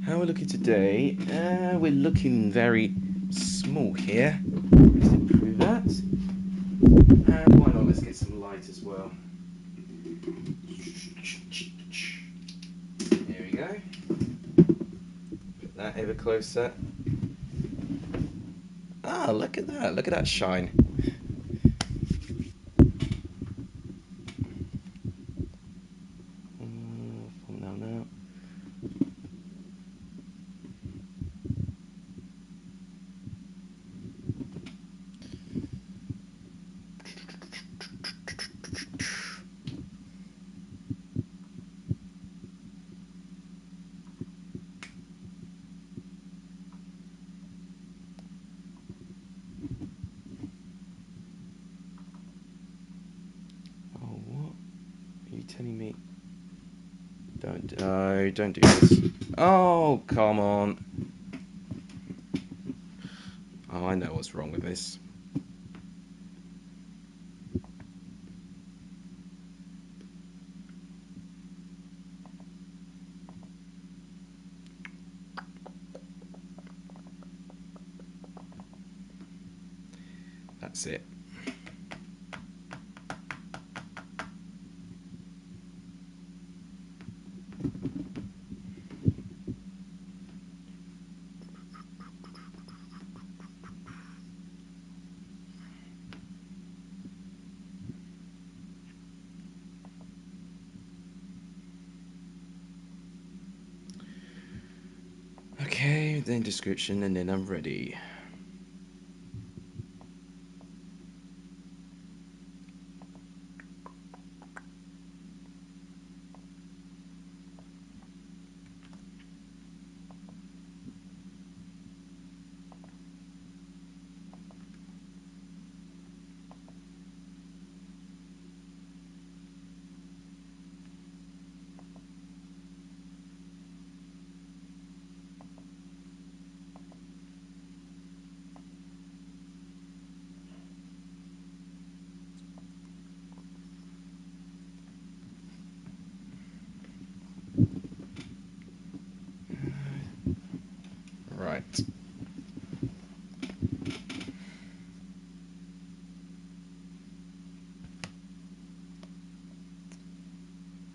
How are we looking today? We're looking very small here. Let's improve that. And why not? Let's get some light as well. There we go. Put that ever closer. Ah, look at that. Look at that shine. Now. Oh, what? Are you telling me? Don't do this. Oh, come on. Oh, I know what's wrong with this. That's it. Okay, then description, and then I'm ready. Right.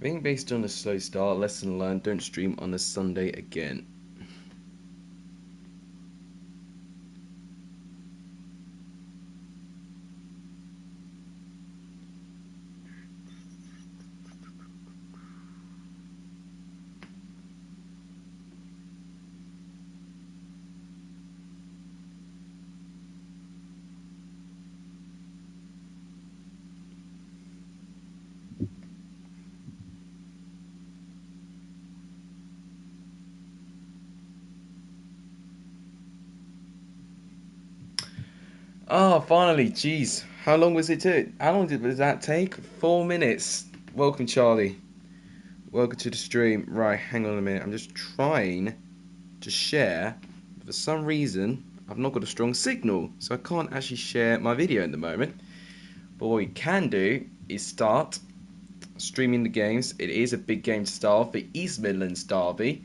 Being based on a slow start, lesson learned, don't stream on a Sunday again. Oh, finally, jeez. How long was it to? How long did that take? 4 minutes. Welcome, Charlie. Welcome to the stream. Right, hang on a minute. I'm just trying to share. For some reason, I've not got a strong signal, so I can't actually share my video at the moment. But what we can do is start streaming the games. It is a big game to start for East Midlands Derby.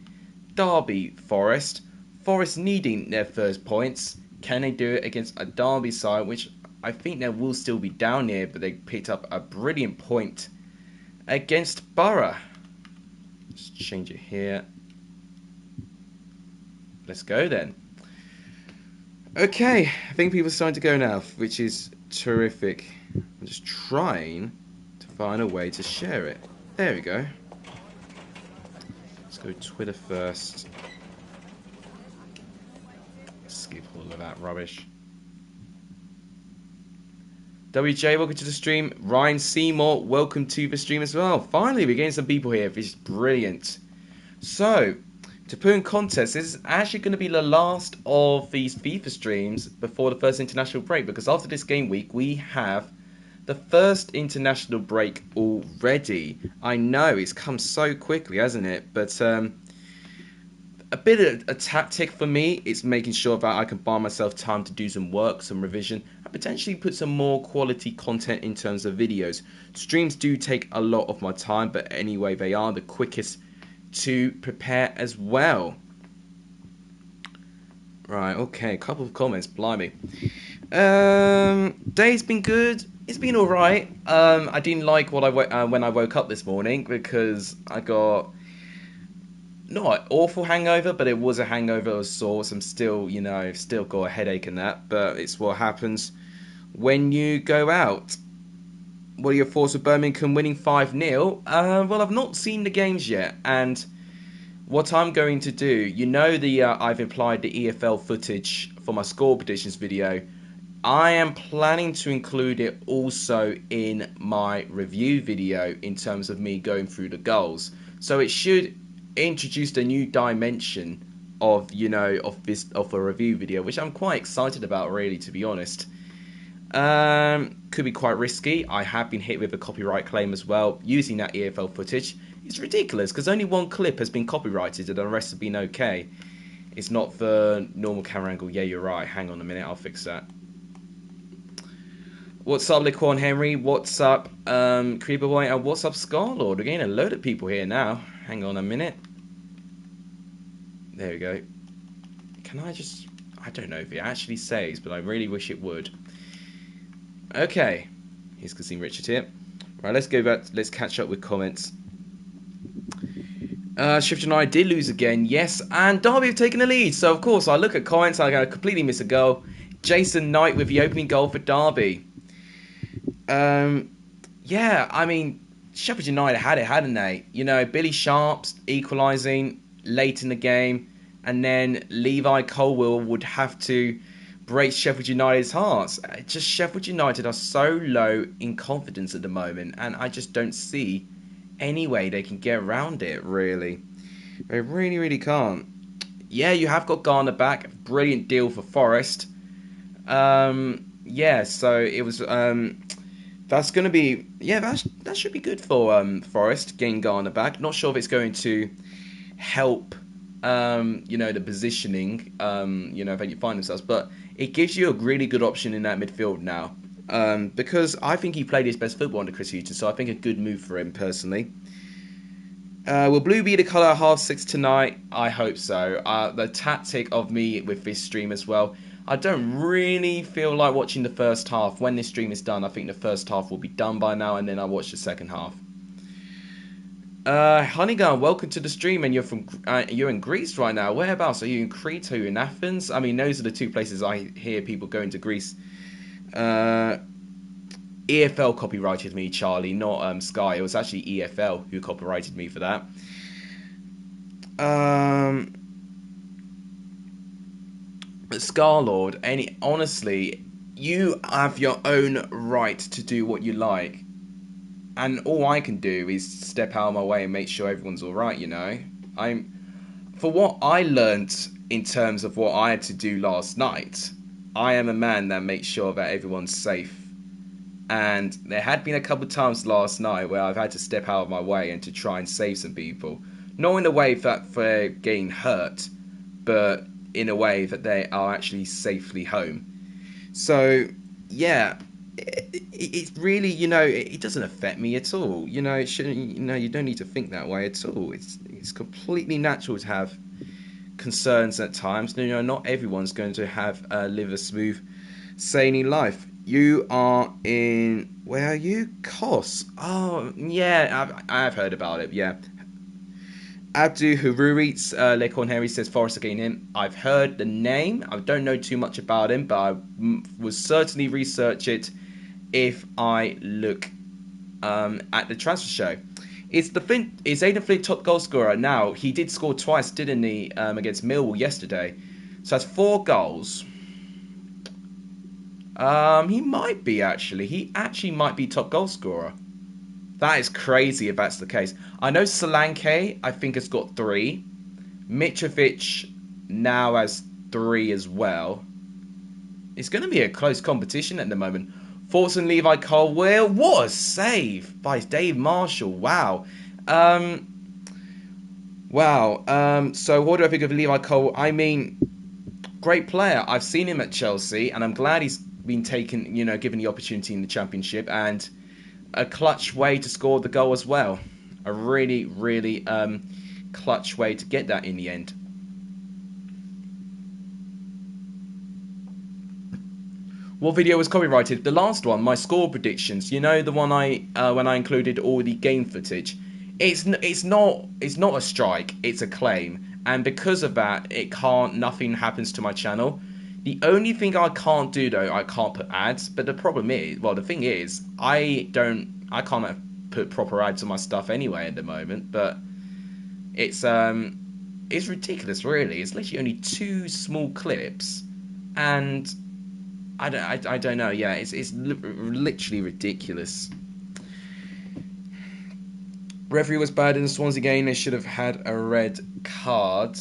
Derby Forest. Forest needing their first points. Can they do it against a Derby side, which I think they will still be down here, but they picked up a brilliant point against Borough. Let's change it here. Let's go then. Okay, I think people are starting to go now, which is terrific. I'm just trying to find a way to share it. There we go. Let's go Twitter first. Skip all of that rubbish. WJ, welcome to the stream. Ryan Seymour, welcome to the stream as well. Finally, we're getting some people here, which is brilliant. So, to put in context, this is actually going to be the last of these FIFA streams before the first international break, because after this game week, we have the first international break already. I know, it's come so quickly, hasn't it? But a bit of a tactic for me is making sure that I can buy myself time to do some work, some revision, and potentially put some more quality content in terms of videos. Streams do take a lot of my time, but anyway, they are the quickest to prepare as well. Right, okay, a couple of comments, blimey. Day's been good. It's been alright. I didn't like what when I woke up this morning because I got not an awful hangover, but it was a hangover of sorts. I'm still, still got a headache and that, but it's what happens when you go out. What are your thoughts of Birmingham winning 5-0? Well, I've not seen the games yet, and what I'm going to do, I've implied the EFL footage for my score predictions video. I am planning to include it also in my review video in terms of me going through the goals. So it should introduce a new dimension of a review video, which I'm quite excited about, really, to be honest. Could be quite risky. I have been hit with a copyright claim as well using that EFL footage. It's ridiculous because only one clip has been copyrighted and the rest have been okay. It's not the normal camera angle. Yeah, you're right. Hang on a minute, I'll fix that. What's up, Liquan Henry? What's up, Creeper Boy? And what's up, Scarlord? We're getting a load of people here now. Hang on a minute. There we go. Can I just... I don't know if it actually saves, but I really wish it would. Okay. Here's Kasim Richard here. Right, let's go back. Let's catch up with comments. Sheffield United did lose again, yes, and Derby have taken the lead. So, of course, I look at comments, I completely miss a goal. Jason Knight with the opening goal for Derby. Yeah, I mean, Sheffield United had it, hadn't they? Billy Sharp's equalising late in the game, and then Levi Colwill would have to break Sheffield United's hearts. Just Sheffield United are so low in confidence at the moment, and I just don't see any way they can get around it, really. They really, really can't. Yeah, you have got Garner back. Brilliant deal for Forest. Yeah, so it was... that's going to be... Yeah, that should be good for Forest, getting Garner back. Not sure if it's going to help, the positioning, if they find themselves. But it gives you a really good option in that midfield now. Because I think he played his best football under Chris Hughton, so I think a good move for him, personally. Will blue be the colour 6:30 tonight? I hope so. The tactic of me with this stream as well, I don't really feel like watching the first half. When this stream is done, I think the first half will be done by now, and then I'll watch the second half. Honeygun, welcome to the stream, and you're in Greece right now. Whereabouts? Are you in Crete? Are you in Athens? I mean, those are the two places I hear people going to Greece. EFL copyrighted me, Charlie, not Sky. It was actually EFL who copyrighted me for that. Scarlord, honestly, you have your own right to do what you like. And all I can do is step out of my way and make sure everyone's alright, For what I learnt in terms of what I had to do last night, I am a man that makes sure that everyone's safe. And there had been a couple of times last night where I've had to step out of my way and to try and save some people. Not in a way that they're getting hurt, but in a way that they are actually safely home. So, yeah, it's really, it doesn't affect me at all. It shouldn't, you don't need to think that way at all. It's completely natural to have concerns at times. Not everyone's going to live a smooth sailing life. You are in... Where are you? Kos. Oh, yeah, I've heard about it, yeah. Abdu Hururi's Lekon Harry says Forrest again him. I've heard the name. I don't know too much about him, but I will certainly research it if I look at the transfer show. Is Aidan Flint top goal scorer? Now, he did score twice, didn't he, against Millwall yesterday. So that's 4 goals. He might be, actually. He actually might be top goal scorer. That is crazy if that's the case. I know Solanke, I think, has got 3. Mitrovic now has 3 as well. It's going to be a close competition at the moment. Thoughts on Levi Colwill? What a save by Dave Marshall. Wow. So what do I think of Levi Colwill? I mean, great player. I've seen him at Chelsea, and I'm glad he's been taken, given the opportunity in the Championship, and a clutch way to score the goal as well. A really, really clutch way to get that in the end. What video was copyrighted? The last one, my score predictions. You know, the one when I included all the game footage. It's not a strike. It's a claim, and because of that, nothing happens to my channel. The only thing I can't do though, I can't put ads. But the problem is, well, the thing is, I can't put proper ads on my stuff anyway at the moment. But it's ridiculous, really. It's literally only 2 small clips, and I don't know. Yeah, it's literally ridiculous. Referee was bad in the Swansea game. They should have had a red card.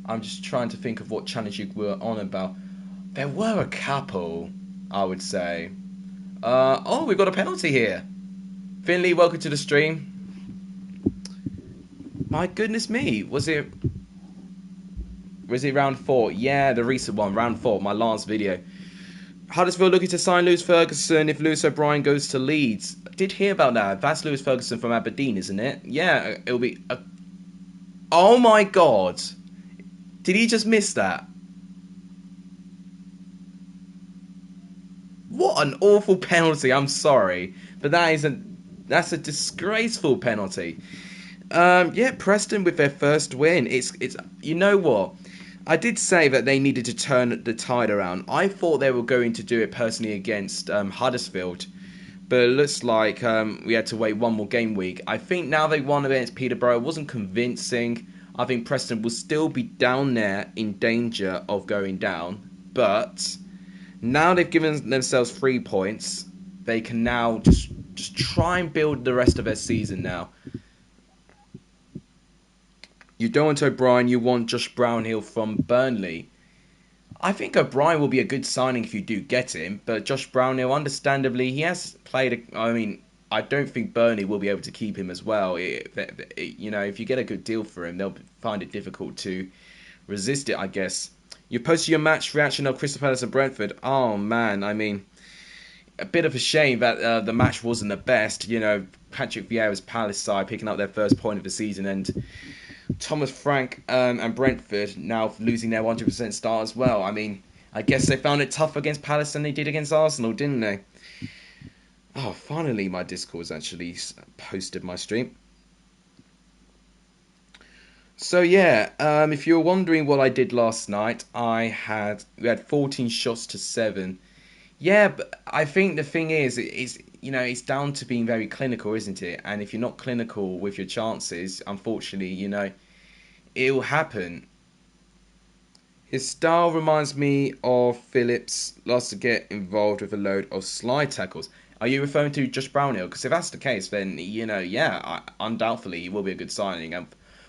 I'm just trying to think of what challenge you were on about. There were a couple, I would say. Oh, we've got a penalty here. Finley, welcome to the stream. My goodness me, was it round 4? Yeah, the recent one, round 4, my last video. Huddersfield looking to sign Lewis Ferguson if Lewis O'Brien goes to Leeds. I did hear about that. That's Lewis Ferguson from Aberdeen, isn't it? Yeah, it'll be... Oh my god! Did he just miss that? What an awful penalty, I'm sorry. But that's a disgraceful penalty. Yeah, Preston with their first win. It's you know what? I did say that they needed to turn the tide around. I thought they were going to do it personally against Huddersfield. But it looks like we had to wait one more game week. I think now they won against Peterborough. It wasn't convincing. I think Preston will still be down there in danger of going down. But now they've given themselves 3 points. They can now just try and build the rest of their season now. You don't want O'Brien, you want Josh Brownhill from Burnley. I think O'Brien will be a good signing if you do get him, but Josh Brownhill, understandably, he has played... I don't think Burnley will be able to keep him as well. You know, if you get a good deal for him, they'll find it difficult to resist it, I guess. You posted your match reaction of Crystal Palace and Brentford. Oh, man, a bit of a shame that the match wasn't the best. You know, Patrick Vieira's Palace side picking up their first point of the season, and Thomas Frank and Brentford now losing their 100% start as well. I guess they found it tougher against Palace than they did against Arsenal, didn't they? Oh, finally my Discord's actually posted my stream. So yeah, if you're wondering what I did last night, we had 14 shots to 7. Yeah, but I think the thing is, it's down to being very clinical, isn't it? And if you're not clinical with your chances, unfortunately, it will happen. His style reminds me of Phillips. Loves to get involved with a load of slide tackles. Are you referring to Josh Brownhill? Because if that's the case, then, undoubtedly he will be a good signing. And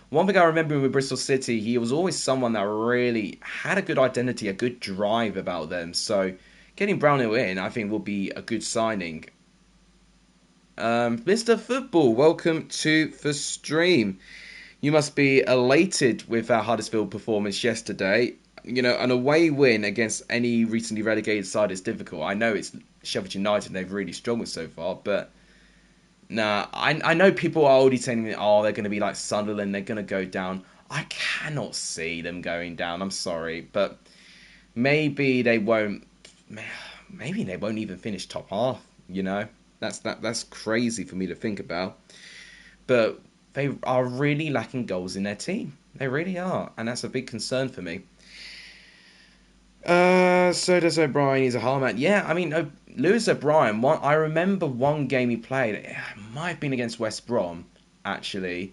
one thing I remember with Bristol City, he was always someone that really had a good identity, a good drive about them. So getting Brownhill in, I think, will be a good signing. Mr. Football, welcome to the stream. You must be elated with our Huddersfield performance yesterday. An away win against any recently relegated side is difficult. I know it's Sheffield United and they've really struggled so far, but I know people are already saying, they're going to be like Sunderland, they're going to go down. I cannot see them going down, I'm sorry, but maybe they won't even finish top half, That's crazy for me to think about. But they are really lacking goals in their team. They really are, and that's a big concern for me. So does O'Brien. He's a hard man. Yeah, Lewis O'Brien. I remember one game he played. It might have been against West Brom, actually,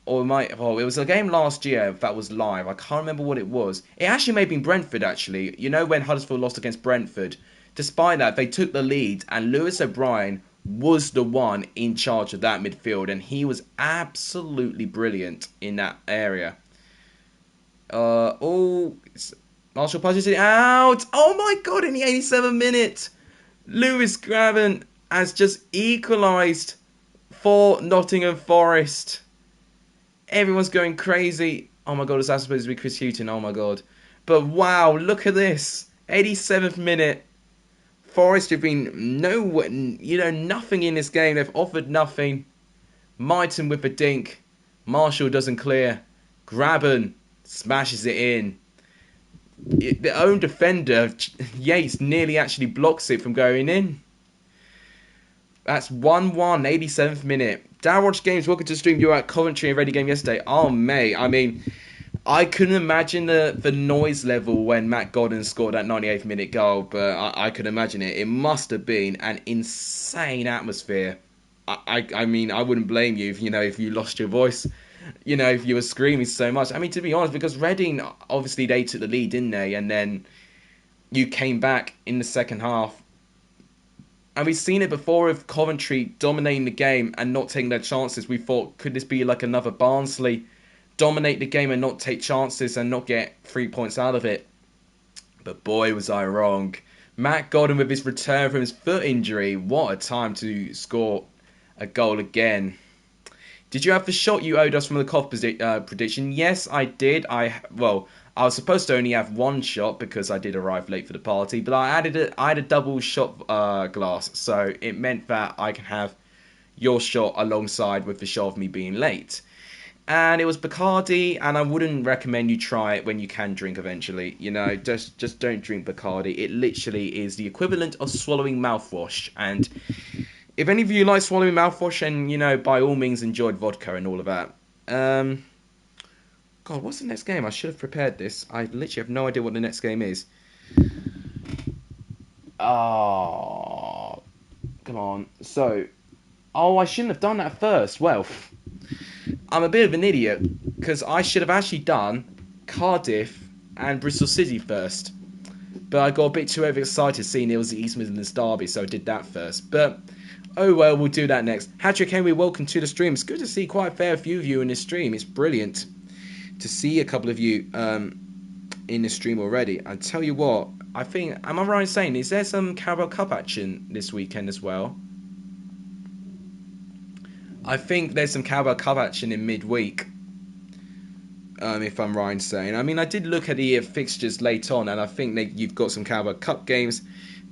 or it was a game last year that was live. I can't remember what it was. It actually may have been Brentford. Actually, when Huddersfield lost against Brentford. Despite that, they took the lead, and Lewis O'Brien was the one in charge of that midfield, and he was absolutely brilliant in that area. Marshall punches it out. Oh my god, in the 87th minute, Lewis Graben has just equalised for Nottingham Forest. Everyone's going crazy. Oh my god, is that supposed to be Chris Hughton? Oh my god. But wow, look at this. 87th minute. Forest have been nothing in this game. They've offered nothing. Mighton with a dink. Marshall doesn't clear. Graben smashes it in. the own defender, Yates, nearly actually blocks it from going in. That's 1-1, 87th minute. Darren Watch Games, welcome to the stream. You were at Coventry and Ready game yesterday. Oh, mate. I mean, I couldn't imagine the noise level when Matt Godden scored that 98th minute goal, but I could imagine it. It must have been an insane atmosphere. I mean, I wouldn't blame you if you lost your voice, if you were screaming so much. I mean, to be honest, because Reading, obviously they took the lead, didn't they? And then you came back in the second half. And we've seen it before with Coventry dominating the game and not taking their chances. We thought, could this be like another Barnsley? Dominate the game and not take chances and not get 3 points out of it. But boy, was I wrong. Matt Godden with his return from his foot injury. What a time to score a goal again. Did you have the shot you owed us from the COF prediction? Yes, I did. I was supposed to only have one shot because I did arrive late for the party, but I had a double shot glass, so it meant that I can have your shot alongside with the shot of me being late. And it was Bacardi, and I wouldn't recommend you try it when you can drink eventually. Just don't drink Bacardi. It literally is the equivalent of swallowing mouthwash. And if any of you like swallowing mouthwash, and by all means enjoyed vodka and all of that. God, what's the next game? I should have prepared this. I literally have no idea what the next game is. Oh, come on. I shouldn't have done that first. Well, I'm a bit of an idiot because I should have actually done Cardiff and Bristol City first. But I got a bit too overexcited seeing it was the East Midlands derby, so I did that first. But oh well, we'll do that next. Patrick Henry, welcome to the stream. It's good to see quite a fair few of you in this stream. It's brilliant to see a couple of you in the stream already. I tell you what, I think, am I right in saying, is there some Carabao Cup action this weekend as well? I think there's some Carabao Cup action in midweek, if I'm right in saying. I mean, I did look at the fixtures late on, and I think you've got some Carabao Cup games.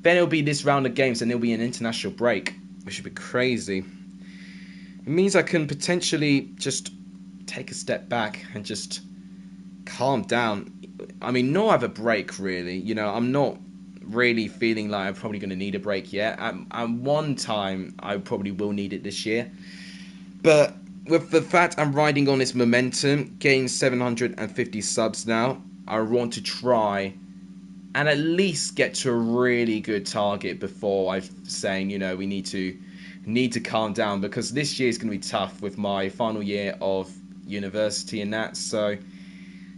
Then it'll be this round of games, and it'll be an international break, which would be crazy. It means I can potentially just take a step back and just calm down. I mean, not have a break, really. I'm not really feeling like I'm probably going to need a break yet. At one time, I probably will need it this year. But with the fact I'm riding on this momentum, getting 750 subs now, I want to try and at least get to a really good target before I'm saying, we need to calm down, because this year is going to be tough with my final year of university and that. So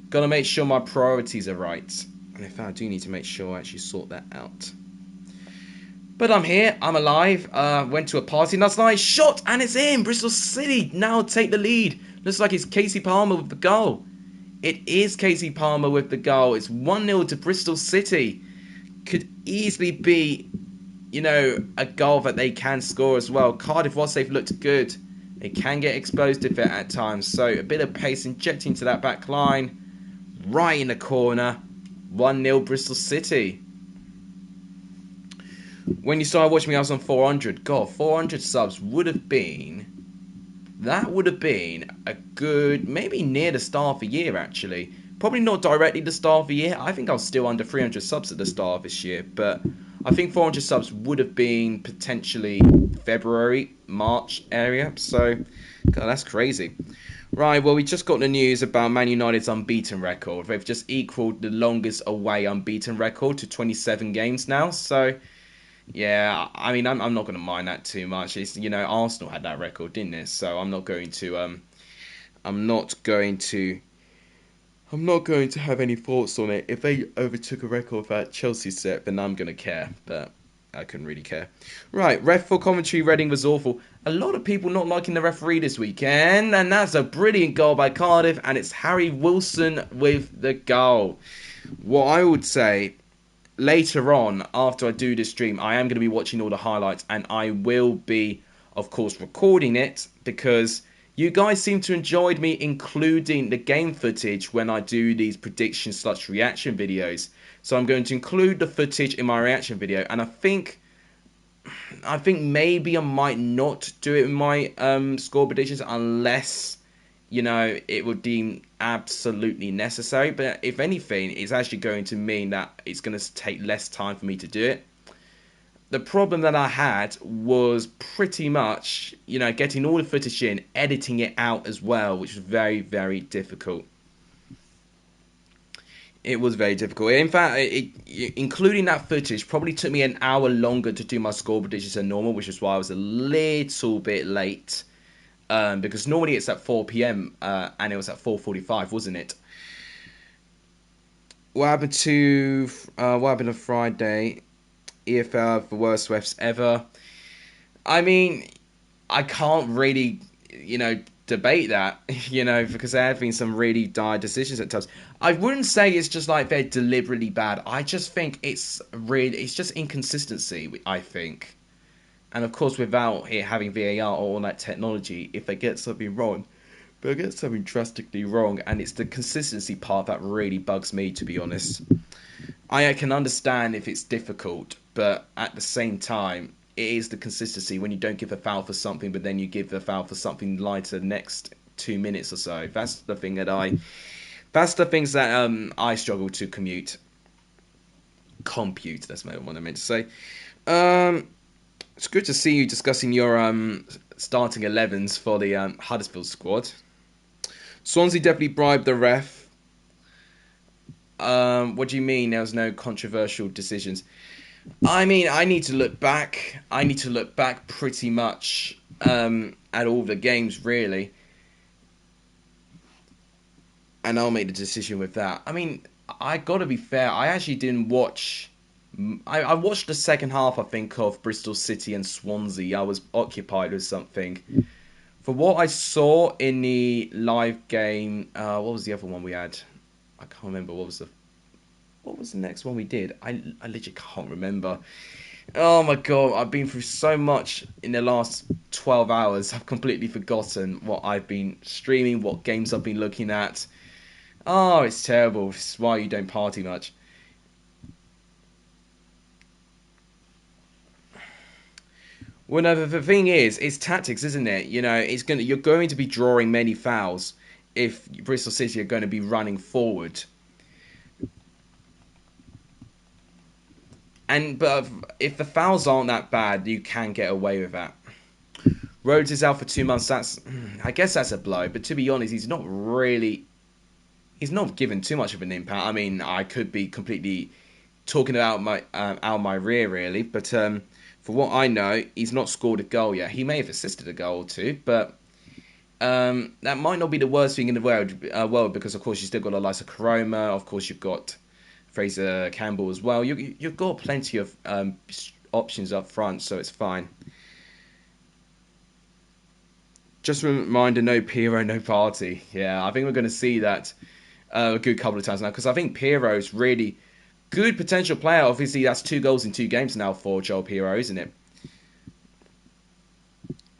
got to make sure my priorities are right. And in fact, I do need to make sure I actually sort that out. But I'm here, I'm alive, went to a party last night, shot, and it's in! Bristol City now take the lead. Looks like it's Casey Palmer with the goal. It is Casey Palmer with the goal. It's 1-0 to Bristol City. Could easily be, a goal that they can score as well. Cardiff, whilst they've looked good, they can get exposed if it at times. So a bit of pace injecting to that back line. Right in the corner. 1-0 Bristol City. When you started watching me, I was on 400. God, 400 subs would have been a good, maybe near the start of the year, actually. Probably not directly the start of the year. I think I was still under 300 subs at the start of this year. But I think 400 subs would have been potentially February, March area. So, God, that's crazy. Right, well, we just got the news about Man United's unbeaten record. They've just equalled the longest away unbeaten record to 27 games now. So, yeah, I mean, I'm not going to mind that too much. It's, Arsenal had that record, didn't it? So I'm not going to have any thoughts on it. If they overtook a record that Chelsea set, then I'm going to care. But I couldn't really care. Right, ref for commentary, Reading was awful. A lot of people not liking the referee this weekend, and that's a brilliant goal by Cardiff, and it's Harry Wilson with the goal. What I would say, later on, after I do this stream, I am going to be watching all the highlights, and I will be, of course, recording it, because you guys seem to enjoy me including the game footage when I do these prediction/reaction videos. So I'm going to include the footage in my reaction video, and I think maybe I might not do it in my score predictions unless it would deem absolutely necessary. But if anything, it's actually going to mean that it's going to take less time for me to do it. The problem that I had was pretty much, getting all the footage in, editing it out as well, which was very, very difficult. It was very difficult. In fact, including that footage probably took me an hour longer to do my score predictions than normal, which is why I was a little bit late. Because normally it's at 4 p.m. And it was at 4:45, wasn't it? What happened on Friday? EFL for worst refs ever. I mean, I can't really, debate that, because there have been some really dire decisions at times. I wouldn't say it's just like they're deliberately bad. I just think it's just inconsistency, I think. And of course, without it having VAR or all that technology, if they get something wrong, they'll get something drastically wrong. And it's the consistency part that really bugs me, to be honest. I can understand if it's difficult, but at the same time, it is the consistency when you don't give a foul for something, but then you give a foul for something lighter the next 2 minutes or so. That's the things that I struggle to compute. That's what I meant to say. It's good to see you discussing your starting 11s for the Huddersfield squad. Swansea definitely bribed the ref. What do you mean there was no controversial decisions? I mean, I need to look back. Pretty much at all the games, really. And I'll make the decision with that. I mean, I got to be fair. I actually didn't watch... I watched the second half, I think, of Bristol City and Swansea. I was occupied with something. For what I saw in the live game... what was the other one we had? I can't remember. What was the next one we did? I literally can't remember. Oh my god, I've been through so much in the last 12 hours. I've completely forgotten what I've been streaming, what games I've been looking at. Oh, it's terrible. This is why you don't party much. Well, no, the thing is, it's tactics, isn't it? You're going to be drawing many fouls if Bristol City are going to be running forward. But if the fouls aren't that bad, you can get away with that. Rhodes is out for 2 months. I guess that's a blow. But to be honest, he's not given too much of an impact. I mean, I could be completely talking about my rear, really. But for what I know, he's not scored a goal yet. He may have assisted a goal or two, but that might not be the worst thing in the world because, of course, you've still got Elisa Karoma. Of course, you've got Fraser Campbell as well. You've got plenty of options up front, so it's fine. Just a reminder, no Piero, no party. Yeah, I think we're going to see that a good couple of times now, because I think Piero's really good potential player. Obviously, that's 2 goals in 2 games now for Joel Piero, isn't it?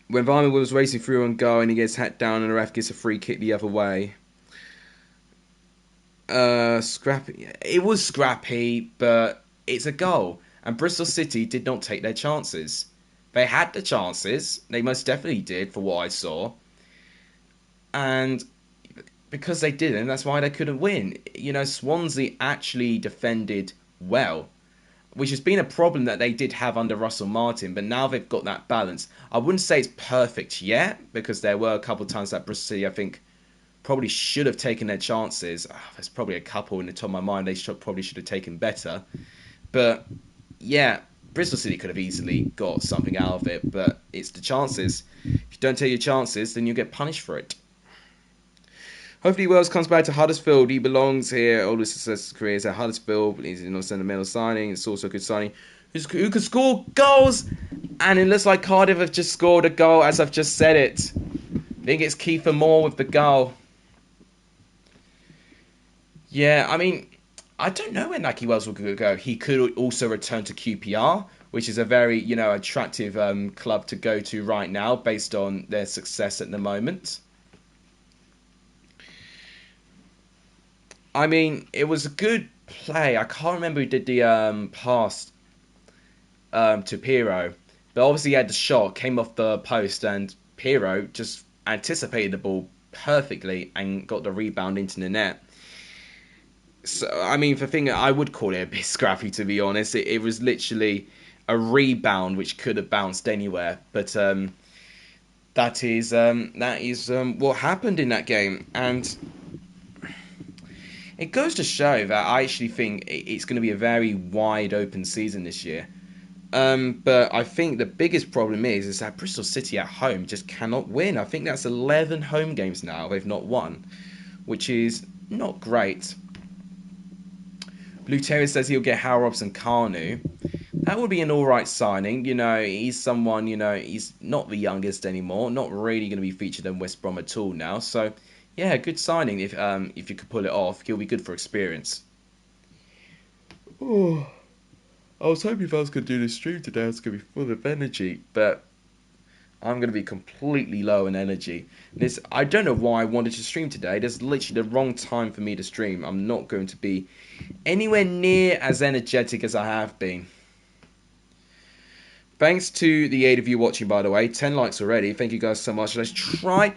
When Varman was racing through on goal and he gets hat down and the ref gets a free kick the other way. Scrappy. It was scrappy, but it's a goal. And Bristol City did not take their chances. They had the chances. They most definitely did, for what I saw. And because they didn't, that's why they couldn't win. Swansea actually defended well, which has been a problem that they did have under Russell Martin, but now they've got that balance. I wouldn't say it's perfect yet, because there were a couple of times that Bristol City, I think, probably should have taken their chances. There's probably a couple in the top of my mind they probably should have taken better. But, yeah, Bristol City could have easily got something out of it, but it's the chances. If you don't take your chances, then you get punished for it. Hopefully Wells comes back to Huddersfield. He belongs here. All his success career is at Huddersfield. He's a sentimental signing. It's also a good signing. Who could score goals? And it looks like Cardiff have just scored a goal, as I've just said it. I think it's Kiefer Moore with the goal. Yeah, I mean, I don't know where Nike Wells will go. He could also return to QPR, which is a very, attractive club to go to right now based on their success at the moment. I mean, it was a good play. I can't remember who did the pass to Piero. But obviously he had the shot, came off the post, and Piero just anticipated the ball perfectly and got the rebound into the net. So, I mean, for thing, I would call it a bit scrappy, to be honest. It was literally a rebound which could have bounced anywhere. But that is what happened in that game. And it goes to show that I actually think it's going to be a very wide open season this year. But I think the biggest problem is that Bristol City at home just cannot win. I think that's 11 home games now they've not won, which is not great. Blue Terrier says he'll get Hal Robson Carnu. That would be an alright signing. You know, he's someone, you know, he's not the youngest anymore. Not really going to be featured in West Brom at all now. So, yeah, good signing if you could pull it off. He'll be good for experience. Oh, I was hoping if I was going to do this stream today, I was going to be full of energy. But I'm going to be completely low in energy. I don't know why I wanted to stream today. There's literally the wrong time for me to stream. I'm not going to be anywhere near as energetic as I have been. Thanks to the 8 of you watching, by the way. 10 likes already. Thank you guys so much. Let's try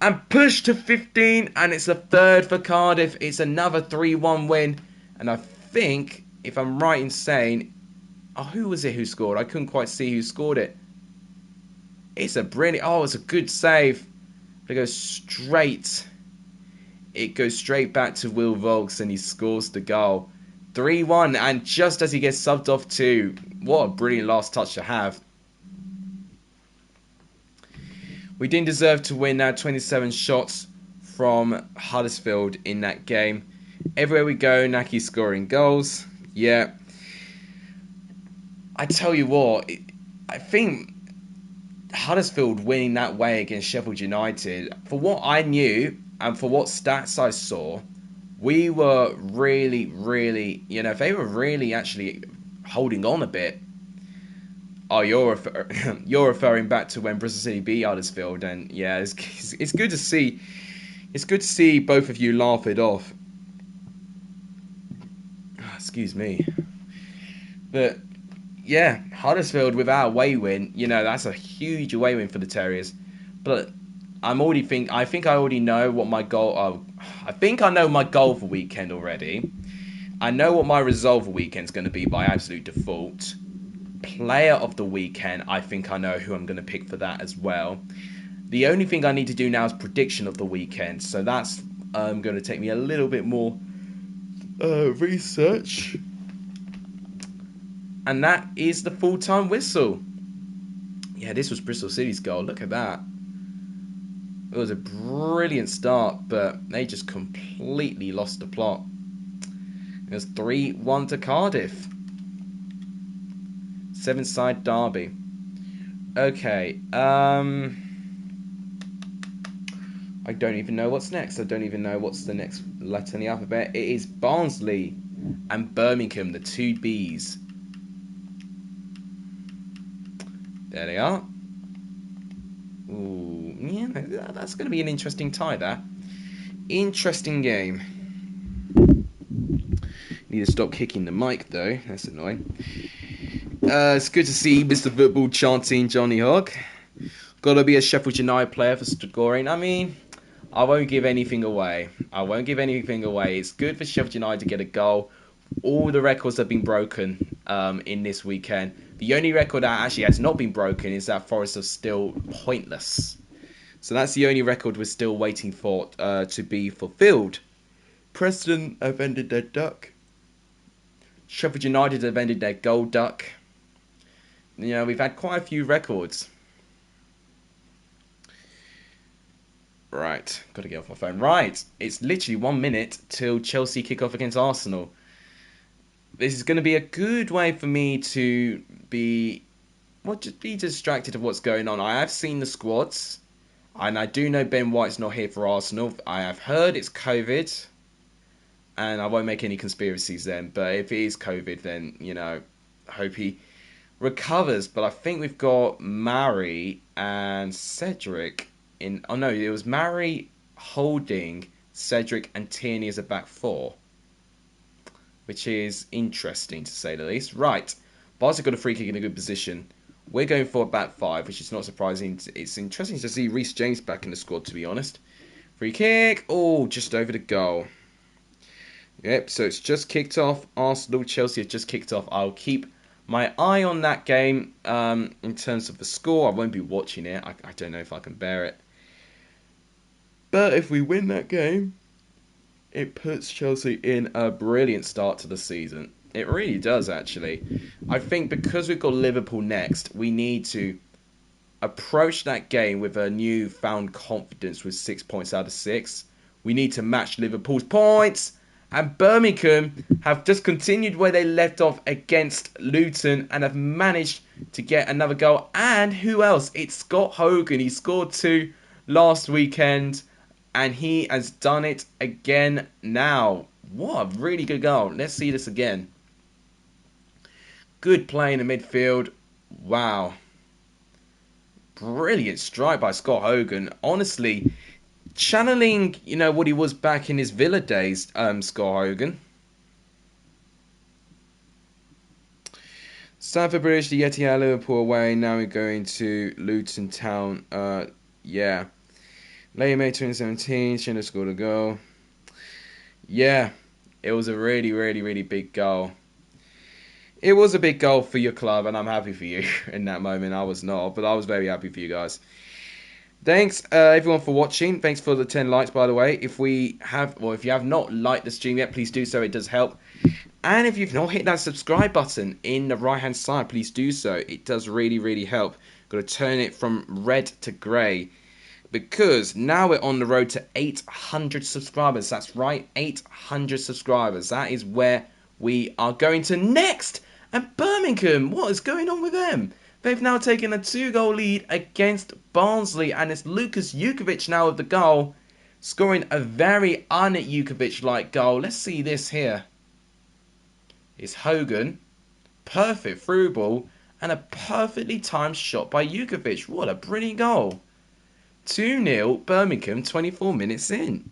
and push to 15. And it's a third for Cardiff. It's another 3-1 win. And I think, if I'm right in saying... Oh, who was it who scored? I couldn't quite see who scored it. It's a brilliant... Oh, it's a good save. It goes straight. It goes straight back to Will Volks and he scores the goal. 3-1, and just as he gets subbed off too. What a brilliant last touch to have. We didn't deserve to win now. 27 shots from Huddersfield in that game. Everywhere we go, Naki's scoring goals. Yeah. I tell you what, I think Huddersfield winning that way against Sheffield United, for what I knew and for what stats I saw, we were really, you know, they were really actually holding on a bit. Oh, you're referring back to when Bristol City beat Huddersfield, and yeah, it's good to see. It's good to see both of you laugh it off. Excuse me, but yeah, Huddersfield with our away win, you know, that's a huge away win for the Terriers. But I think I already know what my goal. I think I know my goal for weekend already. I know what my result for weekend's going to be by absolute default. Player of the weekend, I think I know who I'm going to pick for that as well. The only thing I need to do now is prediction of the weekend. So that's going to take me a little bit more research. And that is the full-time whistle. Yeah, this was Bristol City's goal. Look at that. It was a brilliant start, but they just completely lost the plot. It was 3-1 to Cardiff. 7-side derby. Okay. I don't even know what's next. I don't even know what's the next letter in the alphabet. It is Barnsley and Birmingham, the two Bs. There they are. Ooh, yeah, that's going to be an interesting tie there. Interesting game. Need to stop kicking the mic though. That's annoying. It's good to see Mr. Football chanting Johnny Hogg. Got to be a Sheffield United player for scoring. I mean, I won't give anything away. It's good for Sheffield United to get a goal. All the records have been broken in this weekend. The only record that actually has not been broken is that Forest are still pointless. So that's the only record we're still waiting for to be fulfilled. Preston have ended their duck. Sheffield United have ended their gold duck. You know, we've had quite a few records. Right, got to get off my phone. Right, it's literally 1 minute till Chelsea kick off against Arsenal. This is going to be a good way for me to be distracted of what's going on. I have seen the squads, and I do know Ben White's not here for Arsenal. I have heard it's COVID, and I won't make any conspiracies then. But if it is COVID, then, you know, I hope he recovers. But I think we've got Mari and Cedric in. Oh no, it was Mari, Holding, Cedric, and Tierney as a back four, which is interesting to say the least. Right, Barca got a free kick in a good position. We're going for a back five, which is not surprising. It's interesting to see Reece James back in the squad, to be honest. Free kick. Oh, just over the goal. Yep, so it's just kicked off. Arsenal, Chelsea have just kicked off. I'll keep my eye on that game in terms of the score. I won't be watching it. I don't know if I can bear it. But if we win that game, it puts Chelsea in a brilliant start to the season. It really does, actually. I think because we've got Liverpool next, we need to approach that game with a newfound confidence with 6 points out of 6. We need to match Liverpool's points. And Birmingham have just continued where they left off against Luton and have managed to get another goal. And who else? It's Scott Hogan. He scored 2 last weekend. And he has done it again now. What a really good goal. Let's see this again. Good play in the midfield. Wow. Brilliant strike by Scott Hogan. Honestly, channeling, what he was back in his Villa days, Scott Hogan. Stamford Bridge, the Etihad, Liverpool away. Now we're going to Luton Town. Yeah. Late May 2017, Schindler scored a goal. Yeah, it was a really, really, really big goal. It was a big goal for your club, and I'm happy for you in that moment. I was not, but I was very happy for you guys. Thanks, everyone, for watching. Thanks for the 10 likes, by the way. If you have not liked the stream yet, please do so. It does help. And if you've not hit that subscribe button in the right-hand side, please do so. It does really, really help. Got to turn it from red to grey. Because now we're on the road to 800 subscribers. That's right, 800 subscribers. That is where we are going to next. And Birmingham, what is going on with them? They've now taken a 2-goal lead against Barnsley. And it's Lukas Jukovic now with the goal. Scoring a very un-Jukovic-like goal. Let's see this here. It's Hogan. Perfect through ball. And a perfectly timed shot by Jukovic. What a brilliant goal. 2-0 Birmingham 24 minutes in.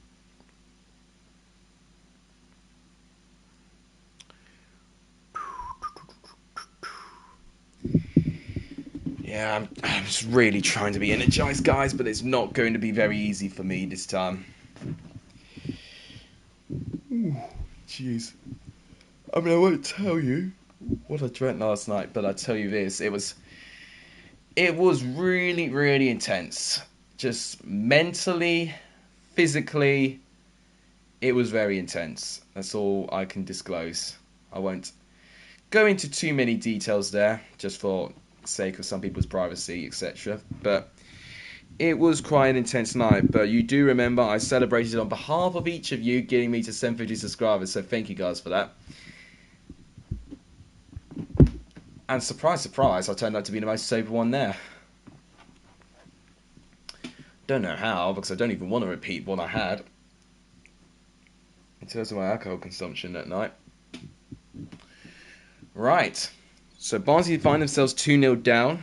Yeah, I'm just really trying to be energized, guys, but it's not going to be very easy for me this time. Jeez. I mean, I won't tell you what I drank last night, but I'll tell you this. It was really, really intense. Just mentally, physically, it was very intense. That's all I can disclose. I won't go into too many details there, just for sake of some people's privacy, etc. But it was quite an intense night. But you do remember I celebrated on behalf of each of you getting me to 750 subscribers. So thank you guys for that. And surprise, surprise, I turned out to be the most sober one there. Don't know how, because I don't even want to repeat what I had in terms of my alcohol consumption that night. Right, so Barnsley find themselves 2-0 down.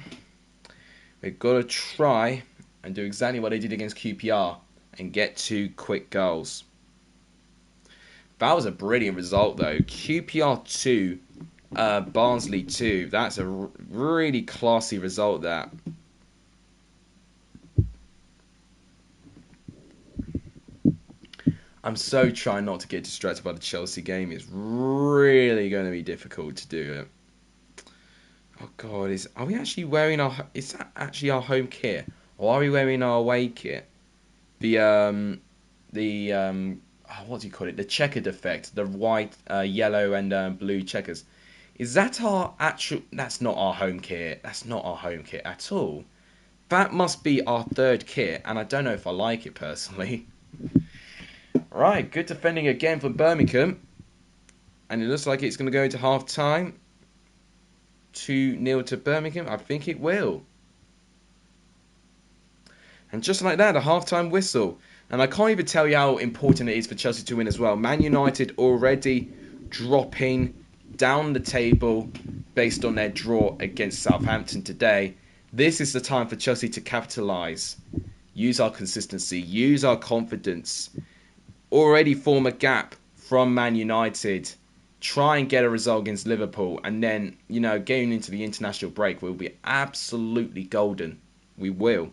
They've got to try and do exactly what they did against QPR and get 2 quick goals. That was a brilliant result though. QPR 2, Barnsley 2. That's a really classy result that. I'm so trying not to get distracted by the Chelsea game. It's really going to be difficult to do it. Oh God, are we actually wearing is that actually our home kit? Or are we wearing our away kit? What do you call it? The checkered effect, the white, yellow and blue checkers. Is that our actual, that's not our home kit. That's not our home kit at all. That must be our 3rd kit, and I don't know if I like it personally. Right, good defending again from Birmingham. And it looks like it's going to go into half-time. 2-0 to Birmingham. I think it will. And just like that, a half-time whistle. And I can't even tell you how important it is for Chelsea to win as well. Man United already dropping down the table based on their draw against Southampton today. This is the time for Chelsea to capitalise. Use our consistency. Use our confidence. Already form a gap from Man United. Try and get a result against Liverpool. And then, going into the international break, we'll be absolutely golden. We will.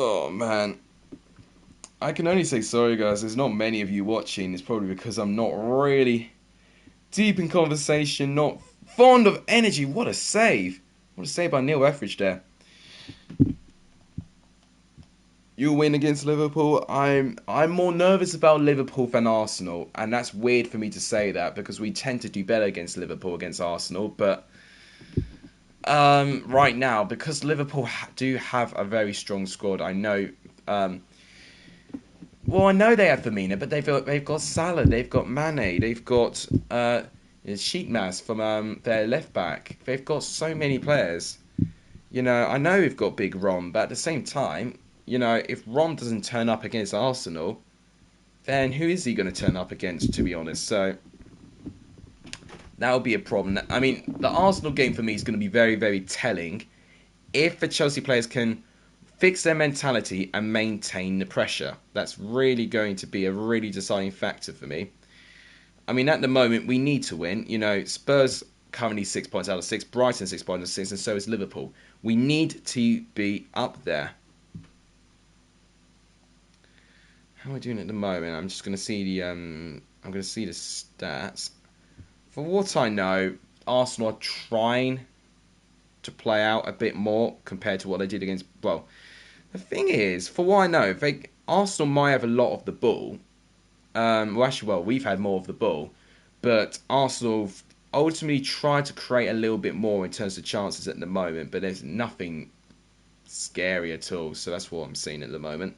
Oh, man. I can only say sorry, guys. There's not many of you watching. It's probably because I'm not really deep in conversation, not fond of energy. What a save. What a save by Neil Etheridge there. You'll win against Liverpool. I'm more nervous about Liverpool than Arsenal, and that's weird for me to say that because we tend to do better against Liverpool against Arsenal. But right now, because Liverpool do have a very strong squad, I know. Well, I know they have Firmino, but they've got Salah, they've got Mane, they've got Sheetmas from their left back. They've got so many players. You know, I know we've got big Rom, but at the same time, you know, if Rom doesn't turn up against Arsenal, then who is he going to turn up against, to be honest? So, that will be a problem. I mean, the Arsenal game for me is going to be very, very telling if the Chelsea players can fix their mentality and maintain the pressure. That's really going to be a really deciding factor for me. I mean, at the moment, we need to win. You know, Spurs currently 6 points out of 6, Brighton 6 points out of 6, and so is Liverpool. We need to be up there. How am I doing at the moment? I'm just going to see the stats. For what I know, Arsenal are trying to play out a bit more compared to what they did against. Well, the thing is, for what I know, Arsenal might have a lot of the ball. We've had more of the ball, but Arsenal ultimately try to create a little bit more in terms of chances at the moment, but there's nothing scary at all. So that's what I'm seeing at the moment.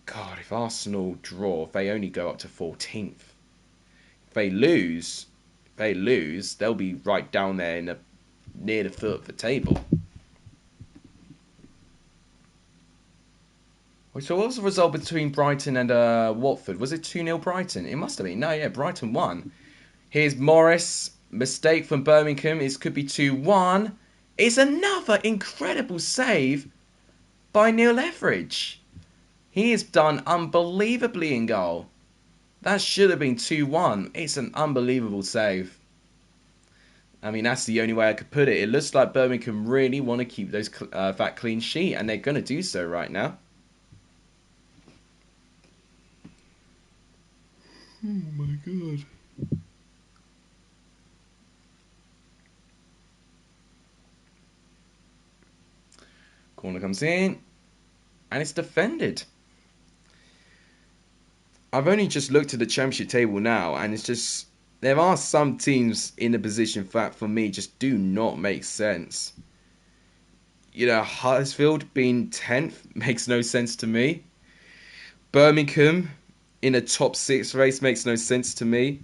God, if Arsenal draw, if they only go up to 14th. If they lose, they'll be right down there near the foot of the table. So what was the result between Brighton and Watford? Was it 2-0 Brighton? It must have been. No, yeah, Brighton won. Here's Morris. Mistake from Birmingham. It could be 2-1. It's another incredible save by Neil Etheridge. He has done unbelievably in goal. That should have been 2-1. It's an unbelievable save. I mean, that's the only way I could put it. It looks like Birmingham really want to keep that clean sheet, and they're going to do so right now. Oh my god. Corner comes in, and it's defended. I've only just looked at the Championship table now, and it's just, there are some teams in the position that, for me, just do not make sense. You know, Huddersfield being 10th makes no sense to me. Birmingham in a top 6 race makes no sense to me.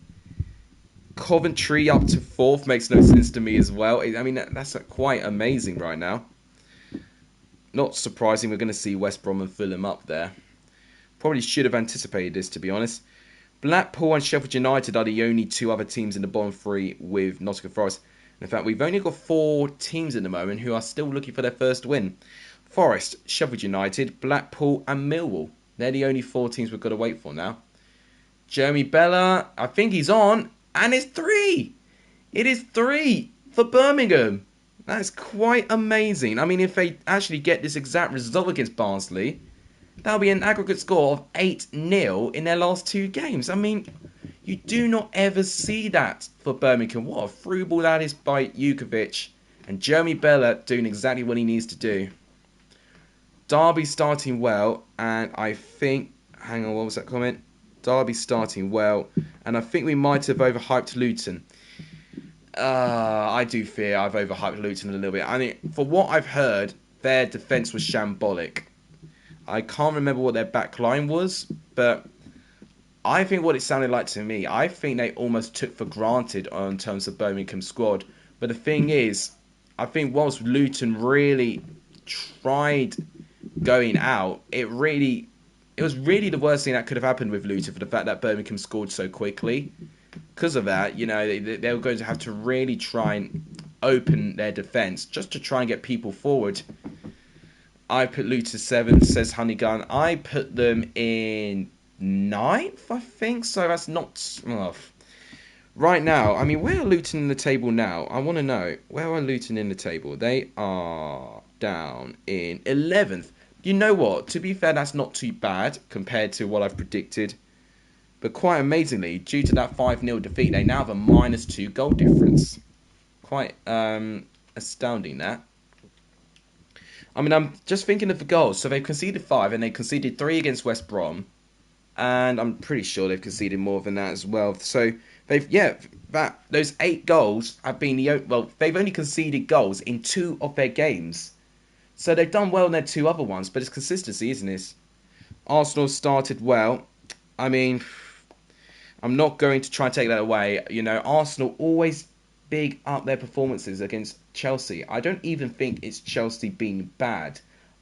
Coventry up to 4th makes no sense to me as well. I mean, that's quite amazing right now. Not surprising we're going to see West Brom and Fulham up there. Probably should have anticipated this, to be honest. Blackpool and Sheffield United are the only 2 other teams in the bottom 3 with Nottingham Forest. In fact, we've only got 4 teams at the moment who are still looking for their first win. Forest, Sheffield United, Blackpool and Millwall. They're the only 4 teams we've got to wait for now. Jeremy Bella, I think he's on. And it's 3. It is 3 for Birmingham. That's quite amazing. I mean, if they actually get this exact result against Barnsley, that'll be an aggregate score of 8-0 in their last 2 games. I mean, you do not ever see that for Birmingham. What a through ball that is by Jukovic. And Jeremy Bella doing exactly what he needs to do. Derby starting well, and I think... Hang on, what was that comment? Derby starting well, and I think we might have overhyped Luton. I do fear I've overhyped Luton a little bit. I mean, for what I've heard, their defence was shambolic. I can't remember what their back line was, but I think what it sounded like to me, I think they almost took for granted in terms of Birmingham's squad. But the thing is, I think whilst Luton really tried going out, it was really the worst thing that could have happened with Luton for the fact that Birmingham scored so quickly. Because of that, you know, they were going to have to really try and open their defence just to try and get people forward. I put Luton 7th, says Honeygun. I put them in 9th, I think. So that's not... Right now, I mean, where are Luton in the table now? I want to know. Where are Luton in the table? They are down in 11th. You know what? To be fair, that's not too bad compared to what I've predicted. But quite amazingly, due to that 5-0 defeat, they now have a -2 goal difference. Quite astounding, that. I mean, I'm just thinking of the goals. So they've conceded 5 and they conceded 3 against West Brom. And I'm pretty sure they've conceded more than that as well. So those 8 goals have been they've only conceded goals in 2 of their games. So they've done well in their 2 other ones, but it's consistency, isn't it? Arsenal started well. I mean, I'm not going to try and take that away. You know, Arsenal always big up their performances against Chelsea. I don't even think it's Chelsea being bad.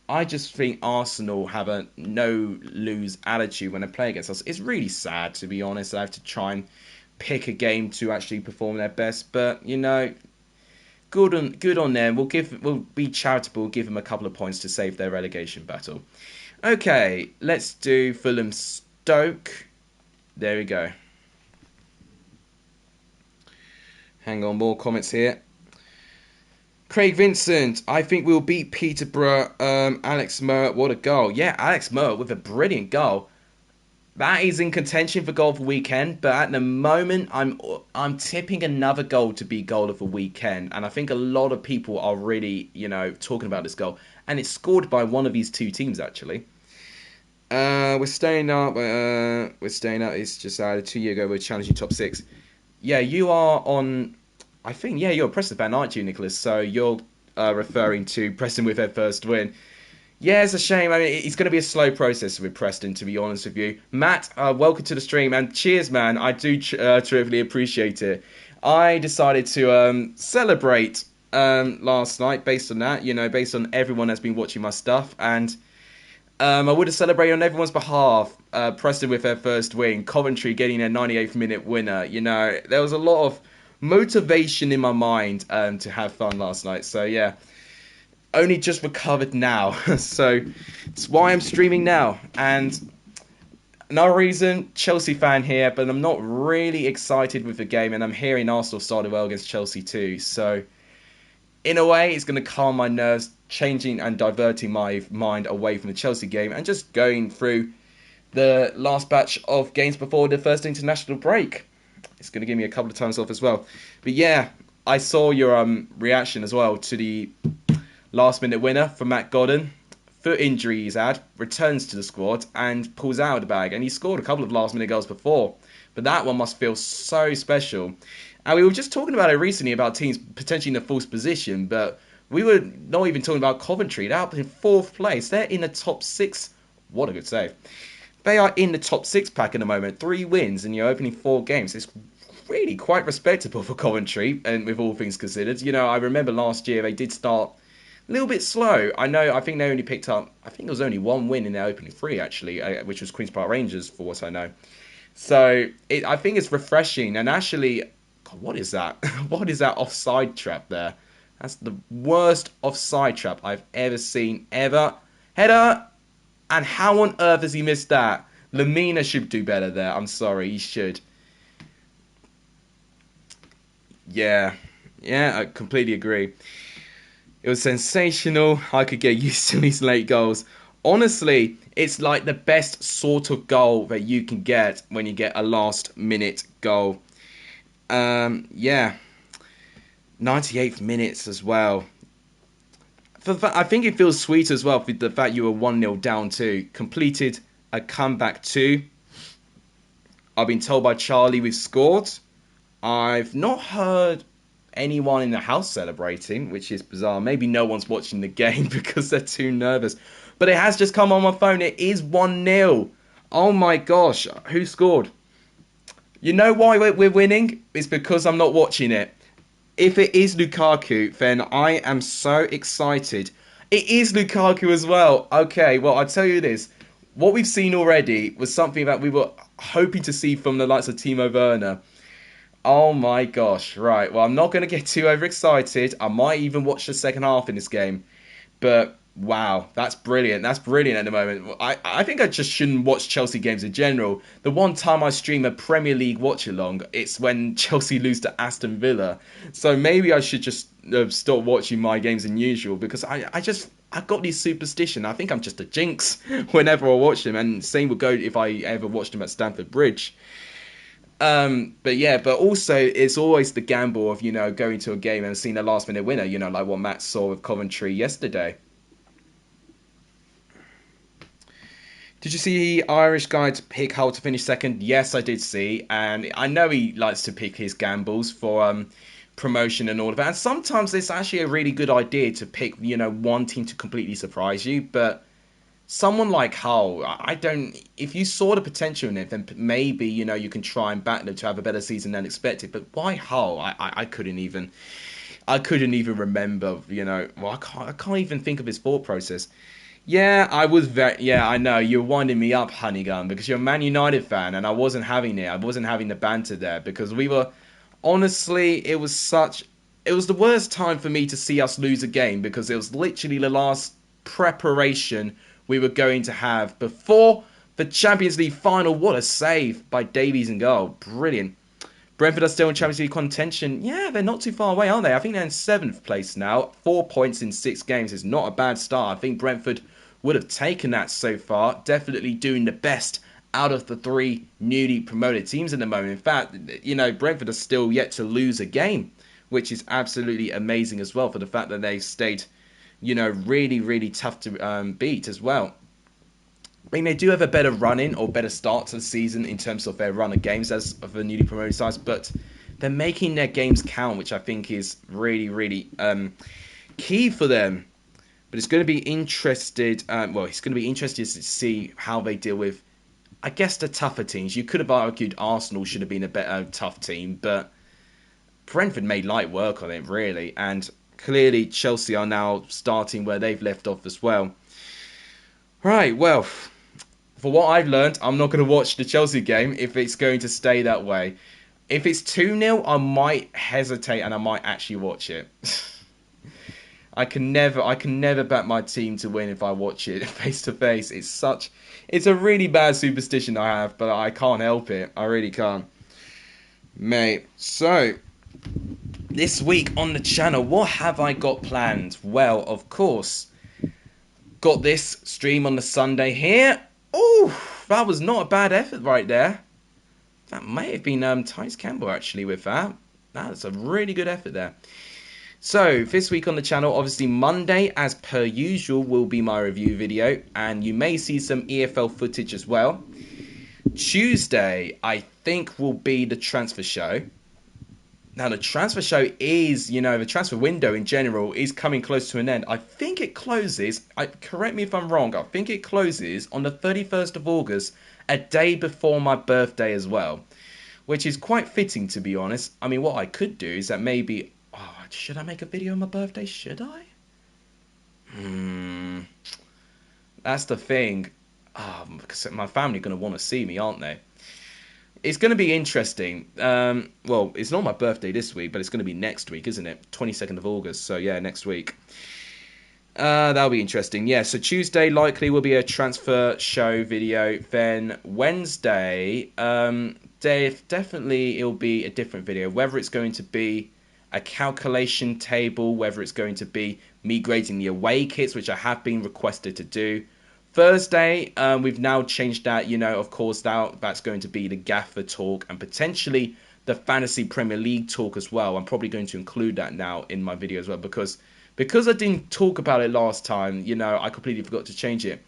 I just think Arsenal have a no-lose attitude when they play against us. It's really sad, to be honest. I have to try and pick a game to actually perform their best. But, you know, good on them. We'll be charitable, give them a couple of points to save their relegation battle. Okay, let's do Fulham Stoke. There we go. Hang on, more comments here. Craig Vincent, I think we'll beat Peterborough. Alex Murr, what a goal. Yeah, Alex Murr with a brilliant goal. That is in contention for goal of the weekend, but at the moment, I'm tipping another goal to be goal of the weekend. And I think a lot of people are really, talking about this goal. And it's scored by one of these 2 teams, actually. We're staying up. It's just added 2 years ago. We're challenging top 6. Yeah, you are on... I think, you're a Preston fan, aren't you, Nicholas? So you're referring to Preston with their first win. Yeah, it's a shame. I mean, it's going to be a slow process with Preston, to be honest with you. Matt, welcome to the stream, and cheers, man. I do terrifically appreciate it. I decided to celebrate last night based on that, based on everyone that's been watching my stuff, and I would have celebrated on everyone's behalf. Preston with their first win, Coventry getting their 98th minute winner. There was a lot of motivation in my mind to have fun last night. So yeah, only just recovered now. So it's why I'm streaming now. And another reason, Chelsea fan here, but I'm not really excited with the game. And I'm hearing Arsenal started well against Chelsea too. So in a way, it's going to calm my nerves, changing and diverting my mind away from the Chelsea game and just going through the last batch of games before the first international break. It's going to give me a couple of times off as well. But yeah, I saw your reaction as well to the last-minute winner from Matt Godden. Foot injury he's had, returns to the squad and pulls out of the bag. And he scored a couple of last-minute goals before. But that one must feel so special. And we were just talking about it recently, about teams potentially in a false position. But we were not even talking about Coventry. They're up in 4th place. They're in the top 6. What a good save. They are in the top 6 pack at the moment. 3 wins in your opening 4 games. It's really quite respectable for Coventry, and with all things considered. I remember last year they did start a little bit slow. I think they only picked up, I think there was only 1 win in their opening 3, actually, which was Queen's Park Rangers, for what I know. So I think it's refreshing. And actually, God, what is that? What is that offside trap there? That's the worst offside trap I've ever seen, ever. Header! And how on earth has he missed that? Lamina should do better there. I'm sorry, he should. Yeah, I completely agree. It was sensational. I could get used to these late goals. Honestly, it's like the best sort of goal that you can get when you get a last-minute goal. 98th minutes as well. I think it feels sweet as well for the fact you were 1-0 down too. Completed a comeback too. I've been told by Charlie we've scored. I've not heard anyone in the house celebrating, which is bizarre. Maybe no one's watching the game because they're too nervous. But it has just come on my phone. It is 1-0. Oh my gosh. Who scored? You know why we're winning? It's because I'm not watching it. If it is Lukaku, then I am so excited. It is Lukaku as well. Okay, well, I'll tell you this. What we've seen already was something that we were hoping to see from the likes of Timo Werner. Oh my gosh. Right, well, I'm not going to get too overexcited. I might even watch the second half in this game. But Wow, that's brilliant. That's brilliant at the moment. I think I just shouldn't watch Chelsea games in general. The one time I stream a Premier League watch along, it's when Chelsea lose to Aston Villa. So maybe I should just stop watching my games than usual because I've got this superstition. I think I'm just a jinx whenever I watch them, and same would go if I ever watched them at Stamford Bridge. But yeah, but also it's always the gamble of going to a game and seeing a last minute winner. Like what Matt saw with Coventry yesterday. Did you see the Irish guy to pick Hull to finish second? Yes, I did see, and I know he likes to pick his gambles for promotion and all of that. And sometimes it's actually a really good idea to pick, one team to completely surprise you. But someone like Hull, I don't. If you saw the potential in it, then maybe you can try and back them to have a better season than expected. But why Hull? I couldn't even. I couldn't even remember. Well, I can't even think of his thought process. Yeah, I was very. Yeah, I know you're winding me up, Honeygun, because you're a Man United fan, and I wasn't having it. I wasn't having the banter there because we were. Honestly, it was such. It was the worst time for me to see us lose a game because it was literally the last preparation we were going to have before the Champions League final. What a save by Davies and goal! Brilliant. Brentford are still in Champions League contention. Yeah, they're not too far away, aren't they? I think they're in 7th place now. 4 points in 6 games is not a bad start. I think Brentford would have taken that so far. Definitely doing the best out of the 3 newly promoted teams at the moment. In fact, Brentford are still yet to lose a game, which is absolutely amazing as well for the fact that they've stayed, really, really tough to beat as well. I mean, they do have a better run-in or better start to the season in terms of their run of games as of the newly promoted sides, but they're making their games count, which I think is really, really key for them. But it's going to be interested. It's going to be interesting to see how they deal with, I guess, the tougher teams. You could have argued Arsenal should have been a better tough team, but Brentford made light work on it, really, and clearly Chelsea are now starting where they've left off as well. Right, well, for what I've learned, I'm not going to watch the Chelsea game if it's going to stay that way. If it's 2-0, I might hesitate and I might actually watch it. I can never back my team to win if I watch it face to face. It's a really bad superstition I have, but I can't help it. I really can't. Mate, so this week on the channel, what have I got planned? Well, of course, got this stream on the Sunday here. Oh, that was not a bad effort right there. That may have been Tice Campbell actually with that. That's a really good effort there. So, this week on the channel, obviously Monday, as per usual, will be my review video. And you may see some EFL footage as well. Tuesday, I think, will be the transfer show. Now, the transfer show is, the transfer window in general is coming close to an end. I think it closes, correct me if I'm wrong, I think it closes on the 31st of August, a day before my birthday as well. Which is quite fitting, to be honest. I mean, what I could do is that maybe... should I make a video on my birthday? Should I? That's the thing. Because my family are going to want to see me, aren't they? It's going to be interesting. Well, it's not my birthday this week, but it's going to be next week, isn't it? 22nd of August. So, yeah, next week. That'll be interesting. Yeah, so Tuesday likely will be a transfer show video. Then Wednesday, definitely it'll be a different video. Whether it's going to be a calculation table, whether it's going to be me grading the away kits, which I have been requested to do. Thursday, we've now changed that, of course, that's going to be the Gaffer talk and potentially the Fantasy Premier League talk as well. I'm probably going to include that now in my video as well because I didn't talk about it last time, I completely forgot to change it.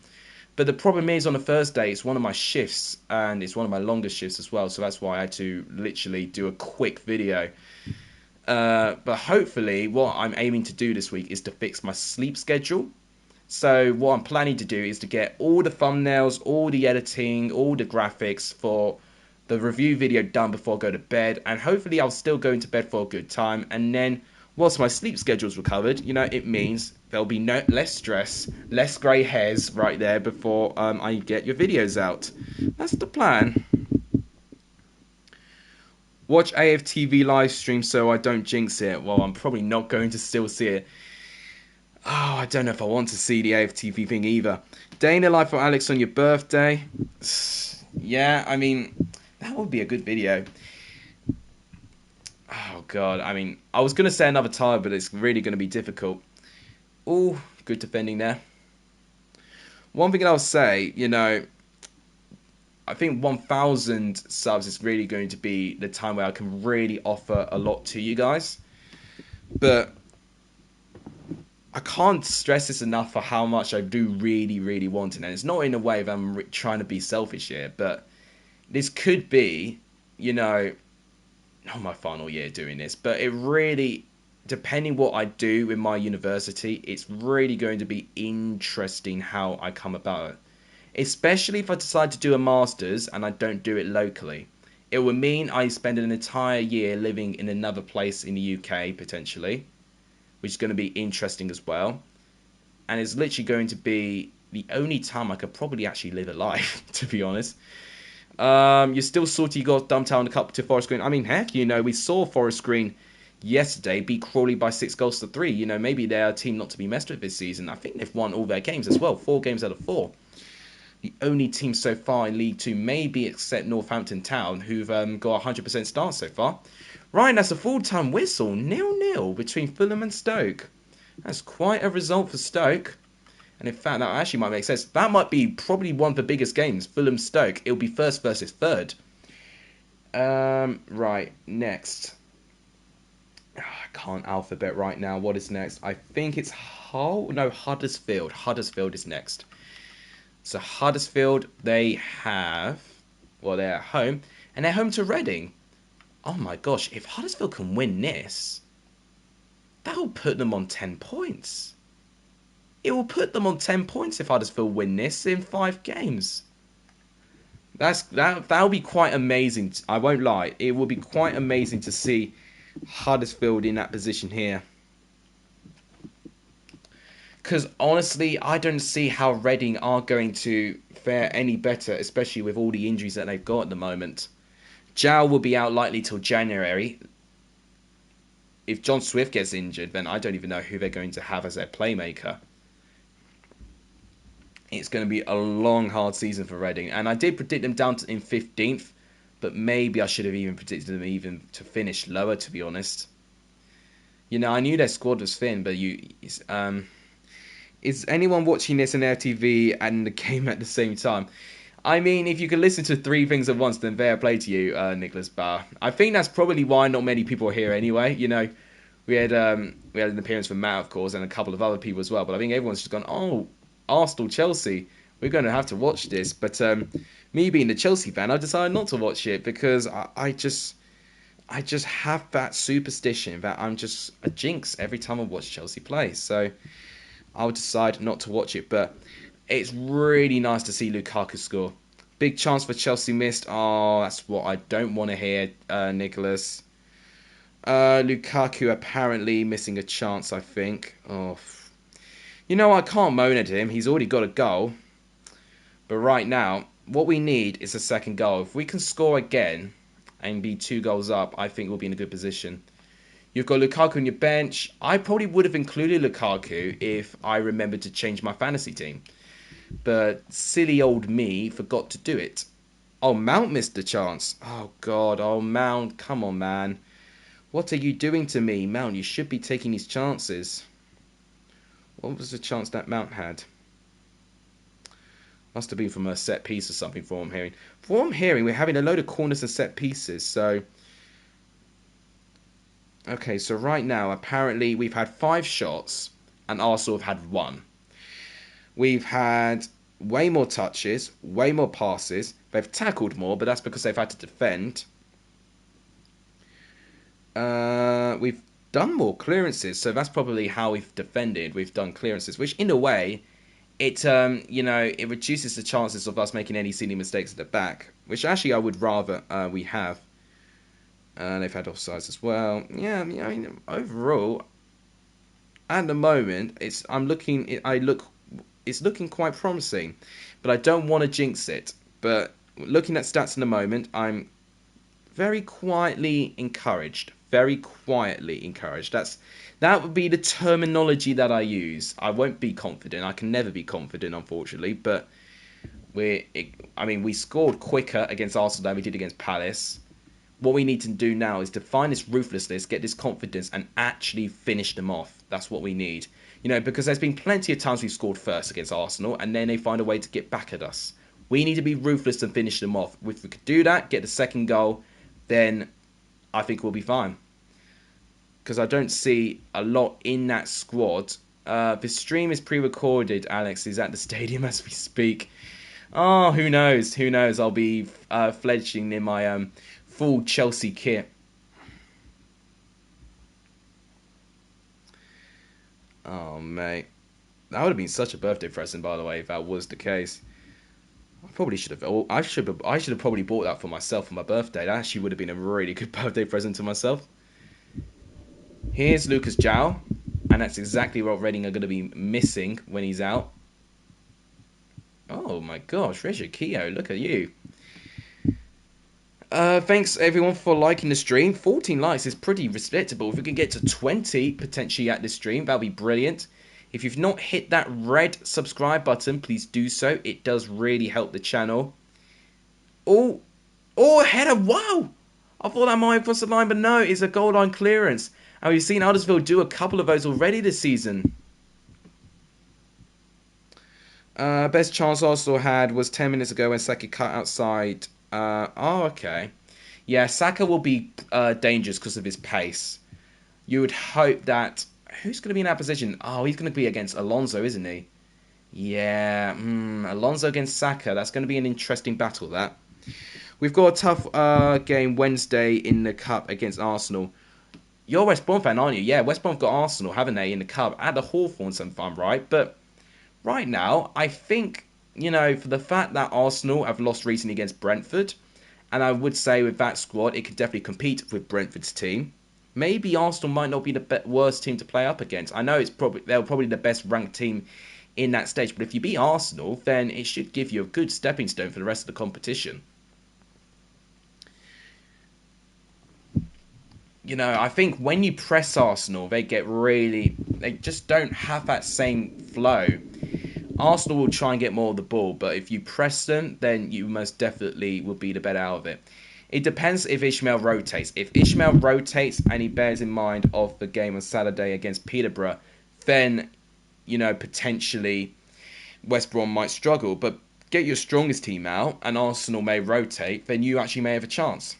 But the problem is on a Thursday, it's one of my shifts and it's one of my longest shifts as well. So that's why I had to literally do a quick video. But hopefully what I'm aiming to do this week is to fix my sleep schedule. So what I'm planning to do is to get all the thumbnails, all the editing, all the graphics for the review video done before I go to bed. And hopefully I'll still go into bed for a good time. And then once my sleep schedule's recovered, it means there'll be less stress, less grey hairs right there before I get your videos out. That's the plan. Watch AFTV live stream so I don't jinx it. Well, I'm probably not going to still see it. Oh, I don't know if I want to see the AFTV thing either. Day in the life of Alex on your birthday. Yeah, I mean, that would be a good video. Oh, God. I mean, I was going to say another time, but it's really going to be difficult. Oh, good defending there. One thing I'll say, I think 1,000 subs is really going to be the time where I can really offer a lot to you guys. But I can't stress this enough for how much I do really, really want it. And it's not in a way that I'm trying to be selfish here, but this could be, not my final year doing this, but it really, depending what I do with my university, it's really going to be interesting how I come about it. Especially if I decide to do a master's and I don't do it locally. It would mean I spend an entire year living in another place in the UK, potentially, which is going to be interesting as well. And it's literally going to be the only time I could probably actually live a life, to be honest. You're still salty you got dumped out in the cup to Forest Green. I mean, heck, we saw Forest Green yesterday beat Crawley by 6-3. Maybe they're a team not to be messed with this season. I think they've won all their games as well, 4 games out of 4. The only team so far in League 2, maybe except Northampton Town, who've got 100% start so far. Right, that's a full-time whistle, 0-0 between Fulham and Stoke. That's quite a result for Stoke. And in fact, that actually might make sense. That might be probably one of the biggest games, Fulham-Stoke. It'll be first versus third. Right, next. I can't alphabet right now. What is next? I think it's Huddersfield. Huddersfield is next. So Huddersfield, they're at home, and they're home to Reading. Oh my gosh, if Huddersfield can win this, that will put them on 10 points. It will put them on 10 points if Huddersfield win this in 5 games. That'll be quite amazing. I won't lie. It will be quite amazing to see Huddersfield in that position here. Because honestly, I don't see how Reading are going to fare any better, especially with all the injuries that they've got at the moment. Jow will be out likely till January. If John Swift gets injured, then I don't even know who they're going to have as their playmaker. It's going to be a long, hard season for Reading. And I did predict them down in 15th, but maybe I should have even predicted them even to finish lower, to be honest. I knew their squad was thin, but is anyone watching this on RTV and the game at the same time? I mean, if you can listen to 3 things at once, then fair play to you, Nicholas Bauer. I think that's probably why not many people are here anyway. We had an appearance from Matt, of course, and a couple of other people as well. But I think everyone's just gone, oh, Arsenal, Chelsea, we're going to have to watch this. But me being the Chelsea fan, I decided not to watch it because I just have that superstition that I'm just a jinx every time I watch Chelsea play. So I'll decide not to watch it, but it's really nice to see Lukaku score. Big chance for Chelsea missed. Oh, that's what I don't want to hear, Nicholas. Lukaku apparently missing a chance, I think. Oh, I can't moan at him. He's already got a goal. But right now, what we need is a second goal. If we can score again and be 2 goals up, I think we'll be in a good position. You've got Lukaku on your bench. I probably would have included Lukaku if I remembered to change my fantasy team. But silly old me forgot to do it. Oh, Mount missed the chance. Oh, God. Oh, Mount. Come on, man. What are you doing to me? Mount, you should be taking these chances. What was the chance that Mount had? Must have been from a set piece or something from what I'm hearing. From what I'm hearing, we're having a load of corners and set pieces. So, okay, so right now, apparently we've had 5 shots and Arsenal have had 1. We've had way more touches, way more passes. They've tackled more, but that's because they've had to defend. We've done more clearances, so that's probably how we've defended. We've done clearances, which in a way, it reduces the chances of us making any silly mistakes at the back, which actually I would rather we have. They've had offsides as well. Yeah, I mean, overall, at the moment, it's looking quite promising, but I don't want to jinx it. But looking at stats in the moment, I'm very quietly encouraged. very quietly encouraged. That would be the terminology that I use. I won't be confident. I can never be confident, unfortunately. But we scored quicker against Arsenal than we did against Palace. What we need to do now is to find this ruthlessness, get this confidence, and actually finish them off. That's what we need. Because there's been plenty of times we've scored first against Arsenal, and then they find a way to get back at us. We need to be ruthless and finish them off. If we could do that, get the second goal, then I think we'll be fine. Because I don't see a lot in that squad. The stream is pre-recorded, Alex. Is at the stadium as we speak. Oh, who knows? Who knows? I'll be fledgling in my full Chelsea kit. Oh, mate. That would have been such a birthday present, by the way, if that was the case. I should have probably bought that for myself for my birthday. That actually would have been a really good birthday present to myself. Here's Lucas João, and that's exactly what Reading are going to be missing when he's out. Oh my gosh, Reggie Keogh, look at you. Thanks everyone for liking the stream. 14 likes is pretty respectable. If we can get to 20 potentially at this stream, that'll be brilliant. If you've not hit that red subscribe button, please do so. It does really help the channel. Oh, a header, wow! I thought that might have crossed the line, but no, it's a goal line clearance. And we've seen Huddersfield do a couple of those already this season. Best chance Arsenal had was 10 minutes ago when Saka cut outside. Okay. Yeah, Saka will be dangerous because of his pace. You would hope that... Who's going to be in that position? Oh, he's going to be against Alonso, isn't he? Yeah, Alonso against Saka. That's going to be an interesting battle, that. We've got a tough game Wednesday in the Cup against Arsenal. You're a West Brom fan, aren't you? Yeah, West Brom have got Arsenal, haven't they, in the Cup? At the Hawthorns, if I'm right. But right now, I think, for the fact that Arsenal have lost recently against Brentford, and I would say with that squad, it could definitely compete with Brentford's team. Maybe Arsenal might not be the worst team to play up against. I know they're probably the best ranked team in that stage, but if you beat Arsenal, then it should give you a good stepping stone for the rest of the competition. I think when you press Arsenal, they just don't have that same flow. Arsenal will try and get more of the ball, but if you press them, then you most definitely will be the better out of it. It depends if Ishmael rotates. If Ishmael rotates and he bears in mind of the game on Saturday against Peterborough, then, potentially West Brom might struggle. But get your strongest team out and Arsenal may rotate, then you actually may have a chance.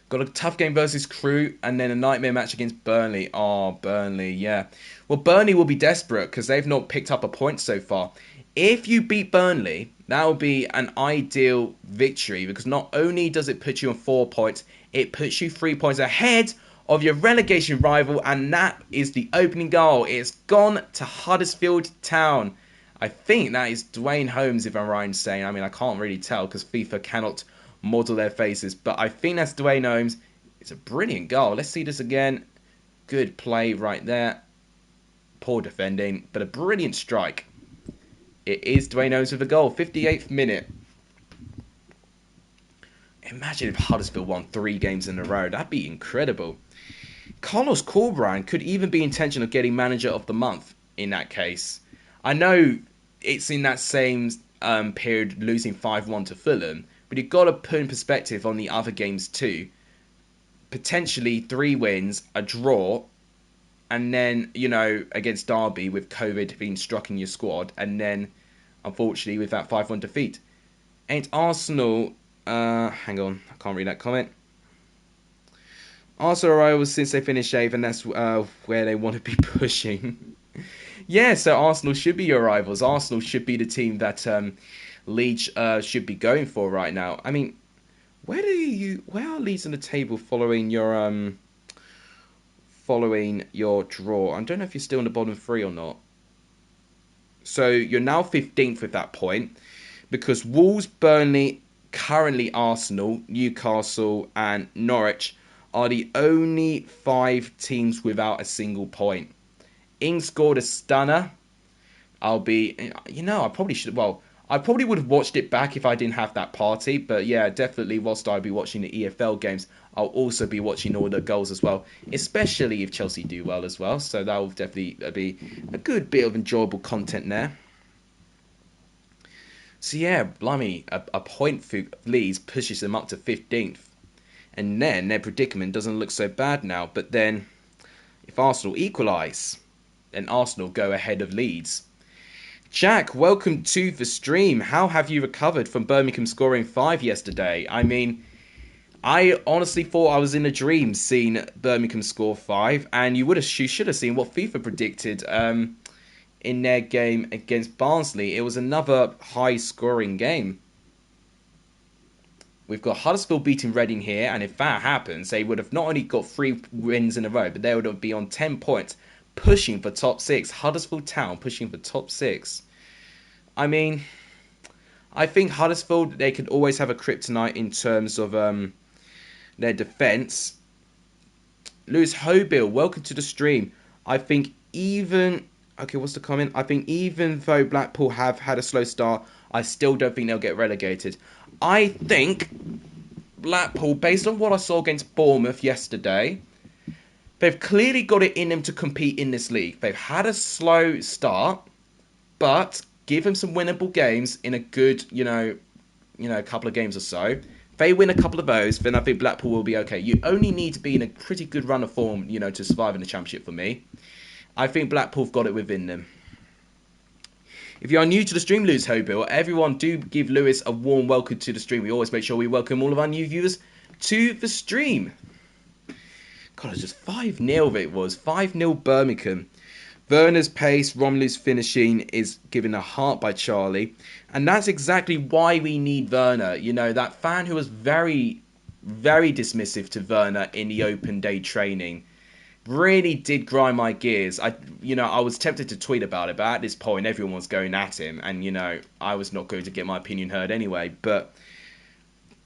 Got a tough game versus Crewe and then a nightmare match against Burnley. Oh, Burnley, yeah. Well, Burnley will be desperate because they've not picked up a point so far. If you beat Burnley, that will be an ideal victory because not only does it put you on 4 points, it puts you 3 points ahead of your relegation rival, and that is the opening goal. It's gone to Huddersfield Town. I think that is Dwayne Holmes, if I'm right in saying. I can't really tell because FIFA cannot model their faces, but I think that's Dwayne Holmes. It's a brilliant goal. Let's see this again. Good play right there. Poor defending, but a brilliant strike. It is Dwayne Holmes with a goal. 58th minute. Imagine if Huddersfield won 3 games in a row. That'd be incredible. Carlos Corberán could even be in intention of getting manager of the month in that case. I know it's in that same period losing 5-1 to Fulham, but you've got to put in perspective on the other games too. Potentially 3 wins, a draw, and then, against Derby with COVID being struck in your squad, and then, unfortunately, with that 5-1 defeat. Ain't Arsenal... hang on, I can't read that comment. Arsenal rivals since they finished 8th, and that's where they want to be pushing. Yeah, so Arsenal should be your rivals. Arsenal should be the team that Leeds should be going for right now. Where are Leeds on the table following your draw? I don't know if you're still in the bottom 3 or not. So you're now 15th with that point because Wolves, Burnley, currently Arsenal, Newcastle and Norwich are the only 5 teams without a single point. Ings scored a stunner. I probably should... Well, I probably would have watched it back if I didn't have that party, but yeah, definitely whilst I'll be watching the EFL games, I'll also be watching all the goals as well, especially if Chelsea do well as well, so that will definitely be a good bit of enjoyable content there. So yeah, blimey, a point for Leeds pushes them up to 15th, and then their predicament doesn't look so bad now, but then if Arsenal equalise, then Arsenal go ahead of Leeds. Jack, welcome to the stream. How have you recovered from Birmingham scoring 5 yesterday? I mean, I honestly thought I was in a dream seeing Birmingham score 5, and you should have seen what FIFA predicted in their game against Barnsley. It was another high-scoring game. We've got Huddersfield beating Reading here, and if that happens, they would have not only got 3 wins in a row, but they would be on 10 points, pushing for top 6. Huddersfield Town pushing for top 6. I mean, I think Huddersfield, they could always have a kryptonite in terms of their defence. Lewis Hobill, welcome to the stream. I think even... Okay, what's the comment? I think even though Blackpool have had a slow start, I still don't think they'll get relegated. I think Blackpool, based on what I saw against Bournemouth yesterday, they've clearly got it in them to compete in this league. They've had a slow start, but give them some winnable games in a good, couple of games or so. If they win a couple of those, then I think Blackpool will be okay. You only need to be in a pretty good run of form, to survive in the Championship for me. I think Blackpool have got it within them. If you are new to the stream, Lewis Hobill, everyone do give Lewis a warm welcome to the stream. We always make sure we welcome all of our new viewers to the stream. God, it's just 5-0 it was. 5-0 Birmingham. Werner's pace, Romulu's finishing is given a heart by Charlie. And that's exactly why we need Werner. That fan who was very, very dismissive to Werner in the open day training really did grind my gears. I was tempted to tweet about it, but at this point everyone was going at him, and I was not going to get my opinion heard anyway. But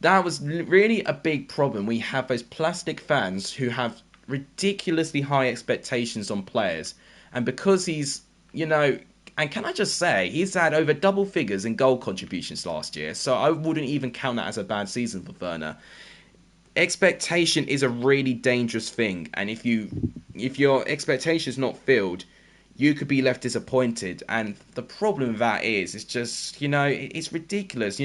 that was really a big problem. We have those plastic fans who have ridiculously high expectations on players, and because he's and can I just say, he's had over double figures in goal contributions last year, so I wouldn't even count that as a bad season for Werner. Expectation is a really dangerous thing, and if your expectation is not filled, you could be left disappointed. And the problem with that is, it's just it's ridiculous.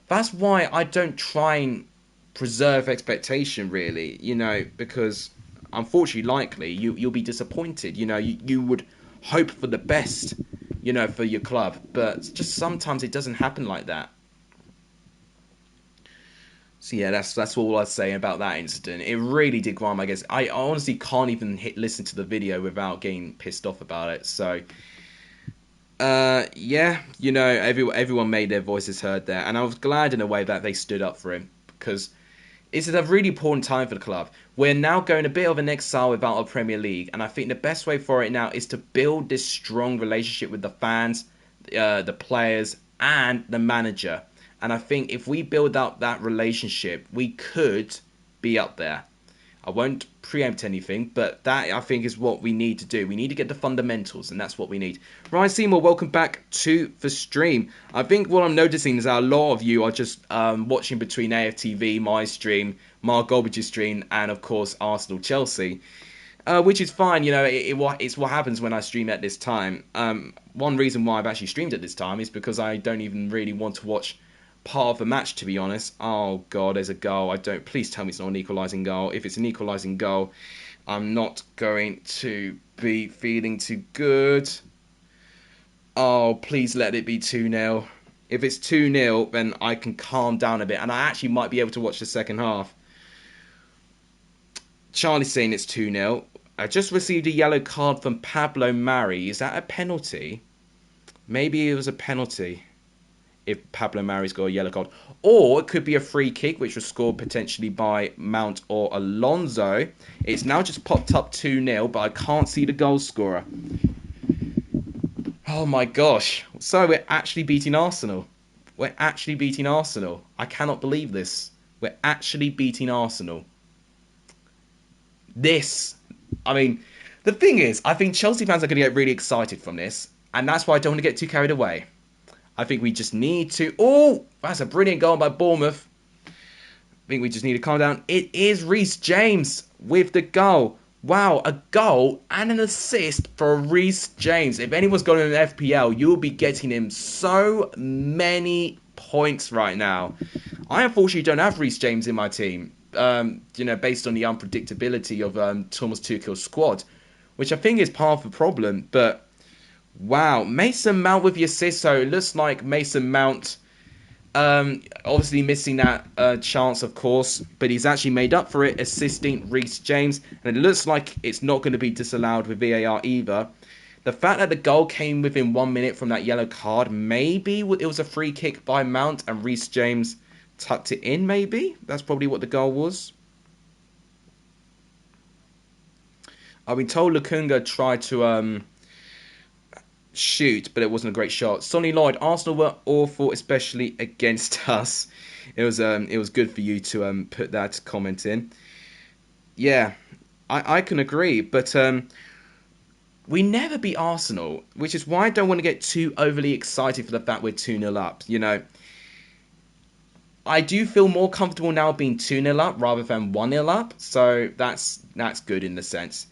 That's why I don't try and preserve expectation, really. Because unfortunately, likely you'll be disappointed. You would hope for the best, for your club, but just sometimes it doesn't happen like that. So yeah, that's all I'd say about that incident. It really did grind my gears. I honestly can't even listen to the video without getting pissed off about it. So, yeah, everyone made their voices heard there, and I was glad in a way that they stood up for him, because it's a really important time for the club. We're now going a bit of an exile without a Premier League, and I think the best way for it now is to build this strong relationship with the fans, the players, and the manager. And I think if we build up that relationship, we could be up there. I won't preempt anything, but that, I think, is what we need to do. We need to get the fundamentals, and that's what we need. Ryan Seymour, welcome back to the stream. I think what I'm noticing is that a lot of you are just watching between AFTV, my stream, Mark Golbage's stream, and, of course, Arsenal-Chelsea. Which is fine, it's what happens when I stream at this time. One reason why I've actually streamed at this time is because I don't even really want to watch part of the match, to be honest. Oh god, there's a goal. Please tell me it's not an equalising goal. If it's an equalising goal, I'm not going to be feeling too good. Oh, please let it be 2-0. If it's 2-0, then I can calm down a bit, and I actually might be able to watch the second half. Charlie's saying it's 2-0. I just received a yellow card from Pablo Mari. Is that a penalty? Maybe it was a penalty if Pablo Mari's got a yellow card. Or it could be a free kick, which was scored potentially by Mount or Alonso. It's now just popped up 2-0, but I can't see the goal scorer. Oh my gosh. So we're actually beating Arsenal. We're actually beating Arsenal. I cannot believe this. We're actually beating Arsenal. The thing is, I think Chelsea fans are going to get really excited from this, and that's why I don't want to get too carried away. I think we just need to... Oh, that's a brilliant goal by Bournemouth. I think we just need to calm down. It is Reece James with the goal. Wow, a goal and an assist for Reece James. If anyone's got an FPL, you'll be getting him so many points right now. I unfortunately don't have Reece James in my team. Based on the unpredictability of Thomas Tuchel's squad, which I think is part of the problem. But wow, Mason Mount with the assist. So it looks like Mason Mount, obviously missing that chance, of course, but he's actually made up for it, assisting Reece James, and it looks like it's not going to be disallowed with VAR either. The fact that the goal came within 1 minute from that yellow card, maybe it was a free kick by Mount and Reece James tucked it in, maybe? That's probably what the goal was. I've been told Lukunga tried to shoot, but it wasn't a great shot. Sonny Lloyd, Arsenal were awful, especially against us. It was good for you to put that comment in. Yeah, I can agree, but we never beat Arsenal, which is why I don't want to get too overly excited for the fact we're 2-0 up, you know. I do feel more comfortable now being 2-0 up rather than 1-0 up, so that's good in the sense.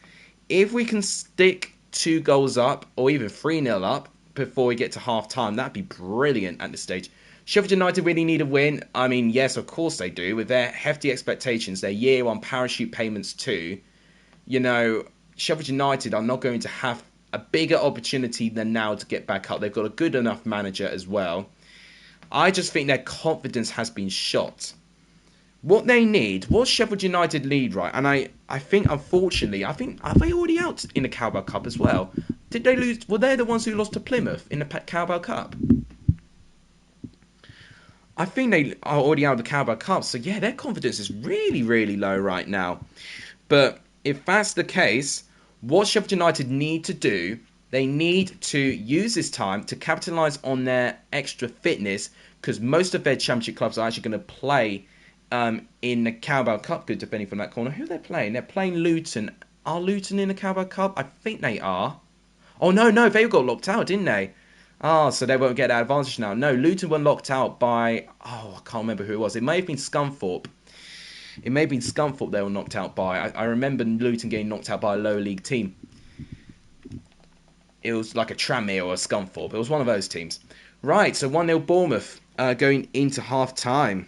If we can stick 2 goals up or even 3-0 up before we get to half time, that'd be brilliant at this stage. Sheffield United really need a win. I mean, yes, of course they do. With their hefty expectations, their year one parachute payments too, you know, Sheffield United are not going to have a bigger opportunity than now to get back up. They've got a good enough manager as well. I just think their confidence has been shot. What they need, what Sheffield United need, right? And I think, unfortunately, are they already out in the Carabao Cup as well? Did they lose? Were they the ones who lost to Plymouth in the Carabao Cup? I think they are already out of the Carabao Cup. So yeah, their confidence is really, really low right now. But if that's the case, what Sheffield United need to do, they need to use this time to capitalise on their extra fitness, because most of their Championship clubs are actually going to play in the Carabao Cup, good defending from that corner. Who are they playing? They're playing Luton. Are Luton in the Carabao Cup? I think they are. Oh, no, they got locked out, didn't they? So they won't get that advantage now. No, Luton were locked out by... Oh, I can't remember who it was. It may have been Scunthorpe. It may have been Scunthorpe they were knocked out by. I remember Luton getting knocked out by a lower league team. It was like a Tranmere or a Scunthorpe. It was one of those teams. Right, so 1-0 Bournemouth going into half-time.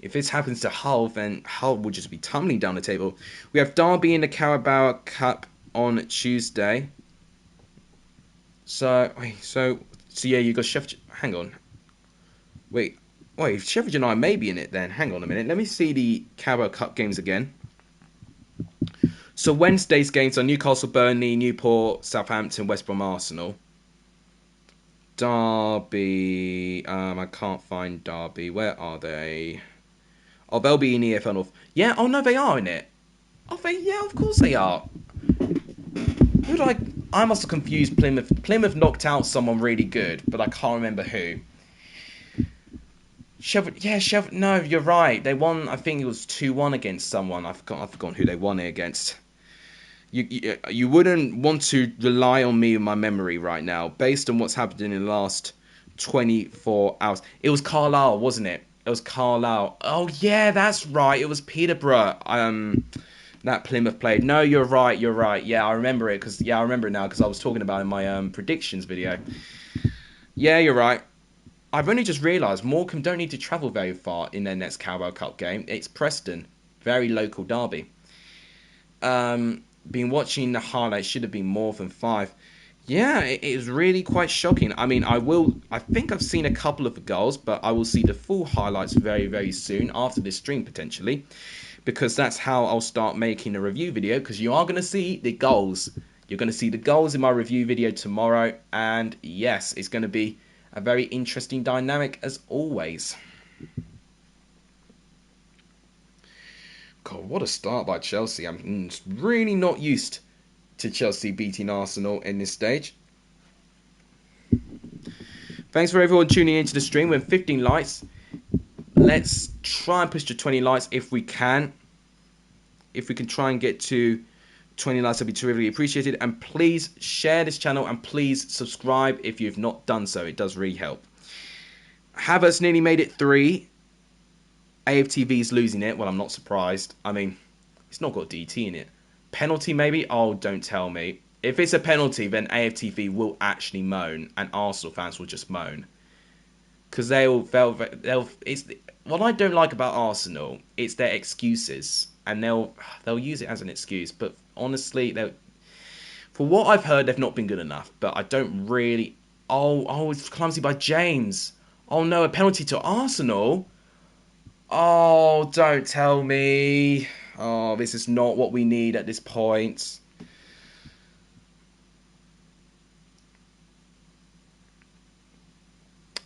If this happens to Hull, then Hull will just be tumbling down the table. We have Derby in the Carabao Cup on Tuesday. So yeah, you got Sheffield... Hang on. Wait, Sheffield United may be in it then. Hang on a minute. Let me see the Carabao Cup games again. So Wednesday's games are Newcastle, Burnley, Newport, Southampton, West Brom, Arsenal. Derby... I can't find Derby. Where are they? Oh, they'll be in the EFL North. Yeah, oh no, they are in it. Oh, yeah, of course they are. Who did I must have confused Plymouth. Plymouth knocked out someone really good, but I can't remember who. Sheffield, no, you're right. They won, I think it was 2-1 against someone. I've forgotten who they won it against. You wouldn't want to rely on me and my memory right now, based on what's happened in the last 24 hours. It was Carlisle, wasn't it? It was Carlisle. Oh, yeah, that's right. It was Peterborough that Plymouth played. No, you're right. Yeah, I remember it I remember it now because I was talking about it in my predictions video. Yeah, you're right. I've only just realised Morecambe don't need to travel very far in their next Carabao Cup game. It's Preston. Very local derby. Been watching the highlights. Should have been more than 5. Yeah, it is really quite shocking. I mean, I think I've seen a couple of the goals, but I will see the full highlights very, very soon after this stream, potentially. Because that's how I'll start making a review video, because you are going to see the goals. You're going to see the goals in my review video tomorrow. And yes, it's going to be a very interesting dynamic as always. God, what a start by Chelsea. I'm really not used to Chelsea beating Arsenal in this stage. Thanks for everyone tuning into the stream. We're 15 likes. Let's try and push to 20 likes if we can. If we can try and get to 20 likes would be terribly appreciated. And please share this channel and please subscribe if you've not done so. It does really help. Havertz nearly made it 3. AFTV's losing it. Well, I'm not surprised. I mean, it's not got DT in it. Penalty maybe? Oh, don't tell me. If it's a penalty, then AFTV will actually moan, and Arsenal fans will just moan. Because it's what I don't like about Arsenal, it's their excuses, and they'll use it as an excuse. But honestly, for what I've heard, they've not been good enough. But I don't really. Oh, it's clumsy by James. Oh no, a penalty to Arsenal. Oh, don't tell me. Oh, this is not what we need at this point.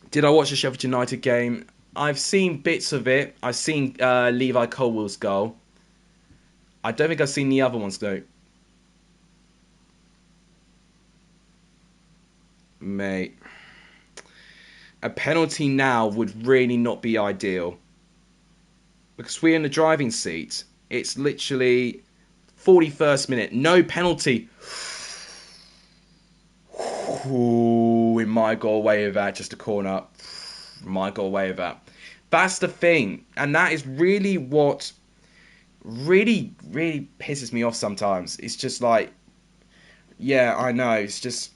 Did I watch the Sheffield United game? I've seen bits of it. I've seen Levi Colwell's goal. I don't think I've seen the other ones, though. Mate. A penalty now would really not be ideal. Because we're in the driving seat. It's literally 41st minute. No penalty. Ooh, we might go away with that. Just a corner. Might go away with that. That's the thing. And that is really what really pisses me off sometimes. It's just like, yeah, I know. It's just,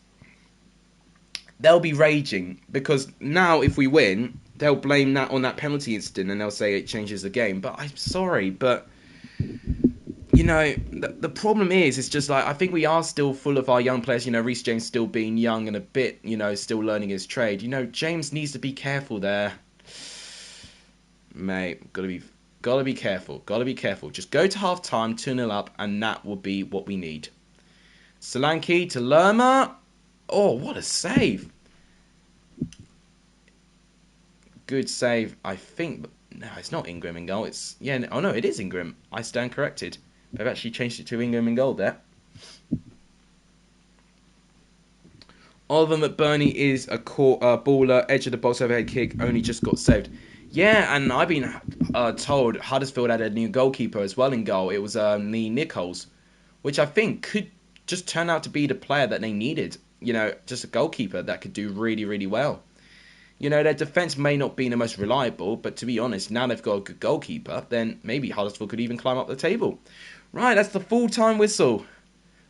they'll be raging. Because now if we win, they'll blame that on that penalty incident and they'll say it changes the game. But I'm sorry, but you know, the problem is, it's just like, I think we are still full of our young players. You know, Reece James still being young and a bit, you know, still learning his trade. You know, James needs to be careful there. Mate, gotta be careful. Gotta be careful. Just go to half time, 2-0 up, and that will be what we need. Solanke to Lerma. Oh, what a save. Good save, I think. No, it's not Ingram in goal. It's, yeah, oh no, it is Ingram. I stand corrected. They've actually changed it to Ingram in goal there. Oliver McBurney is a baller, edge of the box overhead kick, only just got saved. Yeah, and I've been told Huddersfield had a new goalkeeper as well in goal. It was Lee Nichols, which I think could just turn out to be the player that they needed. You know, just a goalkeeper that could do really, really well. You know, their defence may not be the most reliable, but to be honest, now they've got a good goalkeeper, then maybe Huddersfield could even climb up the table. Right, that's the full-time whistle.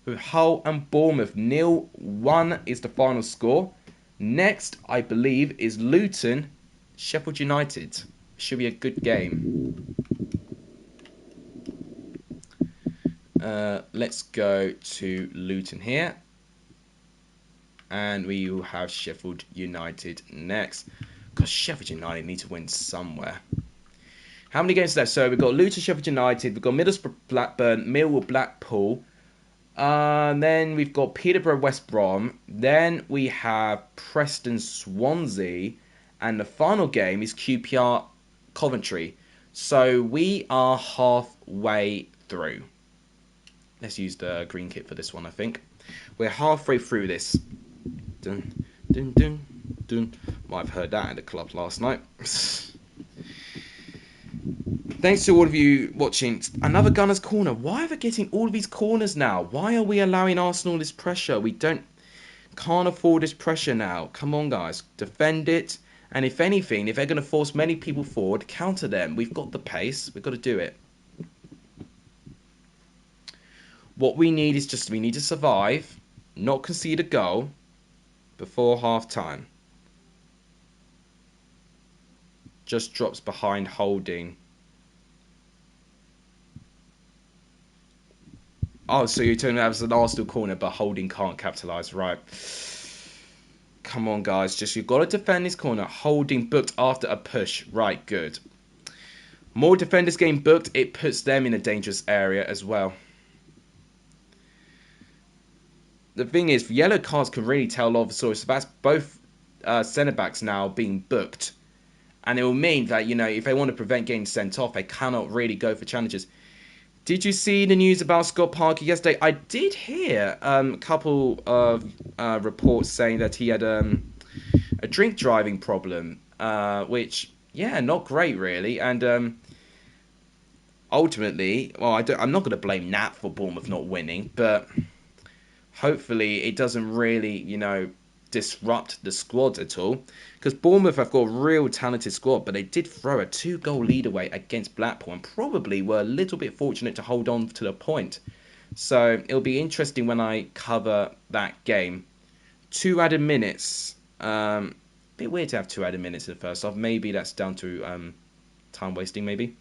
With Hull and Bournemouth, 0-1 is the final score. Next, I believe, is Luton, Sheffield United. Should be a good game. Let's go to Luton here. And we will have Sheffield United next. Because Sheffield United need to win somewhere. How many games left? So we've got Luton, Sheffield United. We've got Middlesbrough, Blackburn, Millwall, Blackpool. Then we've got Peterborough, West Brom. Then we have Preston, Swansea. And the final game is QPR, Coventry. So we are halfway through. Let's use the green kit for this one, I think. We're halfway through this. Dun, dun, dun, dun. Might have heard that at the club last night. Thanks to all of you watching. Another Gunner's Corner. Why are we getting all of these corners now? Why are we allowing Arsenal this pressure? We can't afford this pressure now. Come on, guys. Defend it. And if anything, if they're going to force many people forward, counter them. We've got the pace. We've got to do it. What we need is we need to survive, not concede a goal before half-time. Just drops behind Holding. Oh, so you're telling me that was an Arsenal corner, but Holding can't capitalise, right? Come on, guys. You've got to defend this corner. Holding booked after a push. Right, good. More defenders getting booked, it puts them in a dangerous area as well. The thing is, yellow cards can really tell a lot of the story. So that's both centre-backs now being booked. And it will mean that, you know, if they want to prevent getting sent off, they cannot really go for challenges. Did you see the news about Scott Parker yesterday? I did hear a couple of reports saying that he had a drink driving problem, which, yeah, not great really. And ultimately, well, I'm not going to blame Nat for Bournemouth not winning, but hopefully it doesn't really, disrupt the squad at all. Because Bournemouth have got a real talented squad, but they did throw a 2-goal lead away against Blackpool and probably were a little bit fortunate to hold on to the point. So it'll be interesting when I cover that game. 2 added minutes. Bit weird to have 2 added minutes in the first half. Maybe that's down to time wasting, maybe.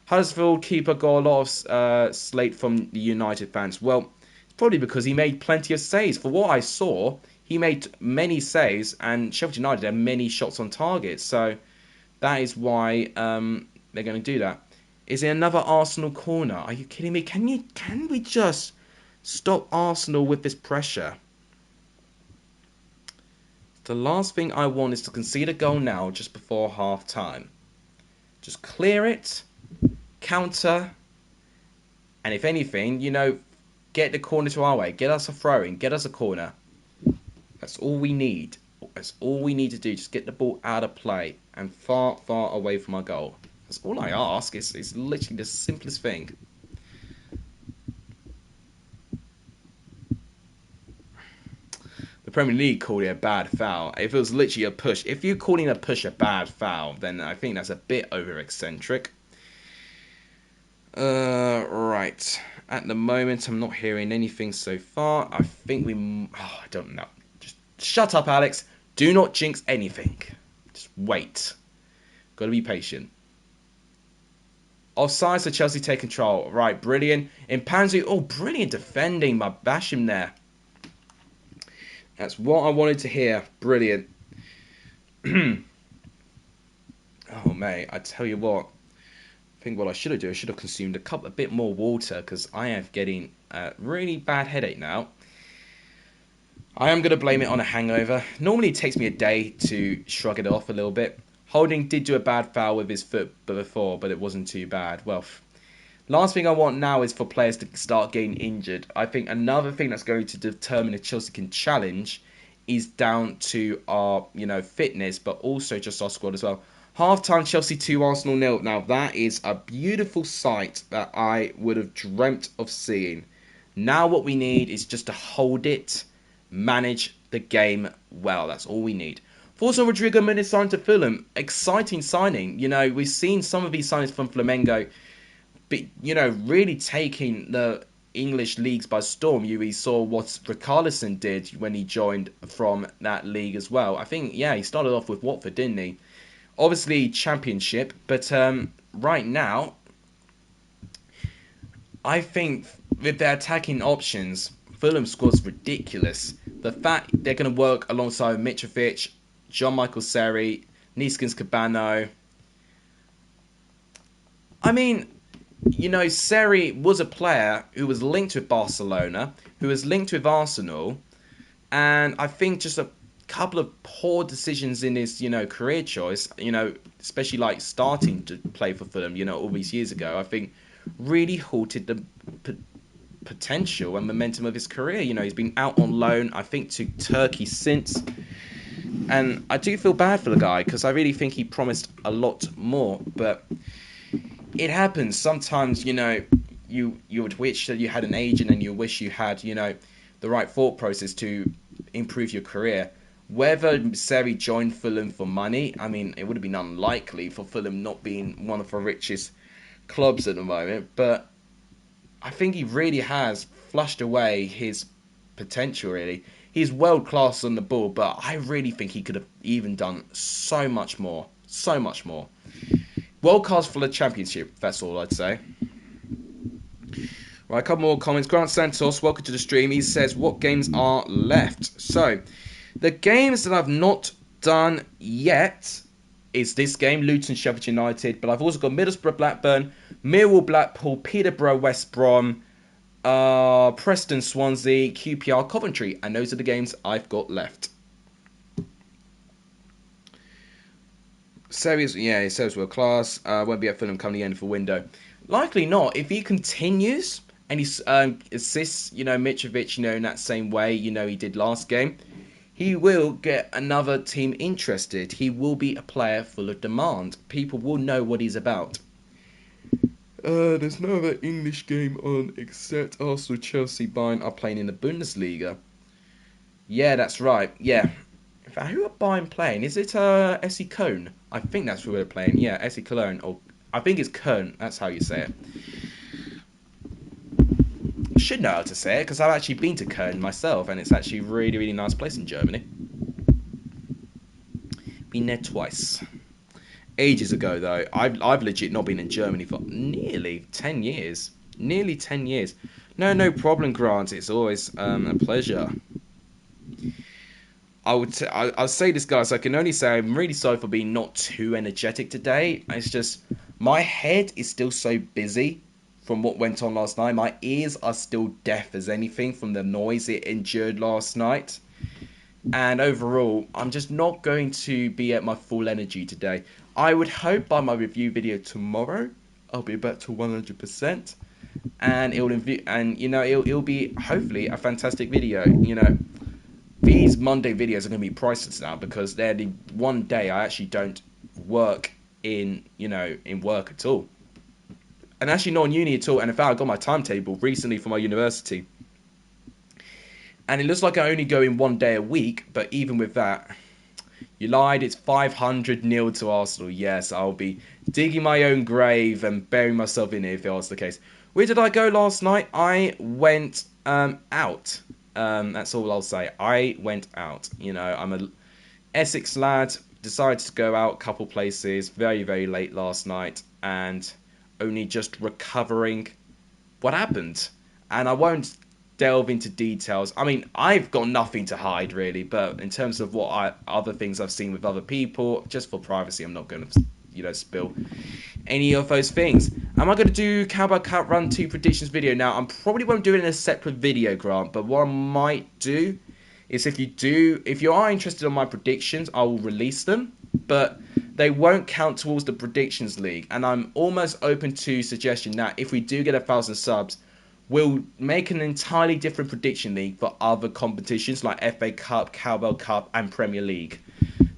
Huddersfield keeper got a lot of slate from the United fans. Well, it's probably because he made plenty of saves. For what I saw, he made many saves, and Sheffield United had many shots on target. So that is why they're going to do that. Is it another Arsenal corner? Are you kidding me? Can we just stop Arsenal with this pressure? The last thing I want is to concede a goal now just before half time. Just clear it, counter, and if anything, get the corner to our way. Get us a throw-in, get us a corner. That's all we need. That's all we need to do. Just get the ball out of play and far, far away from our goal. That's all I ask. It's literally the simplest thing. The Premier League called it a bad foul. If it was literally a push, if you're calling a push a bad foul, then I think that's a bit over eccentric. Right. At the moment, I'm not hearing anything so far. I think I don't know. Just shut up, Alex. Do not jinx anything. Just wait. Got to be patient. Offside, so Chelsea take control. Right, brilliant. In Panzu, brilliant defending by Basham there. That's what I wanted to hear. Brilliant. Oh, mate, I tell you what. I think what I should have done, I should have consumed a bit more water because I am getting a really bad headache now. I am going to blame it on a hangover. Normally it takes me a day to shrug it off a little bit. Holding did do a bad foul with his foot before, but it wasn't too bad. Well, last thing I want now is for players to start getting injured. I think another thing that's going to determine if Chelsea can challenge is down to our, fitness, but also just our squad as well. Half-time, Chelsea 2, Arsenal 0. Now, that is a beautiful sight that I would have dreamt of seeing. Now what we need is just to hold it, manage the game well. That's all we need. Forza Rodrigo made a sign to Fulham. Exciting signing. We've seen some of these signings from Flamengo, but, really taking the English leagues by storm. We saw what Richarlison did when he joined from that league as well. I think, he started off with Watford, didn't he? Obviously, Championship, but right now, I think with their attacking options, Fulham's squad's ridiculous. The fact they're going to work alongside Mitrovic, John Michael Seri, Neeskens Cabano. I mean, Seri was a player who was linked with Barcelona, who was linked with Arsenal, and I think just a couple of poor decisions in his, career choice, especially like starting to play for Fulham, all these years ago, I think really halted the potential and momentum of his career. He's been out on loan, I think, to Turkey since. And I do feel bad for the guy because I really think he promised a lot more. But it happens. Sometimes, you would wish that you had an agent and you wish you had, the right thought process to improve your career. Whether Seri joined Fulham for money, I mean, it would have been unlikely for Fulham not being one of the richest clubs at the moment. But I think he really has flushed away his potential, really. He's world class on the ball, but I really think he could have even done so much more. So much more. World class for the Championship, that's all I'd say. Right, a couple more comments. Grant Santos, welcome to the stream. He says, what games are left? So, the games that I've not done yet is this game, Luton, Sheffield United. But I've also got Middlesbrough, Blackburn, Millwall, Blackpool, Peterborough, West Brom, Preston, Swansea, QPR, Coventry. And those are the games I've got left. Serious, he says world class. Won't be at Fulham come the end of the window. Likely not. If he continues and he assists, Mitrovic, in that same way, he did last game, he will get another team interested. He will be a player full of demand. People will know what he's about. There's no other English game on except Arsenal, Chelsea, Bayern are playing in the Bundesliga. Yeah, that's right. Yeah. In fact, who are Bayern playing? Is it SC Köln? I think that's who they're playing. Yeah, SC Cologne. Or I think it's Köln. That's how you say it. Should know how to say it because I've actually been to Köln myself, and it's actually a really, really nice place in Germany. Been there twice. Ages ago though. I've legit not been in Germany for nearly 10 years. Nearly 10 years. No problem, Grant. It's always a pleasure. I'll say this, guys. I can only say I'm really sorry for being not too energetic today. It's just my head is still so busy from what went on last night. My ears are still deaf as anything from the noise it endured last night. And overall, I'm just not going to be at my full energy today. I would hope by my review video tomorrow, I'll be back to 100%, and it'll be hopefully a fantastic video. These Monday videos are going to be priceless now because they're the one day I actually don't work in work at all, and actually not in uni at all. And in fact, I got my timetable recently for my university. And it looks like I only go in one day a week, but even with that, you lied, it's 500-0 to Arsenal. Yes, I'll be digging my own grave and burying myself in it if that was the case. Where did I go last night? I went out. That's all I'll say. I went out. I'm a Essex lad, decided to go out a couple places very, very late last night, and only just recovering what happened. And I won't delve into details. I mean, I've got nothing to hide really, but in terms of other things I've seen with other people, just for privacy, I'm not going to spill any of those things. Am I going to do Carabao Cup Run 2 predictions video now? I probably won't do it in a separate video, Grant, but what I might do is if you are interested in my predictions, I will release them, but they won't count towards the predictions league. And I'm almost open to suggestion that if we do get 1,000 subs, we'll make an entirely different prediction league for other competitions like FA Cup, Carabao Cup, and Premier League.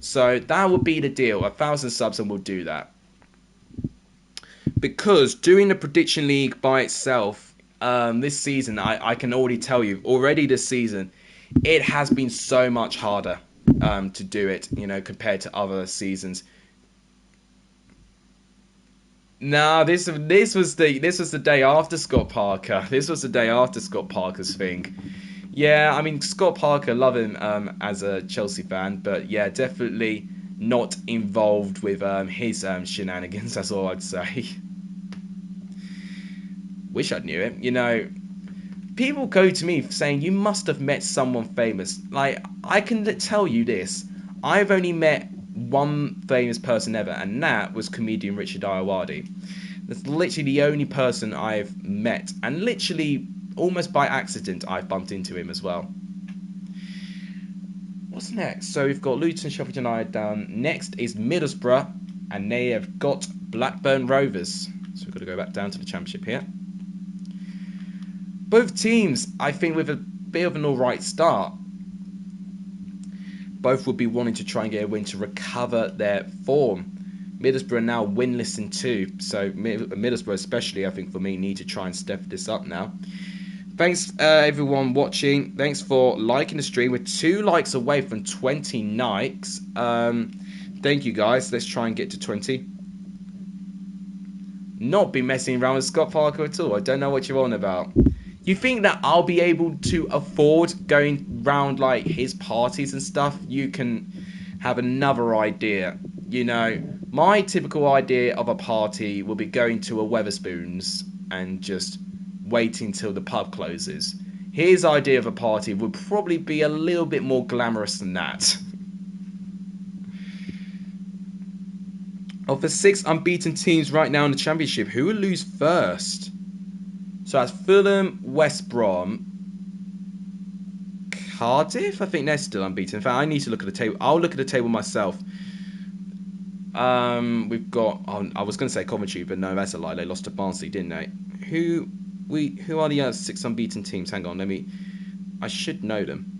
So that would be the deal. 1,000 subs and we'll do that. Because doing the prediction league by itself this season, I can already tell you, already this season, it has been so much harder to do it, compared to other seasons. No, this was the day after Scott Parker. This was the day after Scott Parker's thing. Yeah, I mean Scott Parker, love him as a Chelsea fan, but yeah, definitely not involved with his shenanigans. That's all I'd say. Wish I knew it. People go to me saying you must have met someone famous. Like, I can tell you this: I've only met one famous person ever, and that was comedian Richard Ayoade. That's literally the only person I've met, and literally almost by accident I've bumped into him as well. What's next? So we've got Luton, Sheffield United down. Next is Middlesbrough, and they have got Blackburn Rovers. So we've got to go back down to the Championship here. Both teams, I think, with a bit of an alright start. Both would be wanting to try and get a win to recover their form. Middlesbrough are now winless in 2, so Middlesbrough especially, I think, for me, need to try and step this up now. Thanks everyone watching. Thanks for liking the stream. We're 2 likes away from 20 likes. Thank you guys. Let's try and get to 20. Not be messing around with Scott Parker at all. I don't know what you're on about. You think that I'll be able to afford going round like his parties and stuff? You can have another idea. My typical idea of a party will be going to a Wetherspoons and just waiting till the pub closes. His idea of a party would probably be a little bit more glamorous than that. Of the 6 unbeaten teams right now in the Championship, who will lose first? So that's Fulham, West Brom, Cardiff. I think they're still unbeaten. In fact, I need to look at the table. I'll look at the table myself. We've got. Oh, I was going to say Coventry, but no, that's a lie. They lost to Barnsley, didn't they? Who are the other 6 unbeaten teams? Hang on, I should know them.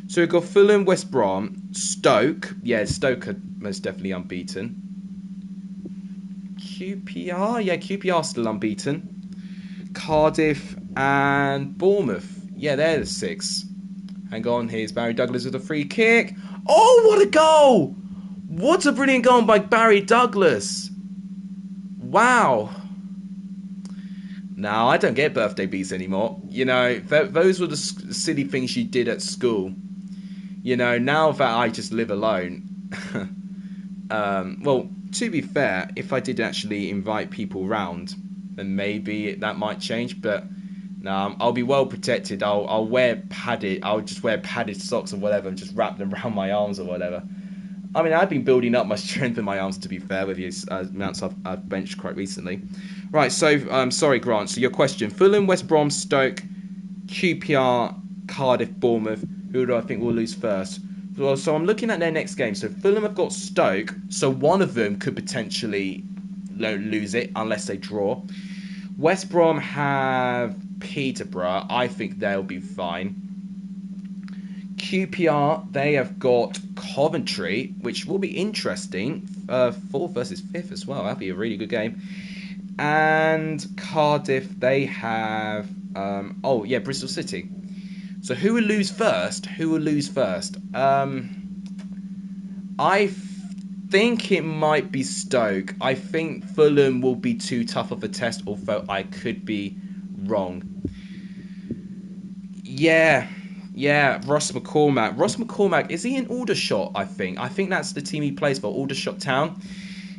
So we've got Fulham, West Brom, Stoke. Yeah, Stoke are most definitely unbeaten. QPR? Yeah, QPR still unbeaten. Cardiff and Bournemouth. Yeah, they're the 6. Hang on, here's Barry Douglas with a free kick. Oh, what a goal! What a brilliant goal by Barry Douglas. Wow. Now, I don't get birthday beats anymore. You know, those were the silly things you did at school. You know, now that I just live alone. Well, to be fair, if I did actually invite people round, then maybe that might change. But no, I'll be well protected. I'll wear padded. I'll just wear padded socks or whatever, and just wrap them around my arms or whatever. I mean, I've been building up my strength in my arms, to be fair, with the amounts I've benched quite recently. Right, so, sorry, Grant. So your question: Fulham, West Brom, Stoke, QPR, Cardiff, Bournemouth. Who do I think will lose first? Well, so I'm looking at their next game. So Fulham have got Stoke, so one of them could potentially lose it unless they draw. West Brom have Peterborough. I think they'll be fine. QPR, they have got Coventry, which will be interesting. 4th versus 5th as well. That'll be a really good game. And Cardiff, they have... Bristol City. So who will lose first? I think it might be Stoke. I think Fulham will be too tough of a test, although I could be wrong. Yeah, Ross McCormack. Ross McCormack, is he in Aldershot, I think? I think that's the team he plays for, Aldershot Town.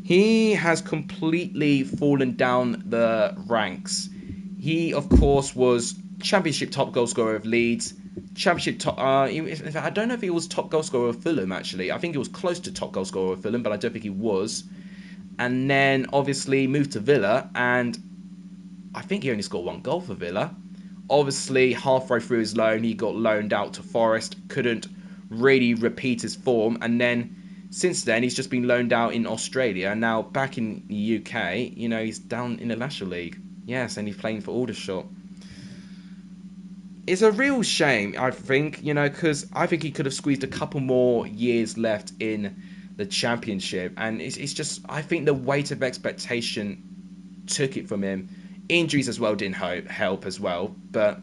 He has completely fallen down the ranks. He, of course, was Championship top goal scorer of Leeds. Championship top... I don't know if he was top goal scorer of Fulham, actually. I think he was close to top goal scorer of Fulham, but I don't think he was. And then, obviously, moved to Villa, and I think he only scored 1 goal for Villa. Obviously, halfway through his loan, he got loaned out to Forest. Couldn't really repeat his form. And then, since then, he's just been loaned out in Australia. And now, back in the UK, you know, he's down in the National League. Yes, and he's playing for Aldershot. It's a real shame, I think, you know, because I think he could have squeezed a couple more years left in the Championship. And it's just, I think the weight of expectation took it from him. Injuries as well didn't help as well. But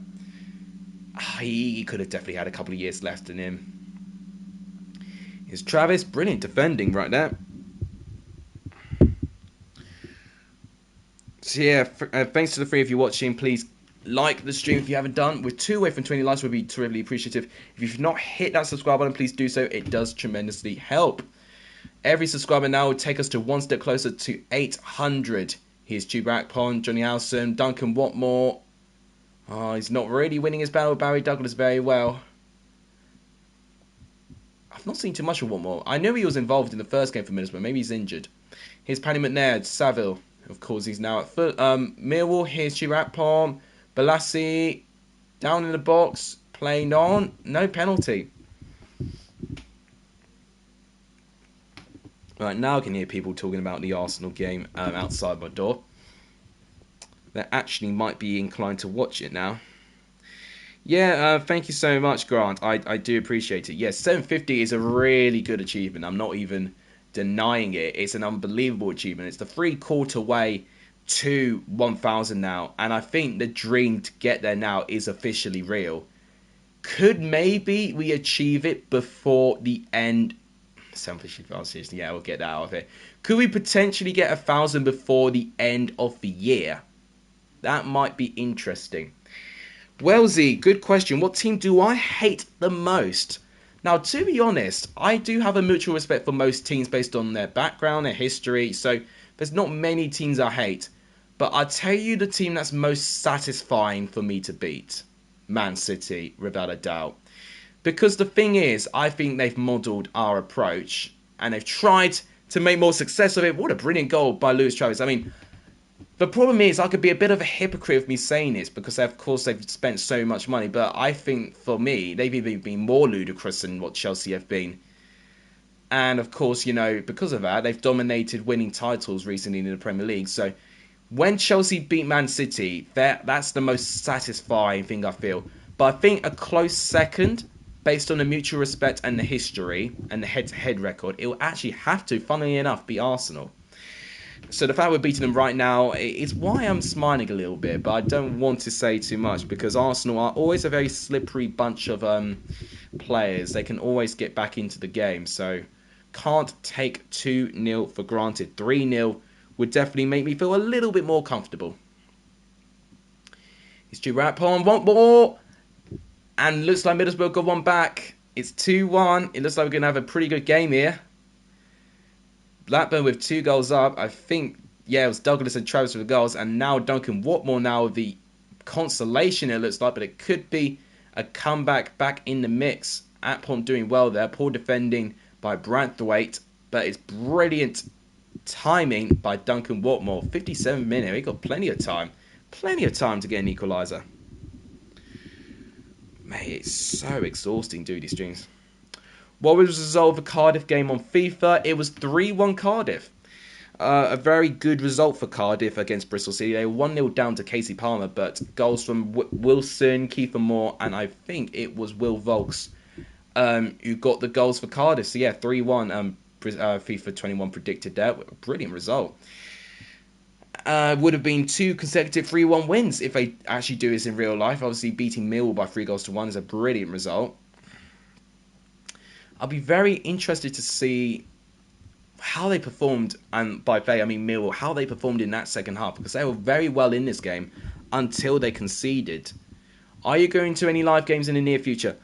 he could have definitely had a couple of years left in him. Here's Travis. Brilliant defending right there. So yeah, thanks to the 3 of you watching. Please like the stream if you haven't done. We're 2 away from 20 likes. We'd be terribly appreciative. If you've not hit that subscribe button, please do so. It does tremendously help. Every subscriber now will take us to 1 step closer to 800. Here's Tube Akpon, Johnny Howson, Duncan Watmore. Oh, he's not really winning his battle with Barry Douglas very well. I've not seen too much of Watmore. I know he was involved in the first game for Middlesbrough. Maybe he's injured. Here's Paddy McNair, Saville. Of course, he's now at Millwall. Here's Tube Akpon. Balassi, down in the box, playing on, no penalty. Right, now I can hear people talking about the Arsenal game outside my door. They actually might be inclined to watch it now. Yeah, thank you so much, Grant. I do appreciate it. Yes, 750 is a really good achievement. I'm not even denying it. It's an unbelievable achievement. It's the 3/4 way to 1,000 now, and I think the dream to get there now is officially real. Could maybe we achieve it before the end? Seriously, yeah, we'll get that out of it. Could we potentially get 1,000 before the end of the year? That might be interesting. Wellesley, good question. What team do I hate the most? Now, to be honest, I do have a mutual respect for most teams based on their background, their history, so there's not many teams I hate. But I'll tell you the team that's most satisfying for me to beat. Man City, without a doubt. Because the thing is, I think they've modelled our approach. And they've tried to make more success of it. What a brilliant goal by Lewis Travis. I mean, the problem is I could be a bit of a hypocrite of me saying this. Because, of course, they've spent so much money. But I think, for me, they've even been more ludicrous than what Chelsea have been. And, of course, you know, because of that, they've dominated winning titles recently in the Premier League. So, when Chelsea beat Man City, that's the most satisfying thing I feel. But I think a close second, based on the mutual respect and the history and the head-to-head record, it will actually have to, funnily enough, be Arsenal. So the fact we're beating them right now is why I'm smiling a little bit, but I don't want to say too much because Arsenal are always a very slippery bunch of players. They can always get back into the game, so can't take 2-0 for granted. 3-0 would definitely make me feel a little bit more comfortable. It's Stuart on one more, and looks like Middlesbrough got one back. It's 2-1. It looks like we're going to have a pretty good game here. Blackburn with 2 goals up. I think, yeah, it was Douglas and Travis with the goals, and now Duncan Watmore now with the consolation, it looks like, but it could be a comeback back in the mix. Atpont doing well there. Poor defending by Branthwaite, but it's brilliant timing by Duncan Watmore. 57 minutes. He got plenty of time. Plenty of time to get an equaliser. Mate, it's so exhausting doing these streams. What was the result of the Cardiff game on FIFA? It was 3-1 Cardiff. A very good result for Cardiff against Bristol City. They were 1-0 down to Casey Palmer, but goals from Wilson, Kiefer Moore, and I think it was Will Volks who got the goals for Cardiff. So yeah, 3-1 FIFA 21 predicted that. Brilliant result. Would have been 2 consecutive 3-1 wins if they actually do this in real life. Obviously, beating Millwall by 3-1 is a brilliant result. I'll be very interested to see how they performed, and by they I mean Millwall, how they performed in that second half, because they were very well in this game until they conceded. Are you going to any live games in the near future?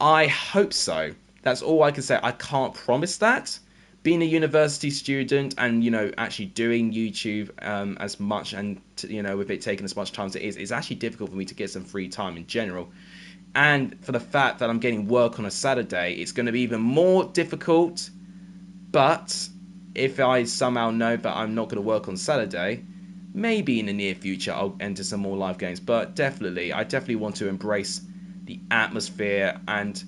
I hope so. That's all I can say. I can't promise that. Being a university student and, actually doing YouTube as much and, with it taking as much time as it is, it's actually difficult for me to get some free time in general. And for the fact that I'm getting work on a Saturday, it's going to be even more difficult. But if I somehow know that I'm not going to work on Saturday, maybe in the near future I'll enter some more live games. But I definitely want to embrace the atmosphere. And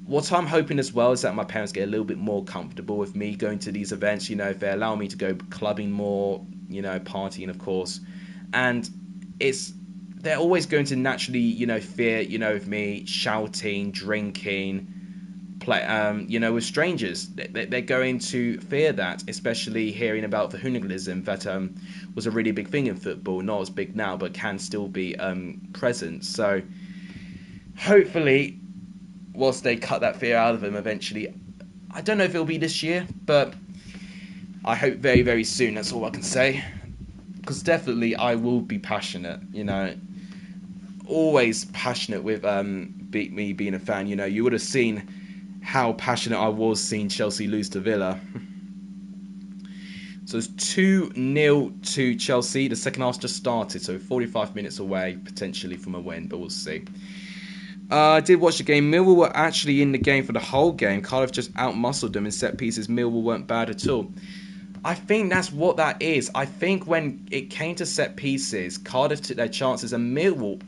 what I'm hoping as well is that my parents get a little bit more comfortable with me going to these events. If they allow me to go clubbing more, partying, of course. And they're always going to naturally, fear, of me shouting, drinking, with strangers. They're going to fear that, especially hearing about the hooliganism that was a really big thing in football, not as big now, but can still be present. So hopefully, whilst they cut that fear out of them eventually, I don't know if it'll be this year, but I hope very, very soon. That's all I can say. Because definitely I will be passionate, always passionate with me being a fan. You would have seen how passionate I was seeing Chelsea lose to Villa. So it's 2-0 to Chelsea. The second half just started, so 45 minutes away potentially from a win, but we'll see. I did watch the game. Millwall were actually in the game for the whole game. Cardiff just out-muscled them in set pieces. Millwall weren't bad at all. I think that's what that is. I think when it came to set pieces, Cardiff took their chances, and Millwall,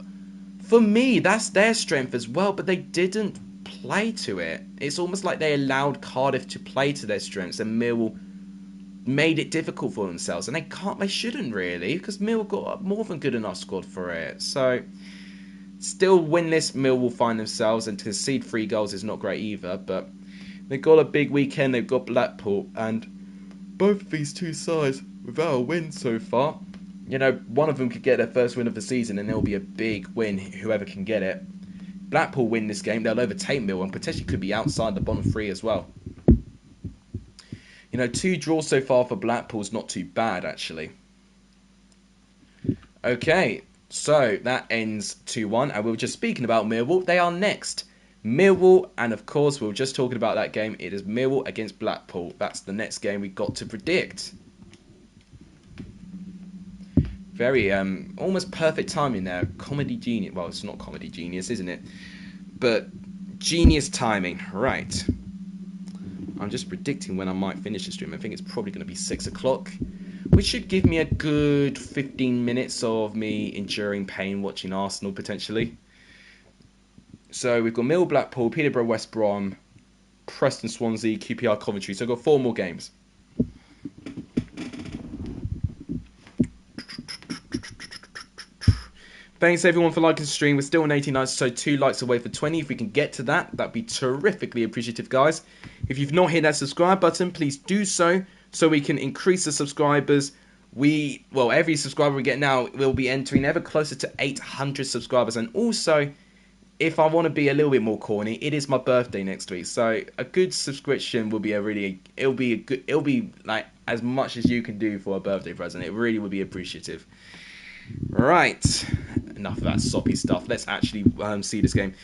for me, that's their strength as well, but they didn't play to it. It's almost like they allowed Cardiff to play to their strengths, and Millwall made it difficult for themselves, and they shouldn't really, because Millwall got a more than good enough squad for it. So still winless, Millwall find themselves, and to concede 3 goals is not great either, but they've got a big weekend. They've got Blackpool, and both of these two sides without a win so far. One of them could get their first win of the season, and it'll be a big win, whoever can get it. Blackpool win this game, they'll overtake Millwall and potentially could be outside the bottom 3 as well. 2 draws so far for Blackpool's not too bad, actually. Okay, so that ends 2-1, and we were just speaking about Millwall. They are next. Millwall, and of course, we were just talking about that game. It is Millwall against Blackpool. That's the next game we got to predict. Very, almost perfect timing there. Comedy genius. Well, it's not comedy genius, isn't it? But genius timing. Right. I'm just predicting when I might finish the stream. I think it's probably going to be 6 o'clock, which should give me a good 15 minutes of me enduring pain watching Arsenal, potentially. So we've got Mill, Blackpool, Peterborough, West Brom, Preston, Swansea, QPR, Coventry. So I've got 4 more games. Thanks everyone for liking the stream. We're still on 80 likes, so 2 likes away for 20. If we can get to that, that'd be terrifically appreciative, guys. If you've not hit that subscribe button, please do so we can increase the subscribers well, every subscriber we get now will be entering ever closer to 800 subscribers. And also, if I want to be a little bit more corny, it is my birthday next week. So a good subscription will be it'll be like as much as you can do for a birthday present. It really would be appreciative. Right, enough of that soppy stuff. Let's actually see this game.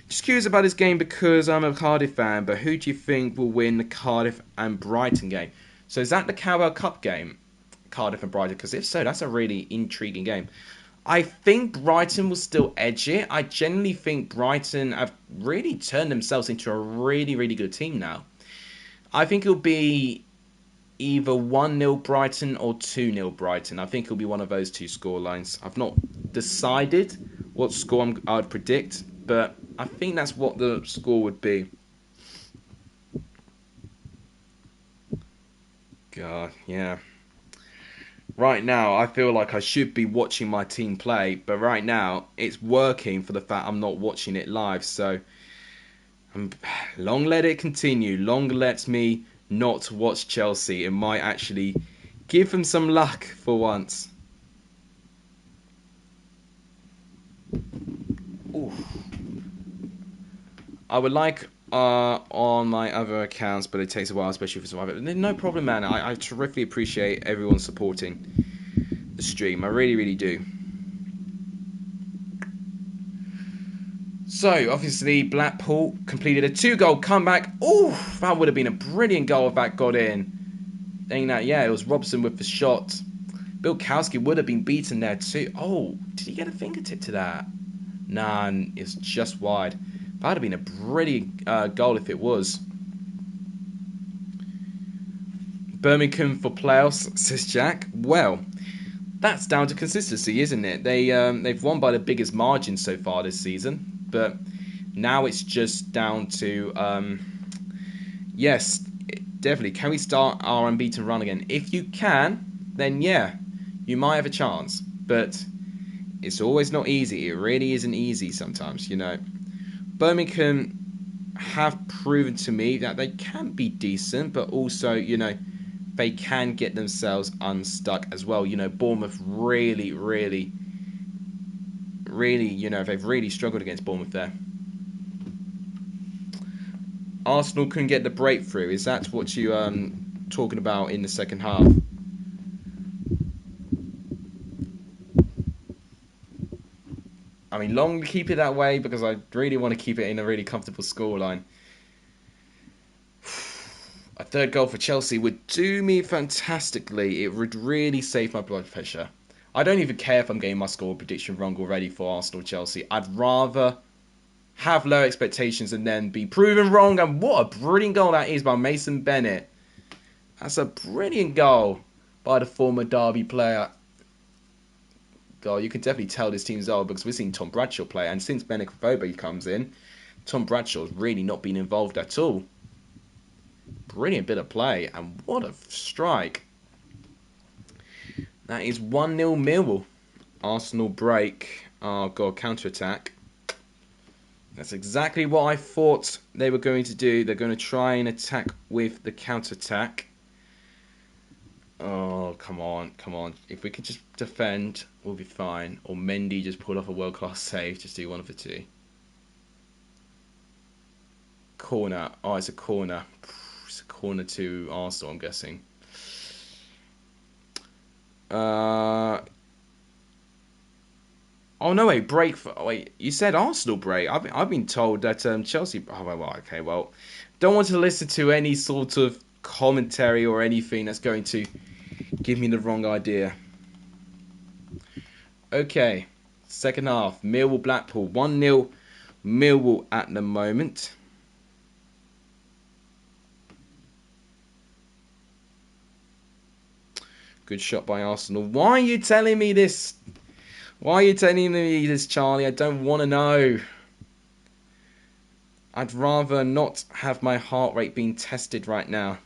Just curious about this game because I'm a Cardiff fan, but who do you think will win the Cardiff and Brighton game? So is that the Carabao Cup game, Cardiff and Brighton? Because if so, that's a really intriguing game. I think Brighton will still edge it. I genuinely think Brighton have really turned themselves into a really, really good team now. I think it'll be either 1-0 Brighton or 2-0 Brighton. I think it'll be one of those two scorelines. I've not decided what score I'd predict, but I think that's what the score would be. God, yeah. Right now, I feel like I should be watching my team play, but right now, it's working for the fact I'm not watching it live. So, long let it continue. Long let me not watch Chelsea. It might actually give them some luck for once. Oof. I would like on my other accounts, but it takes a while, especially for Survivor. No problem, man. I terrifically appreciate everyone supporting the stream. I really, really do. So, obviously, Blackpool completed a 2-goal comeback. Ooh, that would have been a brilliant goal if that got in. Dang that, yeah, it was Robson with the shot. Bilkowski would have been beaten there too. Oh, did he get a fingertip to that? Nah, it's just wide. That would have been a brilliant goal if it was. Birmingham for playoffs, says Jack. Well, that's down to consistency, isn't it? They've won by the biggest margin so far this season, but now it's just down to yes, definitely. Can we start our unbeaten run again? If you can, then yeah, you might have a chance. But it's always not easy. It really isn't easy sometimes, you know. Birmingham have proven to me that they can be decent, but also, you know, they can get themselves unstuck as well. You know, Bournemouth really, you know, they've really struggled against Bournemouth there. Arsenal couldn't get the breakthrough. Is that what you talking about in the second half? I mean, long keep it that way because I really want to keep it in a really comfortable scoreline. A third goal for Chelsea would do me fantastically. It would really save my blood pressure. I don't even care if I'm getting my score prediction wrong already for Arsenal-Chelsea. I'd rather have low expectations and then be proven wrong. And what a brilliant goal that is by Mason Bennett. That's a brilliant goal by the former Derby player. God, you can definitely tell this team's old because we've seen Tom Bradshaw play. And since Benik Fobe comes in, Tom Bradshaw's really not been involved at all. Brilliant bit of play. And what a strike. That is 1-0 Millwall. Arsenal break. Oh, God, counter-attack. That's exactly what I thought they were going to do. They're going to try and attack with the counter-attack. Oh, come on. If we could just defend, we'll be fine. Or Mendy just pull off a world-class save. Just do one of the two. Corner. Oh, it's a corner. It's a corner to Arsenal, I'm guessing. Oh, no, wait. Break. Wait, you said Arsenal break. I've been told that Chelsea... Oh, well, okay, well. Don't want to listen to any sort of commentary or anything that's going to give me the wrong idea. Okay, second half. Millwall Blackpool 1-0 Millwall at the moment. Good shot by Arsenal. Why are you telling me this? Why are you telling me this, Charlie? I don't want to know. I'd rather not have my heart rate being tested right now.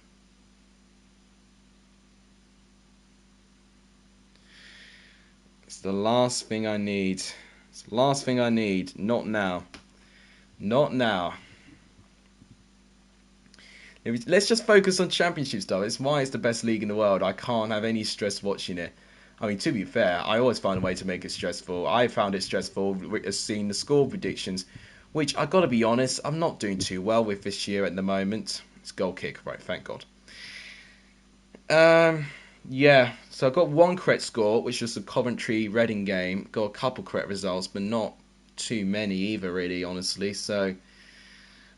It's the last thing I need. It's the last thing I need. Not now. Not now. Let's just focus on Championship stuff. It's why it's the best league in the world. I can't have any stress watching it. I mean, to be fair, I always find a way to make it stressful. I found it stressful seeing the score predictions, which I gotta be honest, I'm not doing too well with this year at the moment. It's goal kick, right? Thank God. Yeah. So I got one correct score, which was the Coventry Reading game. Got a couple correct results, but not too many either, really, honestly. So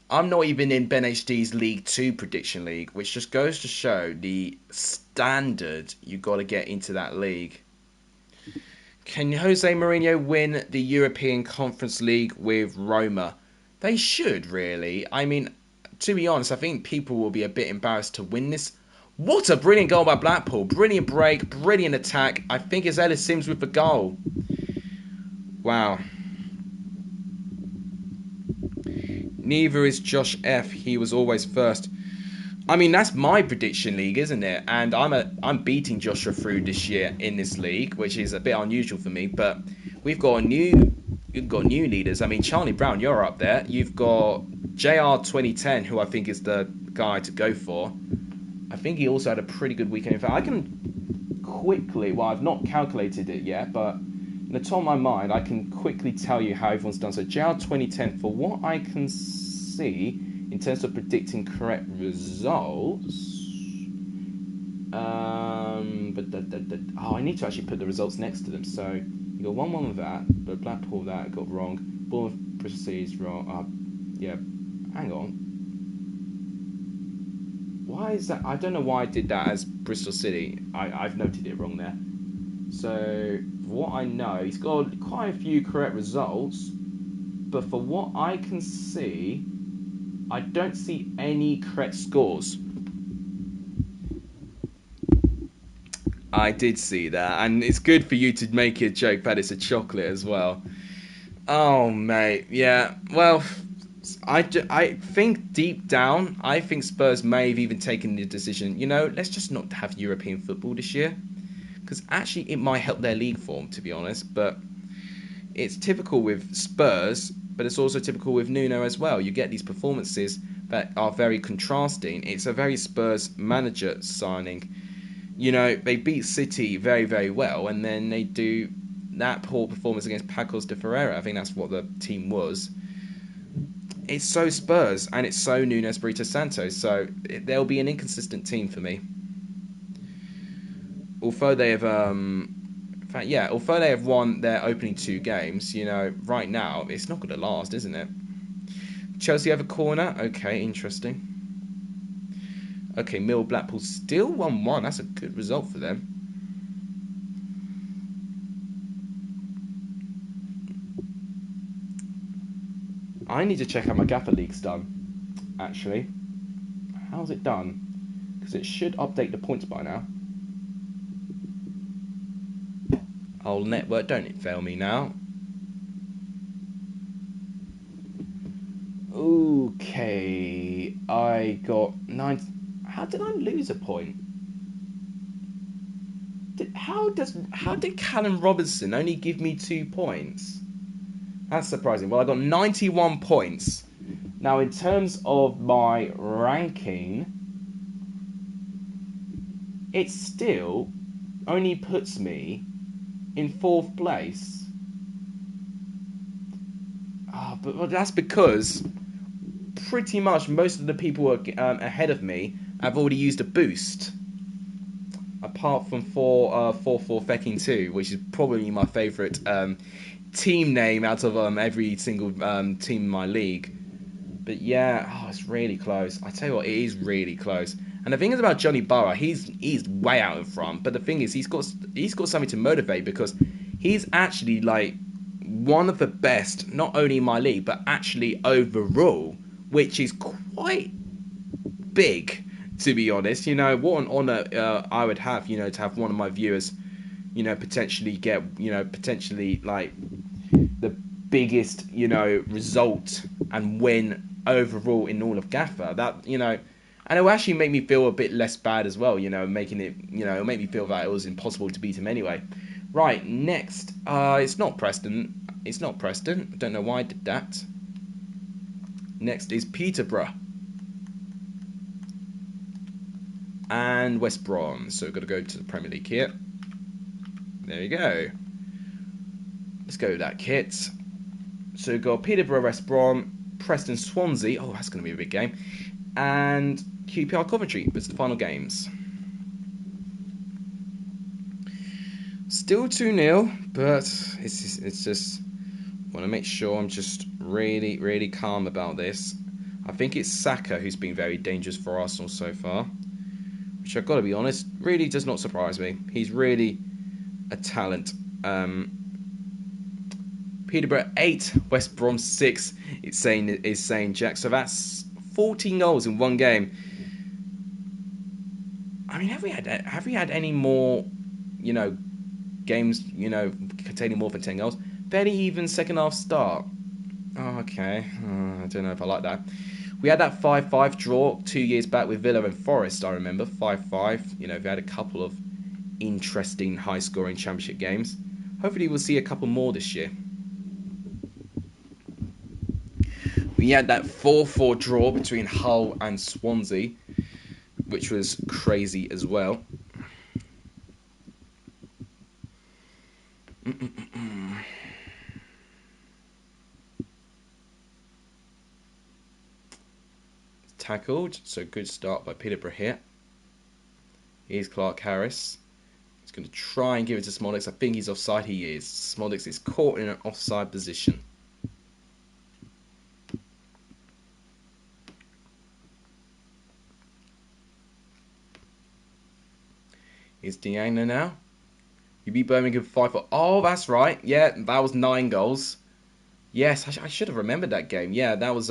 I'm not even in BENHD's League 2 prediction league, which just goes to show the standard you got to get into that league. Can Jose Mourinho win the European Conference League with Roma? They should, really. I mean, to be honest, I think people will be a bit embarrassed to win this. What a brilliant goal by Blackpool. Brilliant break, brilliant attack. I think it's Ellis Sims with the goal. Wow. Neither is Josh F. He was always first. I mean, that's my prediction league, isn't it? And I'm beating Joshua through this year in this league, which is a bit unusual for me. But we've got new leaders. I mean, Charlie Brown, you're up there. You've got JR 2010, who I think is the guy to go for. I think he also had a pretty good weekend. In fact, I can quickly, well, I've not calculated it yet, but in the top of my mind, I can quickly tell you how everyone's done. So JR 2010, for what I can see, in terms of predicting correct results, I need to actually put the results next to them. So you got 1-1 with that, but Blackpool that got wrong. Bournemouth proceeds wrong. Yeah, hang on. Why is that? I don't know why I did that as Bristol City. I've noted it wrong there. So for what I know, he's got quite a few correct results, but for what I can see, I don't see any correct scores. I did see that, and it's good for you to make a joke that it's a chocolate as well. Oh, mate, yeah. Well, I think deep down, I think Spurs may have even taken the decision, let's just not have European football this year. Because actually it might help their league form, to be honest. But it's typical with Spurs, but it's also typical with Nuno as well. You get these performances that are very contrasting. It's a very Spurs manager signing. They beat City very, very well, and then they do that poor performance against Pacos de Ferreira. I think that's what the team was. It's so Spurs, and it's so Nuno Espirito Santo, so there'll be an inconsistent team for me. Although they have, although they have won their opening 2 games, right now it's not going to last, isn't it? Chelsea have a corner. Okay, interesting. Okay, Blackpool still 1-1. That's a good result for them. I need to check how my Gaffer League's done, actually. How's it done? Because it should update the points by now. Oh, network, don't it fail me now. Okay, I got 9. How did I lose a point? How did Callum Robinson only give me 2 points? That's surprising. Well, I got 91 points. Now, in terms of my ranking, it still only puts me in 4th place. But that's because pretty much most of the people ahead of me have already used a boost. Apart from 4-4 Fecking 2, which is probably my favourite team name out of every single team in my league. But yeah, it's really close. I tell you what, it is really close. And the thing is about Johnny Burrow, he's way out in front. But the thing is, he's got something to motivate, because he's actually like one of the best, not only in my league, but actually overall, which is quite big, to be honest. What an honour I would have, to have one of my viewers, potentially get, potentially like the biggest, result and win overall in all of Gaffer. That, and it will actually make me feel a bit less bad as well, making it, it'll make me feel that it was impossible to beat him anyway. Right, next, it's not Preston. It's not Preston. I don't know why I did that. Next is Peterborough. and West Brom. So we've got to go to the Premier League here. There you go. Let's go with that kit. So we've got Peterborough, West Brom, Preston, Swansea. Oh, that's going to be a big game. And QPR Coventry. It's the final games. Still 2-0, but it's just want to make sure I'm just really calm about this. I think it's Saka who's been very dangerous for Arsenal so far, which I've got to be honest, really does not surprise me. He's really a talent. Peterborough 8, West Brom 6. It's saying Jack. So that's 14 goals in one game. I mean, have we had any more, games, containing more than 10 goals? Fairly even second half start. Oh, okay. I don't know if I like that. We had that 5-5 draw 2 years back with Villa and Forest, I remember. 5-5. We had a couple of interesting high-scoring championship games. Hopefully we'll see a couple more this year. We had that 4-4 draw between Hull and Swansea, which was crazy as well. Tackled, so good start by Peterborough here. Here's Clark Harris. He's going to try and give it to Smolix. I think he's offside. He is. Smolix is caught in an offside position. Here's Diagna now. You beat Birmingham 5-4. Oh, that's right. Yeah, that was 9 goals. Yes, I should have remembered that game. Yeah, that was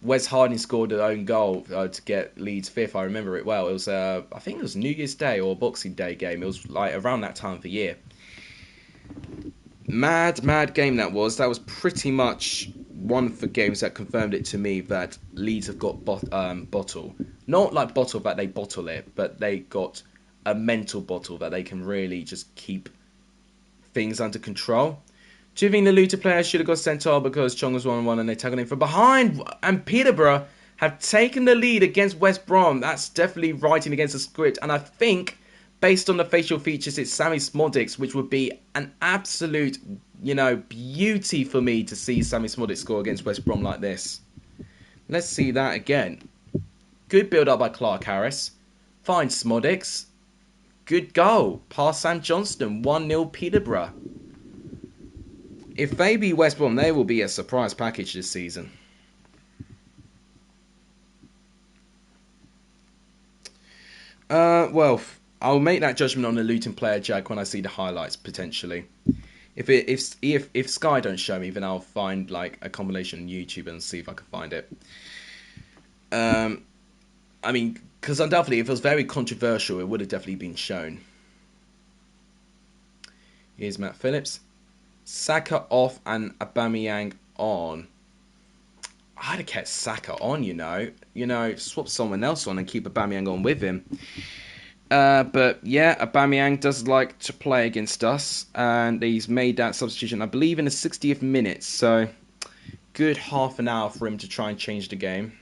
Wes Harding scored an own goal to get Leeds 5th. I remember it well. It was I think it was New Year's Day or Boxing Day game. It was like around that time of the year. Mad game that was. That was pretty much one of the games that confirmed it to me that Leeds have got bottle. Not like bottle that they bottle it, but they got a mental bottle that they can really just keep things under control. Do you think the Luton players should have got sent off because Chong was 1-1 and they tackled him from behind? And Peterborough have taken the lead against West Brom. That's definitely writing against the script. And I think, based on the facial features, it's Sammy Smodics, which would be an absolute, beauty for me to see Sammy Smodics score against West Brom like this. Let's see that again. Good build-up by Clark Harris. Fine Smodics. Good goal. Past Sam Johnston. 1-0 Peterborough. If they beat West Brom, they will be a surprise package this season. Well, I'll make that judgment on the Luton player, Jack, when I see the highlights, potentially. If Sky don't show me, then I'll find like a compilation on YouTube and see if I can find it. I mean, because undoubtedly, if it was very controversial, it would have definitely been shown. Here's Matt Phillips. Saka off and Aubameyang on. I'd have kept Saka on, swap someone else on and keep Aubameyang on with him. But yeah, Aubameyang does like to play against us, and he's made that substitution, I believe, in the 60th minute. So good half an hour for him to try and change the game.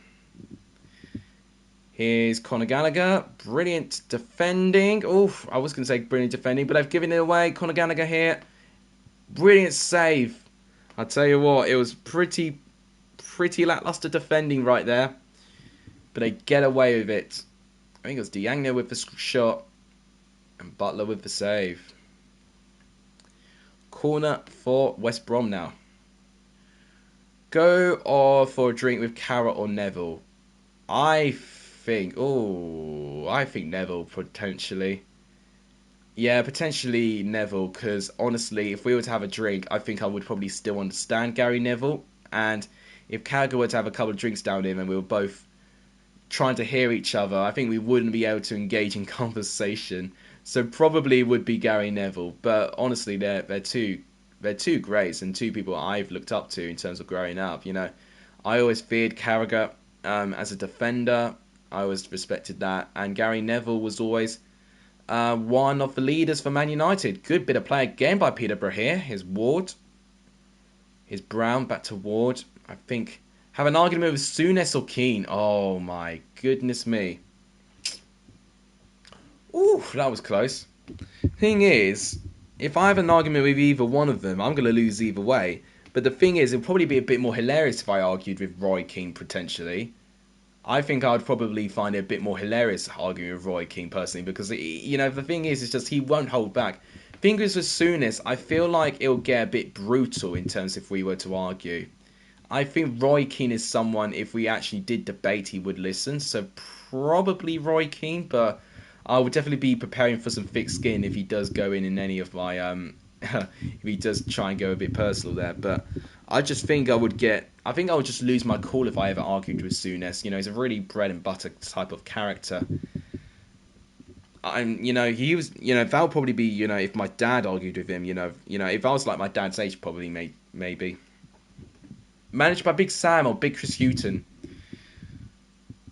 Here's Conor Gallagher. Brilliant defending. Oof, I was going to say brilliant defending, but I've given it away. Conor Gallagher here. Brilliant save. I'll tell you what, it was pretty lackluster defending right there. But they get away with it. I think it was Diagna with the shot. And Butler with the save. Corner for West Brom now. Go or for a drink with Cara or Neville. I think Neville potentially. Yeah, potentially Neville, because honestly, if we were to have a drink, I think I would probably still understand Gary Neville. And if Carragher were to have a couple of drinks down him and we were both trying to hear each other, I think we wouldn't be able to engage in conversation. So probably would be Gary Neville. But honestly, they're two greats and two people I've looked up to in terms of growing up. I always feared Carragher as a defender. I always respected that. And Gary Neville was always one of the leaders for Man United. Good bit of play again by Peterborough here. Here's Ward. Here's Brown, back to Ward. I think have an argument with Souness or Keane. Oh my goodness me. Ooh, that was close. Thing is, if I have an argument with either one of them, I'm going to lose either way. But the thing is, it'll probably be a bit more hilarious if I argued with Roy Keane potentially. I think I'd probably find it a bit more hilarious arguing with Roy Keane personally because, the thing is, it's just he won't hold back. Fingers as soon as I feel like it'll get a bit brutal in terms if we were to argue. I think Roy Keane is someone, if we actually did debate, he would listen. So probably Roy Keane, but I would definitely be preparing for some thick skin if he does go in any of my if he does try and go a bit personal there. But I just think I would just lose my cool if I ever argued with Souness. He's a really bread and butter type of character. He was, that would probably be, if my dad argued with him, if I was like my dad's age, probably maybe. Managed by Big Sam or Big Chris Hughton.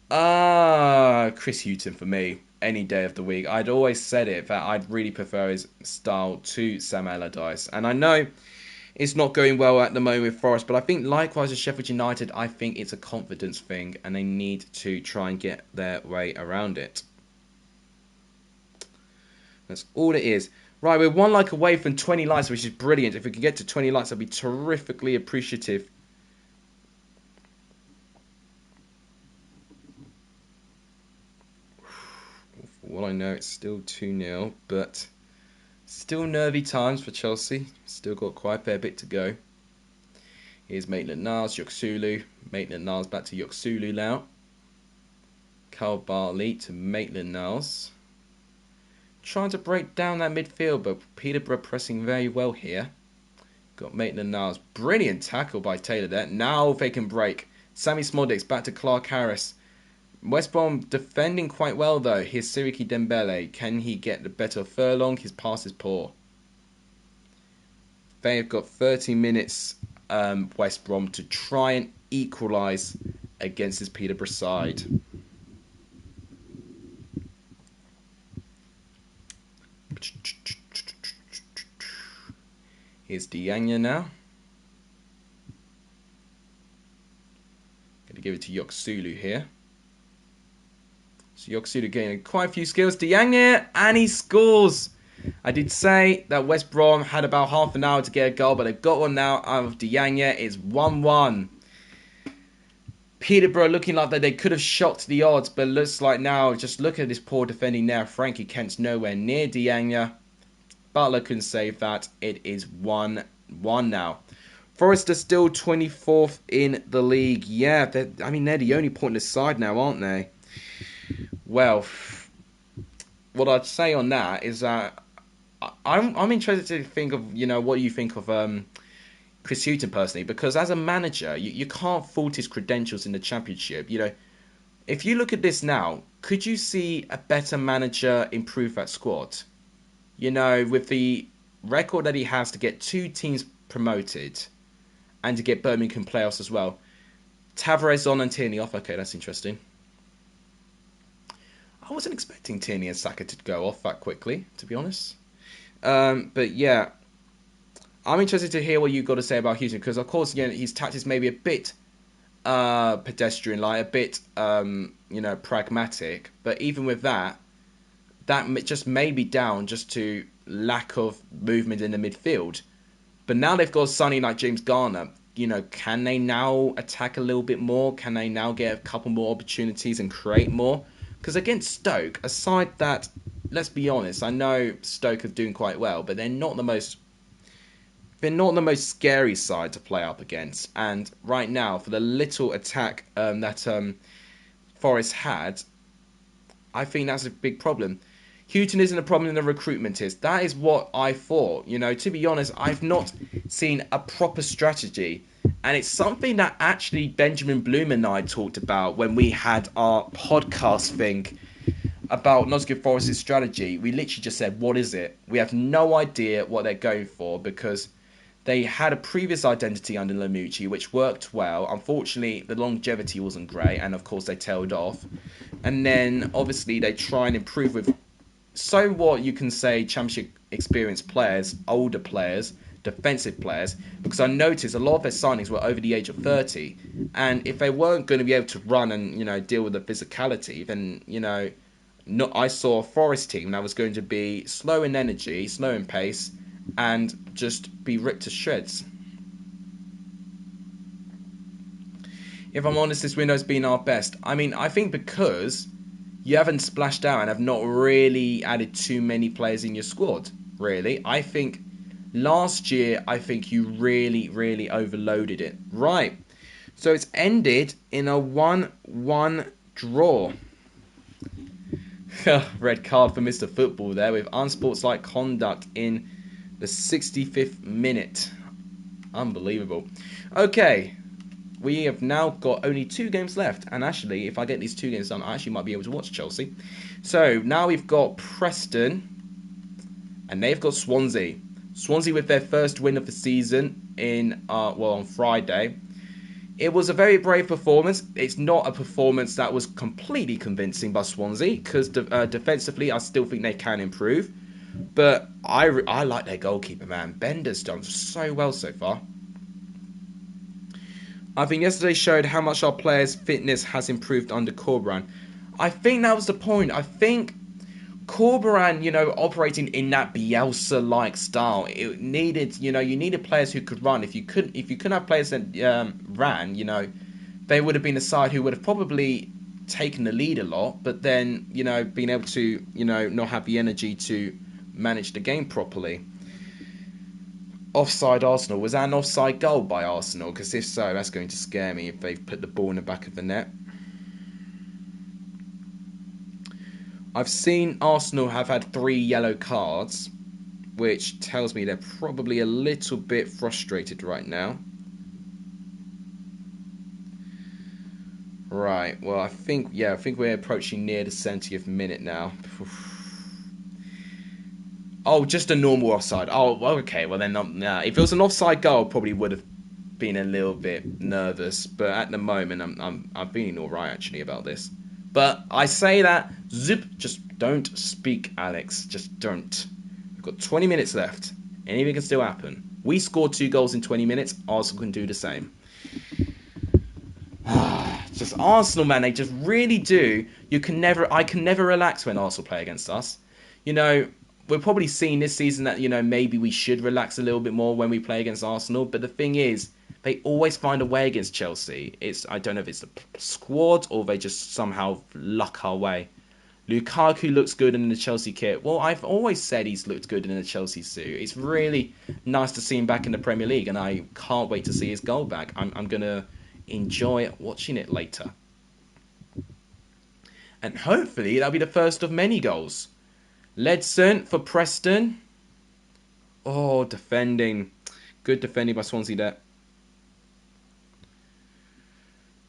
Chris Hughton for me, any day of the week. I'd always said it that I'd really prefer his style to Sam Allardyce. And I know it's not going well at the moment with Forest, but I think likewise with Sheffield United, I think it's a confidence thing and they need to try and get their way around it. That's all it is. Right, we're 1 like away from 20 likes, which is brilliant. If we can get to 20 likes, I'd be terrifically appreciative. Well, I know it's still 2-0, but still nervy times for Chelsea. Still got quite a fair bit to go. Here's Maitland-Niles, Yoksulu. Maitland-Niles back to Yoksulu now. Carl Bartley to Maitland-Niles. Trying to break down that midfield, but Peterborough pressing very well here. Got Maitland-Niles. Brilliant tackle by Taylor there. Now they can break. Sammy Smodics back to Clark Harris. West Brom defending quite well though. Here's Siriki Dembele. Can he get the better Furlong? His pass is poor. They have got 30 minutes, West Brom, to try and equalise against this Peterborough side. Here's Dianya now. Going to give it to Yoksulu here. So Yoksulu getting quite a few skills. Dianya, and he scores. I did say that West Brom had about half an hour to get a goal, but they've got one now out of Dianya. It's 1-1. Peterborough looking like that they could have shocked the odds, but looks like now, just look at this poor defending now. Frankie Kent's nowhere near Dianya. Butler couldn't save that. It is 1-1 now. Forest are still 24th in the league. Yeah, they're the only pointless side now, aren't they? Well, what I'd say on that is that I'm interested to think of, what you think of Chris Hughton personally, because as a manager, you can't fault his credentials in the Championship. If you look at this now, could you see a better manager improve that squad? With the record that he has to get 2 teams promoted and to get Birmingham playoffs as well. Tavares on and Tierney off. Okay, that's interesting. I wasn't expecting Tierney and Saka to go off that quickly, to be honest. But yeah, I'm interested to hear what you've got to say about Hughton, because of course, his tactics may be a bit pedestrian, like a bit, pragmatic. But even with that just may be down just to lack of movement in the midfield. But now they've got Sonny like James Garner. Can they now attack a little bit more? Can they now get a couple more opportunities and create more? Because against Stoke, aside that, let's be honest, I know Stoke are doing quite well, but they're not the most scary side to play up against. And right now, for the little attack that Forest had, I think that's a big problem. Hughton isn't a problem in the recruitment is. That is what I thought. To be honest, I've not seen a proper strategy. And it's something that actually Benjamin Bloom and I talked about when we had our podcast thing about Nottingham Forest's strategy. We literally just said, what is it? We have no idea what they're going for, because they had a previous identity under Lamucci, which worked well. Unfortunately, the longevity wasn't great, and of course they tailed off. And then, obviously, they try and improve with what you can say Championship experienced players, older players, defensive players, because I noticed a lot of their signings were over the age of 30, and if they weren't going to be able to run and deal with the physicality, then I saw a Forest team that was going to be slow in energy, slow in pace, and just be ripped to shreds. If I'm honest, this window's been our best. I mean, I think because you haven't splashed out and have not really added too many players in your squad, really. I think last year, you really overloaded it. Right. So it's ended in a 1-1 draw. Red card for Mr. Football there with unsportsmanlike conduct in the 65th minute. Unbelievable. Okay. We have now got only 2 games left, and actually, if I get these 2 games done, I actually might be able to watch Chelsea. So, now we've got Preston, and they've got Swansea. Swansea with their first win of the season on Friday. It was a very brave performance. It's not a performance that was completely convincing by Swansea, because defensively, I still think they can improve. But I like their goalkeeper, man. Bender's done so well so far. I think yesterday showed how much our players' fitness has improved under Corberan. I think that was the point. I think Corberan, operating in that Bielsa-like style, it needed, you needed players who could run. If you couldn't have players that ran, they would have been a side who would have probably taken the lead a lot, but then, being able to, not have the energy to manage the game properly. Offside Arsenal. Was that an offside goal by Arsenal? Because if so, that's going to scare me if they've put the ball in the back of the net. I've seen Arsenal have had 3 yellow cards, which tells me they're probably a little bit frustrated right now. Right, well, I think we're approaching near the 70th minute now. Oh, just a normal offside. Oh, okay. Well, then, if it was an offside goal, I probably would have been a little bit nervous. But at the moment, I'm feeling all right actually about this. But I say that, just don't speak, Alex. Just don't. We've got 20 minutes left. Anything can still happen. We scored 2 goals in 20 minutes. Arsenal can do the same. Just Arsenal, man. They just really do. I can never relax when Arsenal play against us. We're probably seeing this season that, maybe we should relax a little bit more when we play against Arsenal. But the thing is, they always find a way against Chelsea. I don't know if it's the squad or they just somehow luck our way. Lukaku looks good in the Chelsea kit. Well, I've always said he's looked good in the Chelsea suit. It's really nice to see him back in the Premier League, and I can't wait to see his goal back. I'm going to enjoy watching it later. And hopefully that'll be the first of many goals. Ledson for Preston. Oh, defending. Good defending by Swansea there.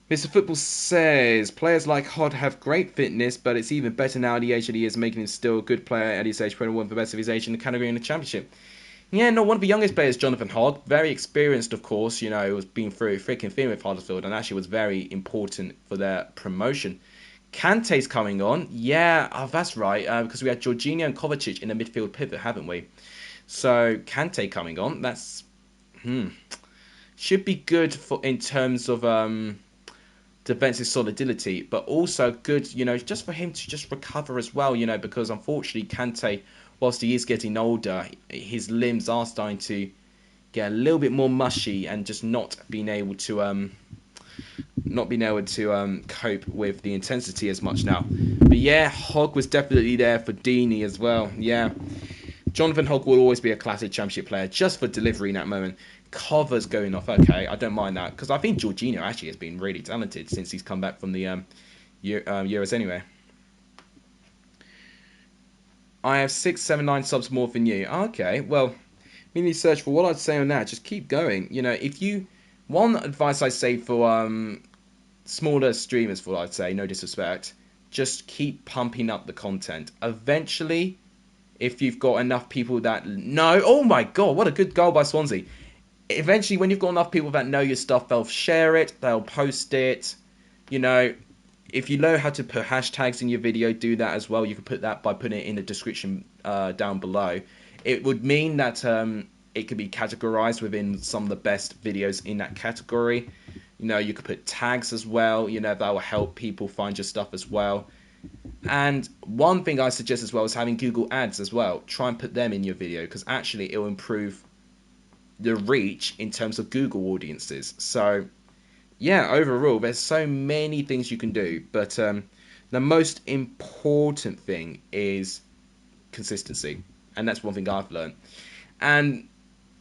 Mr. Football says, players like Hod have great fitness, but it's even better now at the age that he is, making him still a good player at his age, probably one of the best of his age in the category in the Championship. Yeah, no, one of the youngest players, Jonathan Hogg, very experienced, of course, was being through a freaking thing with Huddersfield, and actually was very important for their promotion. Kante's coming on. Yeah, that's right, because we had Jorginho and Kovacic in the midfield pivot, haven't we? So, Kante coming on. That's should be good in terms of defensive solidity, but also good, just for him to just recover as well, because unfortunately Kante, whilst he is getting older, his limbs are starting to get a little bit more mushy and just not being able to cope with the intensity as much now. But yeah, Hogg was definitely there for Deeney as well. Yeah, Jonathan Hogg will always be a classic Championship player just for delivery in that moment. Covers going off, okay, I don't mind that, because I think Jorginho actually has been really talented since he's come back from the Euros anyway. I have 6, 7, 9 subs more than you. Okay, well, we need to search for what I'd say on that. Just keep going. One advice I say for smaller streamers, for what I'd say, no disrespect, just keep pumping up the content. Eventually, if you've got enough people that know, oh my god, what a good goal by Swansea. Eventually, when you've got enough people that know your stuff, they'll share it, they'll post it. If you know how to put hashtags in your video, do that as well. You can put that by putting it in the description down below. It would mean that it could be categorized within some of the best videos in that category. You could put tags as well. That will help people find your stuff as well. And one thing I suggest as well is having Google Ads as well. Try and put them in your video, because actually it will improve the reach in terms of Google audiences. So yeah, overall, there's so many things you can do, but the most important thing is consistency, and that's one thing I've learned. And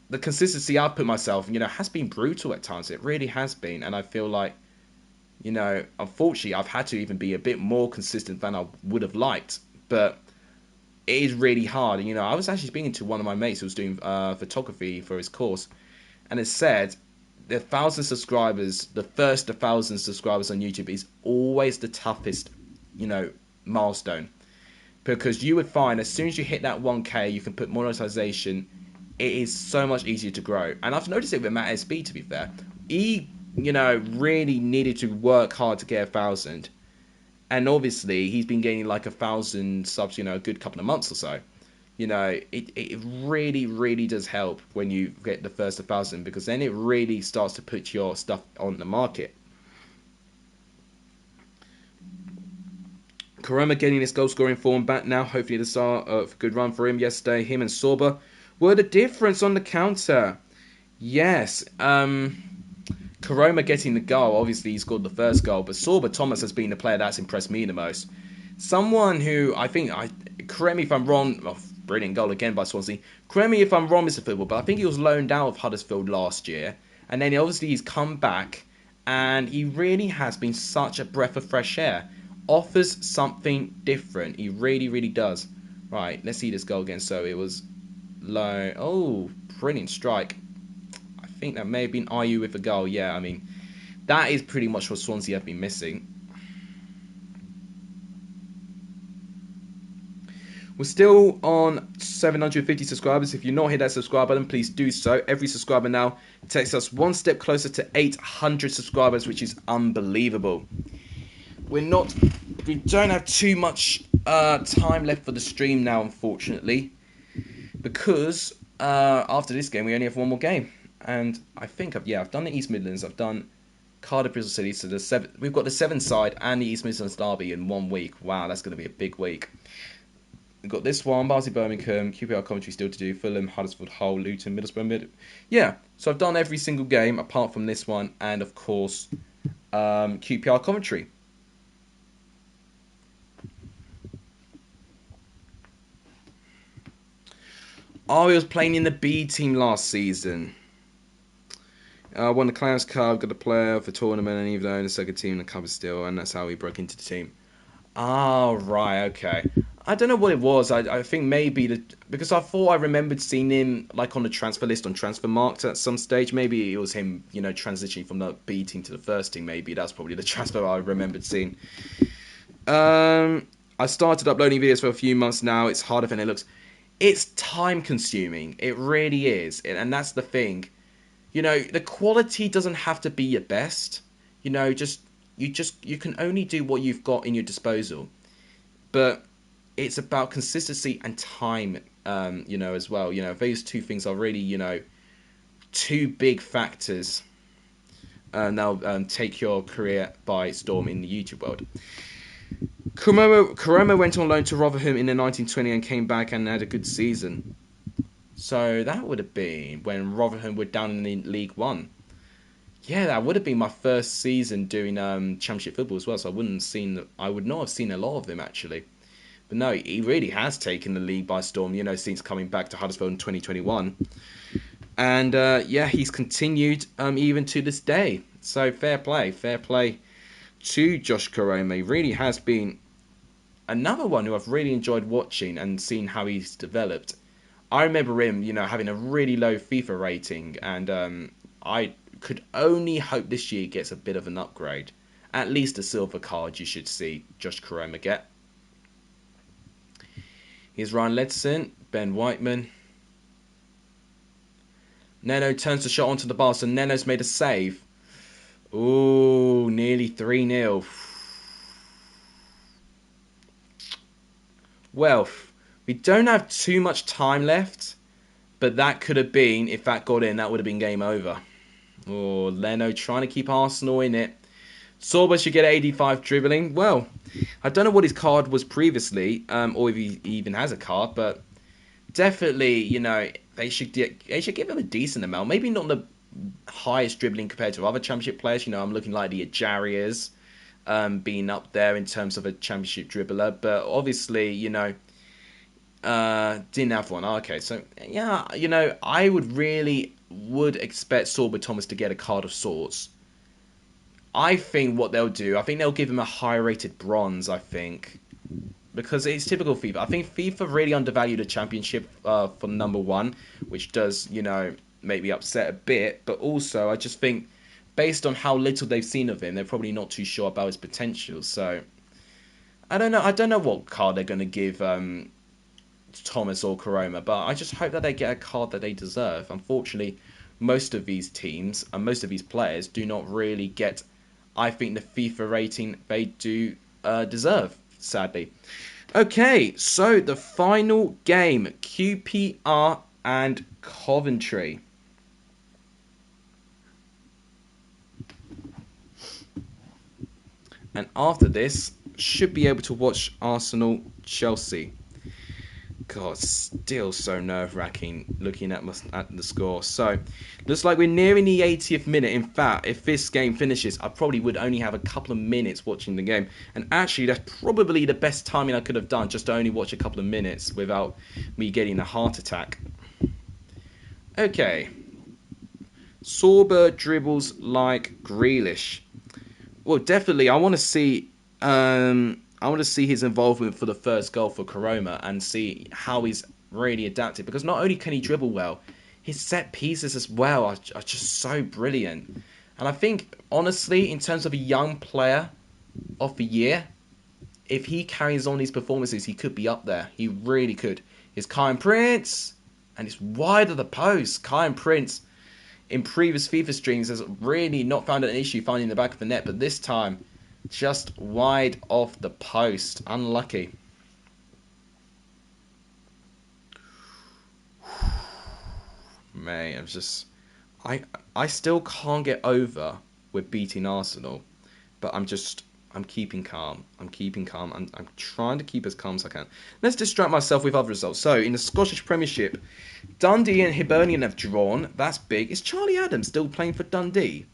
the consistency I've put myself, has been brutal at times. It really has been, and I feel like, unfortunately, I've had to even be a bit more consistent than I would have liked. But it is really hard. I was actually speaking to one of my mates who was doing photography for his course, and it said the 1,000 subscribers, the first 1,000 subscribers on YouTube is always the toughest, milestone. Because you would find as soon as you hit that 1K, you can put monetization. It is so much easier to grow. And I've noticed it with Matt SB, to be fair. He, really needed to work hard to get 1,000. And obviously, he's been gaining like 1,000 subs, a good couple of months or so. It really, really does help when you get the first 1,000, because then it really starts to put your stuff on the market. Koroma getting his goal scoring form back now. Hopefully the start of a good run for him yesterday. Him and Sorba were the difference on the counter. Yes. Koroma getting the goal. Obviously he scored the first goal. But Sorba Thomas has been the player that's impressed me the most. Someone who correct me if I'm wrong. Oh, brilliant goal again by Swansea. Correct me if I'm wrong, Mr. Football, but I think he was loaned out of Huddersfield last year. And then obviously he's come back. And he really has been such a breath of fresh air. Offers something different. He really, really does. Right, let's see this goal again. So it was low. Oh, brilliant strike. I think that may have been IU with a goal. Yeah, I mean, that is pretty much what Swansea have been missing. We're still on 750 subscribers. If you're not hit that subscribe button, please do so. Every subscriber now takes us one step closer to 800 subscribers, which is unbelievable. We don't have too much time left for the stream now, unfortunately, because after this game we only have one more game, and I think I've done the East Midlands, I've done Cardiff, Bristol City, so we've got the 7 side and the East Midlands derby in 1 week. Wow, that's going to be a big week. We've got this one, Barnsley, Birmingham, QPR Coventry still to do, Fulham, Huddersfield, Hull, Luton, Middlesbrough, Yeah, so I've done every single game apart from this one, and of course QPR Coventry. Oh, he was playing in the B team last season. Won the Clowns Cup, got a player of the tournament, and even though in the second team in the Cup is still, and that's how he broke into the team. Oh, right, okay. I don't know what it was. I think maybe because I thought I remembered seeing him like on the transfer list on Transfermarkt at some stage. Maybe it was him, transitioning from the B team to the first team. Maybe that's probably the transfer I remembered seeing. I started uploading videos for a few months now. It's harder than it looks. It's time consuming. It really is. And that's the thing. The quality doesn't have to be your best. You can only do what you've got in your disposal. But it's about consistency and time, as well. Those two things are really, two big factors. Now take your career by storm in the YouTube world. Koroma went on loan to Rotherham in the 1920 and came back and had a good season. So that would have been when Rotherham were down in League One. Yeah, that would have been my first season doing Championship football as well. So I would not have seen a lot of him actually. But no, he really has taken the league by storm. Since coming back to Huddersfield in 2021, and he's continued even to this day. So fair play to Josh Koroma. He really has been another one who I've really enjoyed watching and seeing how he's developed. I remember him, having a really low FIFA rating, and I could only hope this year gets a bit of an upgrade. At least a silver card you should see Josh Koroma get. Here's Ryan Ledson, Ben Whiteman. Neno turns the shot onto the bar, so Neno's made a save. Ooh, nearly 3-0. Well, we don't have too much time left, but that could have been, if that got in, that would have been game over. Oh, Leno trying to keep Arsenal in it. Sorba should get 85 dribbling. Well, I don't know what his card was previously, or if he even has a card, but definitely, you know, they should give him a decent amount. Maybe not the highest dribbling compared to other championship players. You know, I'm looking like the Ajarias being up there in terms of a championship dribbler, but obviously, you know, didn't have one. Okay, so yeah, you know, I would expect Sorba Thomas to get a card of sorts. I think what they'll do, I think they'll give him a high rated bronze, I think. Because it's typical FIFA. I think FIFA really undervalued the championship for number one, which does, you know, make me upset a bit. But also, I just think, based on how little they've seen of him, they're probably not too sure about his potential. So, I don't know. I don't know what card they're going to give Thomas or Koroma, but I just hope that they get a card that they deserve. Unfortunately, most of these teams and most of these players do not really get, I think, the FIFA rating they do deserve, sadly. Okay, so the final game, QPR and Coventry. And after this, should be able to watch Arsenal Chelsea. God, still so nerve-wracking looking at the score. So, looks like we're nearing the 80th minute. In fact, if this game finishes, I probably would only have a couple of minutes watching the game. And actually, that's probably the best timing I could have done, just to only watch a couple of minutes without me getting a heart attack. Okay. Sorba dribbles like Grealish. Well, definitely, I want to see his involvement for the first goal for Koroma and see how he's really adapted. Because not only can he dribble well, his set pieces as well are just so brilliant. And I think, honestly, in terms of a young player of the year, if he carries on these performances, he could be up there. He really could. His Kyan Prince, and it's wide of the post. Kyan Prince, in previous FIFA streams, has really not found an issue finding the back of the net, but this time, just wide off the post. Unlucky. Mate, I still can't get over with beating Arsenal, but I'm keeping calm. I'm trying to keep as calm as I can. Let's distract myself with other results. So, in the Scottish Premiership, Dundee and Hibernian have drawn. That's big. Is Charlie Adams still playing for Dundee?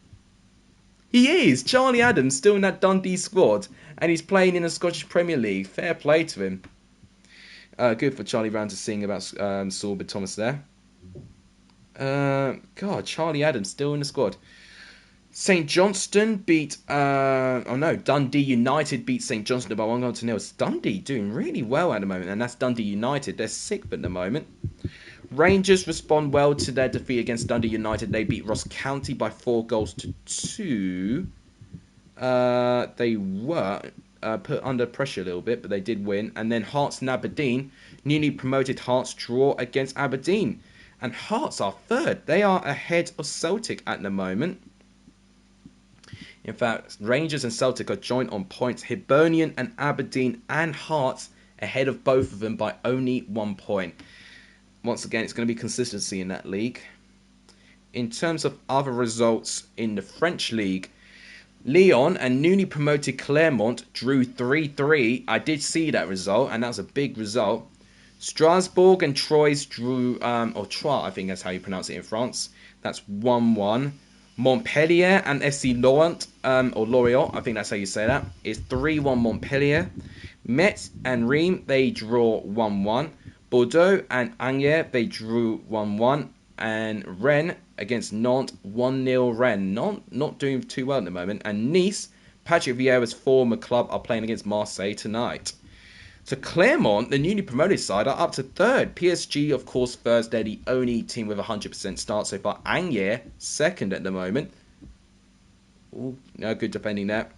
He is! Charlie Adams still in that Dundee squad, and he's playing in the Scottish Premier League. Fair play to him. Good for Charlie Brown to sing about Sorba Thomas there. God, Charlie Adams still in the squad. St Johnstone beat... Dundee United beat St Johnstone by 1-0. It's Dundee doing really well at the moment, and that's Dundee United. They're 6th at the moment. Rangers respond well to their defeat against Dundee United. They beat Ross County by 4-2. They were put under pressure a little bit, but they did win. And then Hearts and Aberdeen, newly promoted Hearts, draw against Aberdeen. And Hearts are 3rd. They are ahead of Celtic at the moment. In fact, Rangers and Celtic are joint on points. Hibernian and Aberdeen and Hearts ahead of both of them by only 1 point. Once again, it's going to be consistency in that league. In terms of other results in the French league, Lyon and newly promoted Clermont drew 3-3. I did see that result, and that was a big result. Strasbourg and Troyes drew, or Troyes, I think that's how you pronounce it in France. That's 1-1. Montpellier and FC Lorient, or Lorient, I think that's how you say that, is 3-1 Montpellier. Metz and Reims, they draw 1-1. Bordeaux and Angers, they drew 1-1. And Rennes against Nantes, 1-0 Rennes. Nantes not doing too well at the moment. And Nice, Patrick Vieira's former club, are playing against Marseille tonight. So Clermont, the newly promoted side, are up to 3rd. PSG, of course, 1st. They're the only team with a 100% start so far. Angers, 2nd at the moment. Ooh, no good defending there.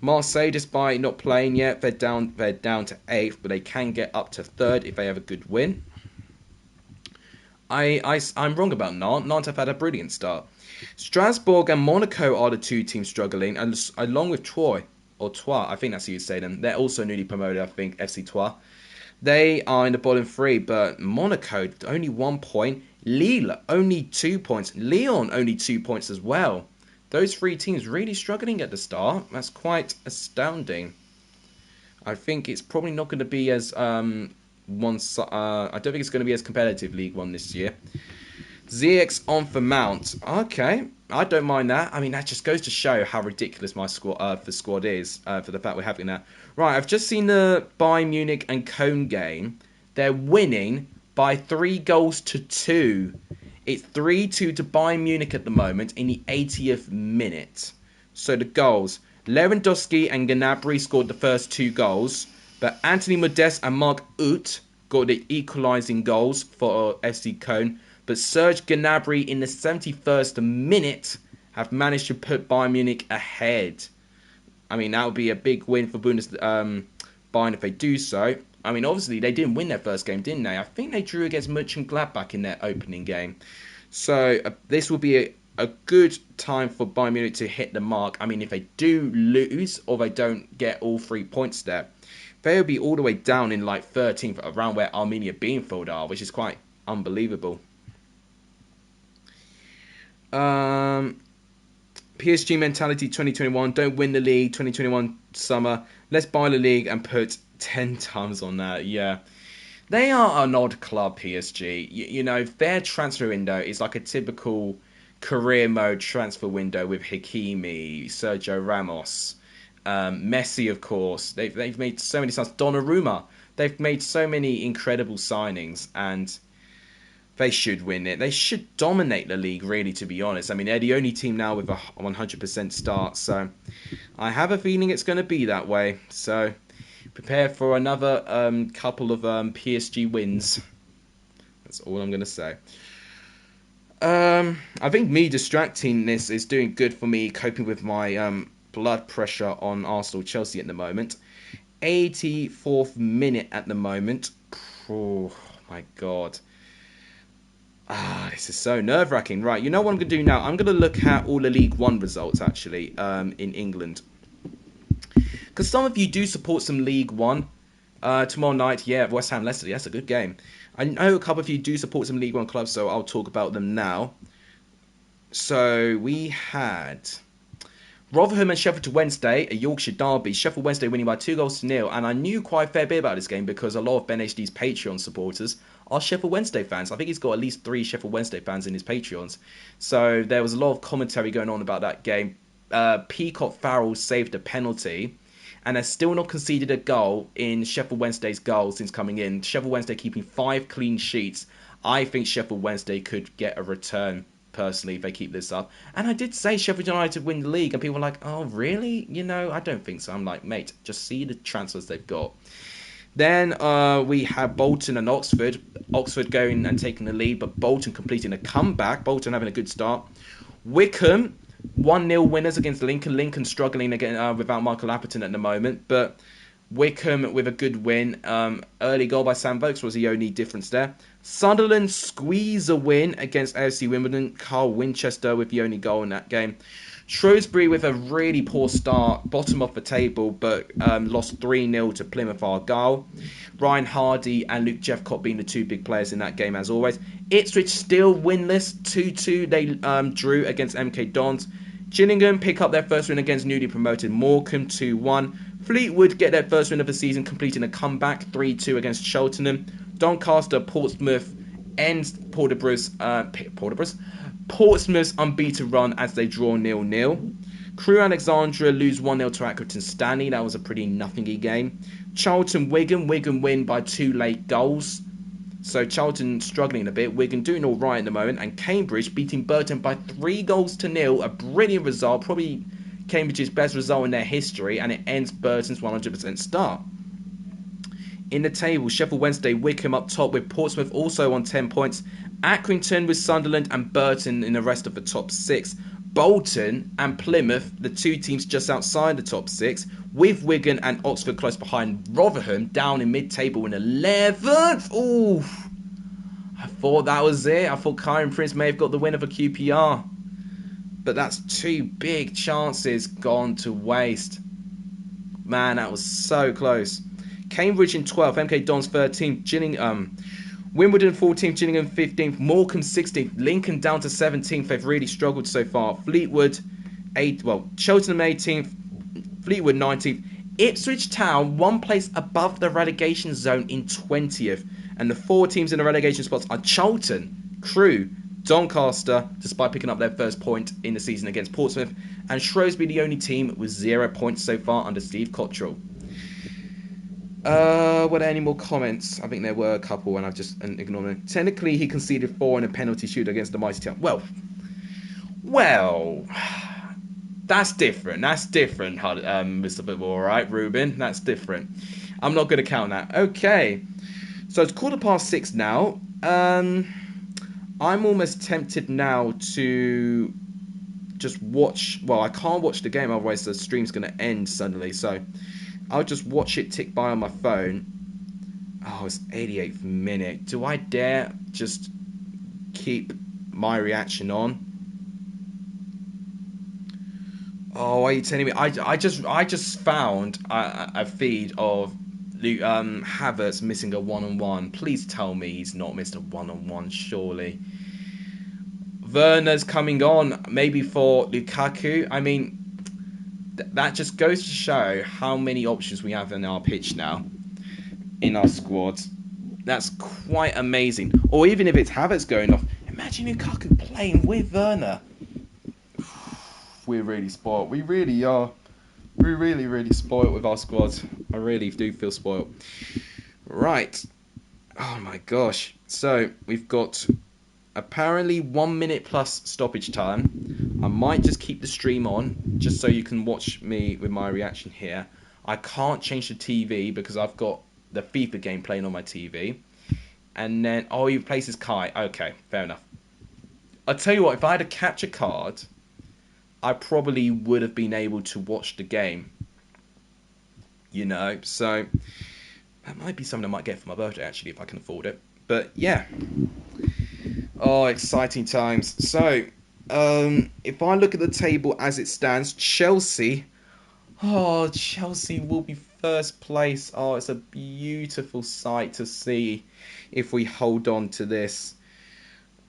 Marseille, despite not playing yet, they're down to 8th, but they can get up to 3rd if they have a good win. I'm wrong about Nantes. Nantes have had a brilliant start. Strasbourg and Monaco are the two teams struggling, and along with Troyes, or Troyes, I think that's how you say them. They're also newly promoted, I think, FC Troyes. They are in the bottom 3, but Monaco, only 1 point. Lille, only 2 points. Lyon, only 2 points as well. those three teams really struggling at the start. That's quite astounding. I think it's probably not going to be as I don't think it's going to be as competitive League One this year. ZX on for Mount. Okay, I don't mind that. I mean, that just goes to show how ridiculous my squad is for the fact we're having that. Right, I've just seen the Bayern Munich and Cologne game. They're winning by 3-2. It's 3-2 to Bayern Munich at the moment in the 80th minute. So the goals. Lewandowski and Gnabry scored the first 2 goals, but Anthony Modeste and Mark Uth got the equalising goals for FC Cologne. But Serge Gnabry in the 71st minute have managed to put Bayern Munich ahead. I mean, that would be a big win for Bayern if they do so. I mean, obviously, they didn't win their first game, didn't they? I think they drew against Mönchengladbach in their opening game. So this will be a good time for Bayern Munich to hit the mark. I mean, if they do lose or they don't get all 3 points there, they'll be all the way down in like 13th, around where Arminia Bielefeld are, which is quite unbelievable. PSG mentality 2021. Don't win the league 2021 summer. Let's buy the league and put 10 times on that. Yeah. They are an odd club, PSG. You know, their transfer window is like a typical career mode transfer window with Hakimi, Sergio Ramos, Messi, of course. They've made so many signings. Donnarumma. They've made so many incredible signings, and they should win it. They should dominate the league, really, to be honest. I mean, they're the only team now with a 100% start, so I have a feeling it's going to be that way. So prepare for another couple of PSG wins. That's all I'm going to say. I think me distracting this is doing good for me, coping with my blood pressure on Arsenal-Chelsea at the moment. 84th minute at the moment. Oh, my God. This is so nerve-wracking. Right, you know what I'm going to do now? I'm going to look at all the League One results, actually, in England. Because some of you do support some League One. Tomorrow night, yeah, West Ham Leicester, that's a good game. I know a couple of you do support some League One clubs, so I'll talk about them now. So we had Rotherham and Sheffield Wednesday, a Yorkshire derby. Sheffield Wednesday winning by 2-0, and I knew quite a fair bit about this game because a lot of BENHD's Patreon supporters are Sheffield Wednesday fans. I think he's got at least 3 Sheffield Wednesday fans in his Patreons. So there was a lot of commentary going on about that game. Peacock Farrell saved a penalty and has still not conceded a goal in Sheffield Wednesday's goal since coming in. Sheffield Wednesday keeping 5 clean sheets. I think Sheffield Wednesday could get a return, personally, if they keep this up. And I did say Sheffield United win the league, and people were like, oh, really? You know, I don't think so. I'm like, mate, just see the transfers they've got. Then we have Bolton and Oxford. Oxford going and taking the lead, but Bolton completing a comeback. Bolton having a good start. Wickham, 1-0 winners against Lincoln. Lincoln struggling again without Michael Apperton at the moment, but Wickham with a good win. Early goal by Sam Vokes was the only difference there. Sunderland squeeze a win against AFC Wimbledon. Carl Winchester with the only goal in that game. Shrewsbury with a really poor start, bottom of the table, but lost 3-0 to Plymouth Argyle. Ryan Hardy and Luke Jeffcott being the 2 big players in that game as always. Ipswich still winless, 2-2. They drew against MK Dons. Gillingham pick up their first win against newly promoted Morecambe, 2-1. Fleetwood get their first win of the season, completing a comeback, 3-2 against Cheltenham. Doncaster, Portsmouth ends Portsmouth's unbeaten run as they draw 0-0. Crewe Alexandra lose 1-0 to Accrington Stanley. That was a pretty nothingy game. Charlton Wigan win by 2 late goals. So Charlton struggling a bit. Wigan doing all right at the moment. And Cambridge beating Burton by 3-0. A brilliant result. Probably Cambridge's best result in their history. And it ends Burton's 100% start. In the table, Sheffield Wednesday, Wickham up top with Portsmouth also on 10 points. Accrington with Sunderland and Burton in the rest of the top 6. Bolton and Plymouth, the 2 teams just outside the top 6, with Wigan and Oxford close behind. Rotherham down in mid-table in 11th. Ooh, I thought that was it. I thought Kyron Prince may have got the win of a QPR. But that's 2 big chances gone to waste. Man, that was so close. Cambridge in 12th, MK Dons 13th, Wimbledon 14th, Gillingham 15th, Morecambe 16th, Lincoln down to 17th. They've really struggled so far. Fleetwood Cheltenham 18th, Fleetwood 19th. Ipswich Town, one place above the relegation zone in 20th. And the 4 teams in the relegation spots are Charlton, Crewe, Doncaster, despite picking up their first point in the season against Portsmouth, and Shrewsbury, the only team with 0 points so far under Steve Cottrell. Were there any more comments? I think there were a couple, and I've just ignored them. Technically, he conceded 4 in a penalty shoot against the mighty town. Well, that's different. That's different, Mr. Football, all right, Ruben? That's different. I'm not going to count that. Okay, so it's 6:15 now. I'm almost tempted now to just watch. Well, I can't watch the game, otherwise the stream's going to end suddenly. So I'll just watch it tick by on my phone. Oh, it's 88th minute. Do I dare just keep my reaction on? Oh, are you telling me? I just found a feed of Havertz missing a one-on-one. Please tell me he's not missed a one-on-one, surely. Werner's coming on, maybe for Lukaku. I mean, that just goes to show how many options we have in our pitch now, in our squad. That's quite amazing. Or even if it's Havertz going off, imagine Lukaku playing with Werner. We're really spoiled. We really are. We're really, really spoiled with our squad. I really do feel spoiled. Right. Oh my gosh. So we've got apparently 1 minute plus stoppage time. I might just keep the stream on just so you can watch me with my reaction here. I can't change the TV because I've got the FIFA game playing on my TV. And then, oh, he places Kai. Okay, fair enough. I'll tell you what, if I had a capture card, I probably would have been able to watch the game. You know, so that might be something I might get for my birthday, actually, if I can afford it. But, yeah. Oh, exciting times. So, if I look at the table as it stands, Chelsea will be first place. Oh, it's a beautiful sight to see if we hold on to this.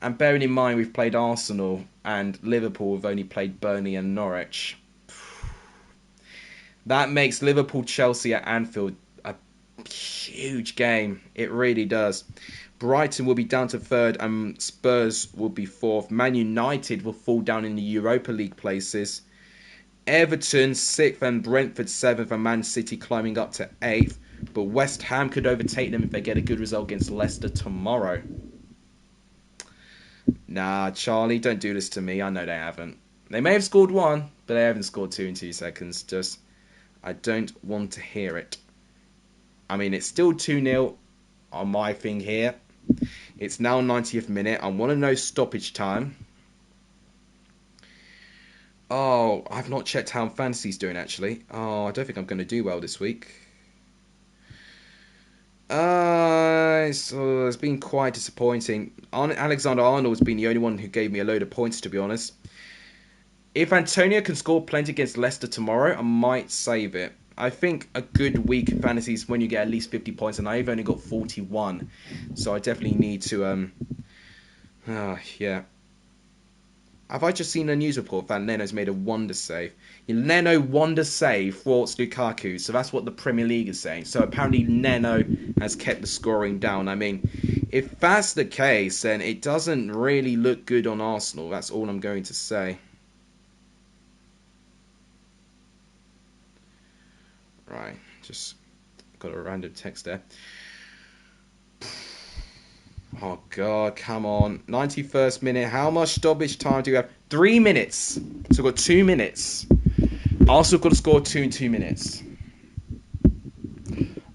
And bearing in mind we've played Arsenal and Liverpool have only played Burnley and Norwich. That makes Liverpool-Chelsea at Anfield a huge game. It really does. Brighton will be down to 3rd and Spurs will be 4th. Man United will fall down in the Europa League places. Everton 6th and Brentford 7th and Man City climbing up to 8th. But West Ham could overtake them if they get a good result against Leicester tomorrow. Nah, Charlie, don't do this to me. I know they haven't. They may have scored 1, but they haven't scored 2 in 2 seconds. Just, I don't want to hear it. I mean, it's still 2-0 on my thing here. It's now 90th minute. I want to know stoppage time. Oh, I've not checked how Fantasy's doing, actually. Oh, I don't think I'm going to do well this week. So it's been quite disappointing. Alexander-Arnold's been the only one who gave me a load of points, to be honest. If Antonio can score plenty against Leicester tomorrow, I might save it. I think a good week in fantasy is when you get at least 50 points, and I've only got 41. So I definitely need to, yeah. Have I just seen a news report that Leno's made a wonder save? Leno wonder save thwarts Lukaku, so that's what the Premier League is saying. So apparently Leno has kept the scoring down. I mean, if that's the case, then it doesn't really look good on Arsenal. That's all I'm going to say. Right, just got a random text there. Oh, God, come on. 91st minute. How much stoppage time do you have? 3 minutes. So we've got 2 minutes. Arsenal got to score 2 in 2 minutes.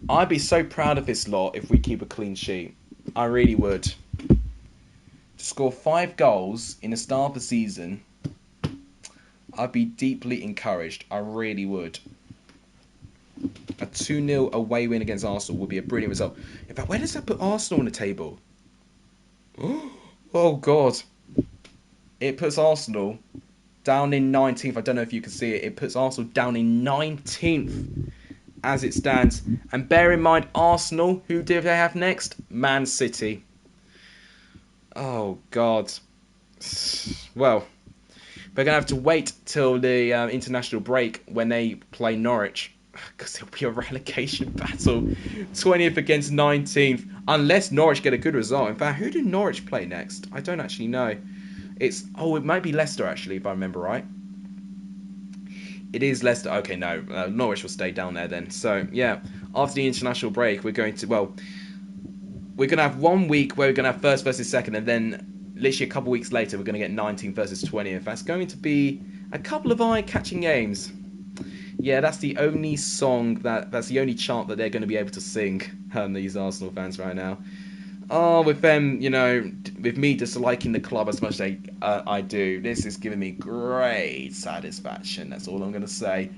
I'd be so proud of this lot if we keep a clean sheet. I really would. To score 5 goals in the start of the season, I'd be deeply encouraged. I really would. A 2-0 away win against Arsenal would be a brilliant result. In fact, where does that put Arsenal on the table? Oh, God. It puts Arsenal down in 19th. I don't know if you can see it. It puts Arsenal down in 19th as it stands. And bear in mind, Arsenal, who do they have next? Man City. Oh, God. Well, We're going to have to wait till the international break when they play Norwich, because it'll be a relegation battle. 20th against 19th, unless Norwich get a good result. In fact, who do Norwich play next? I don't actually know. It might be Leicester, actually, if I remember right. It is Leicester. Okay, no, Norwich will stay down there then. So, yeah, after the international break, we're going to have 1 week where we're going to have first versus second, and then literally a couple weeks later, we're going to get 19th versus 20th. That's going to be a couple of eye-catching games. Yeah, that's the only song, that's the only chant that they're going to be able to sing, these Arsenal fans right now. Oh, with them, with me disliking the club as much as I do, this is giving me great satisfaction. That's all I'm going to say.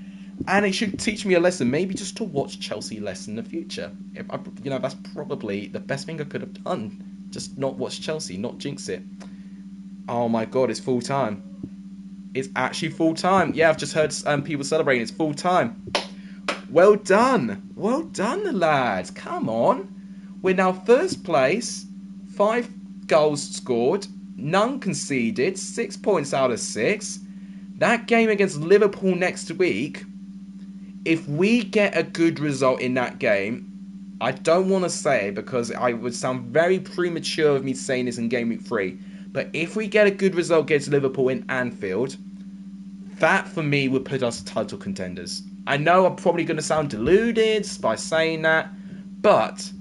And it should teach me a lesson, maybe just to watch Chelsea less in the future. That's probably the best thing I could have done. Just not watch Chelsea, not jinx it. Oh my God, it's full time. It's actually full time. Yeah, I've just heard people celebrating. It's full time. Well done. Well done, the lads. Come on. We're now first place. 5 goals scored. None conceded. 6 points out of 6. That game against Liverpool next week, if we get a good result in that game, I don't want to say it because I would sound very premature of me saying this in game week 3. But if we get a good result against Liverpool in Anfield, that for me would put us title contenders. I know I'm probably going to sound deluded by saying that, but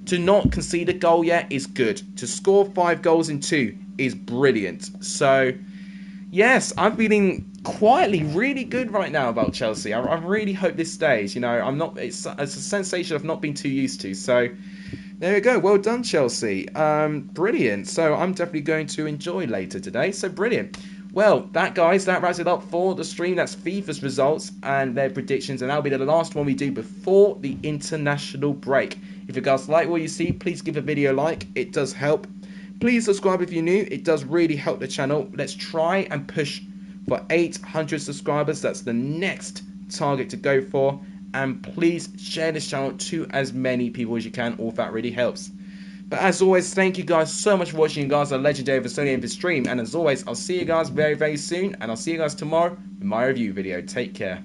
to not concede a goal yet is good. To score 5 goals in 2 is brilliant. So, yes, I'm feeling quietly really good right now about Chelsea. I really hope this stays. It's a sensation I've not been too used to. So, there we go. Well done, Chelsea. Brilliant. So, I'm definitely going to enjoy later today. So, brilliant. Well, that wraps it up for the stream. That's FIFA's results and their predictions, and that'll be the last one we do before the international break. If you guys like what you see, please give the video a like. It does help. Please subscribe if you're new. It does really help the channel. Let's try and push for 800 subscribers. That's the next target to go for. And please share this channel to as many people as you can. All of that really helps. But as always, thank you guys so much for watching. You guys are legendary for Sony in the stream. And as always, I'll see you guys very, very soon. And I'll see you guys tomorrow in my review video. Take care.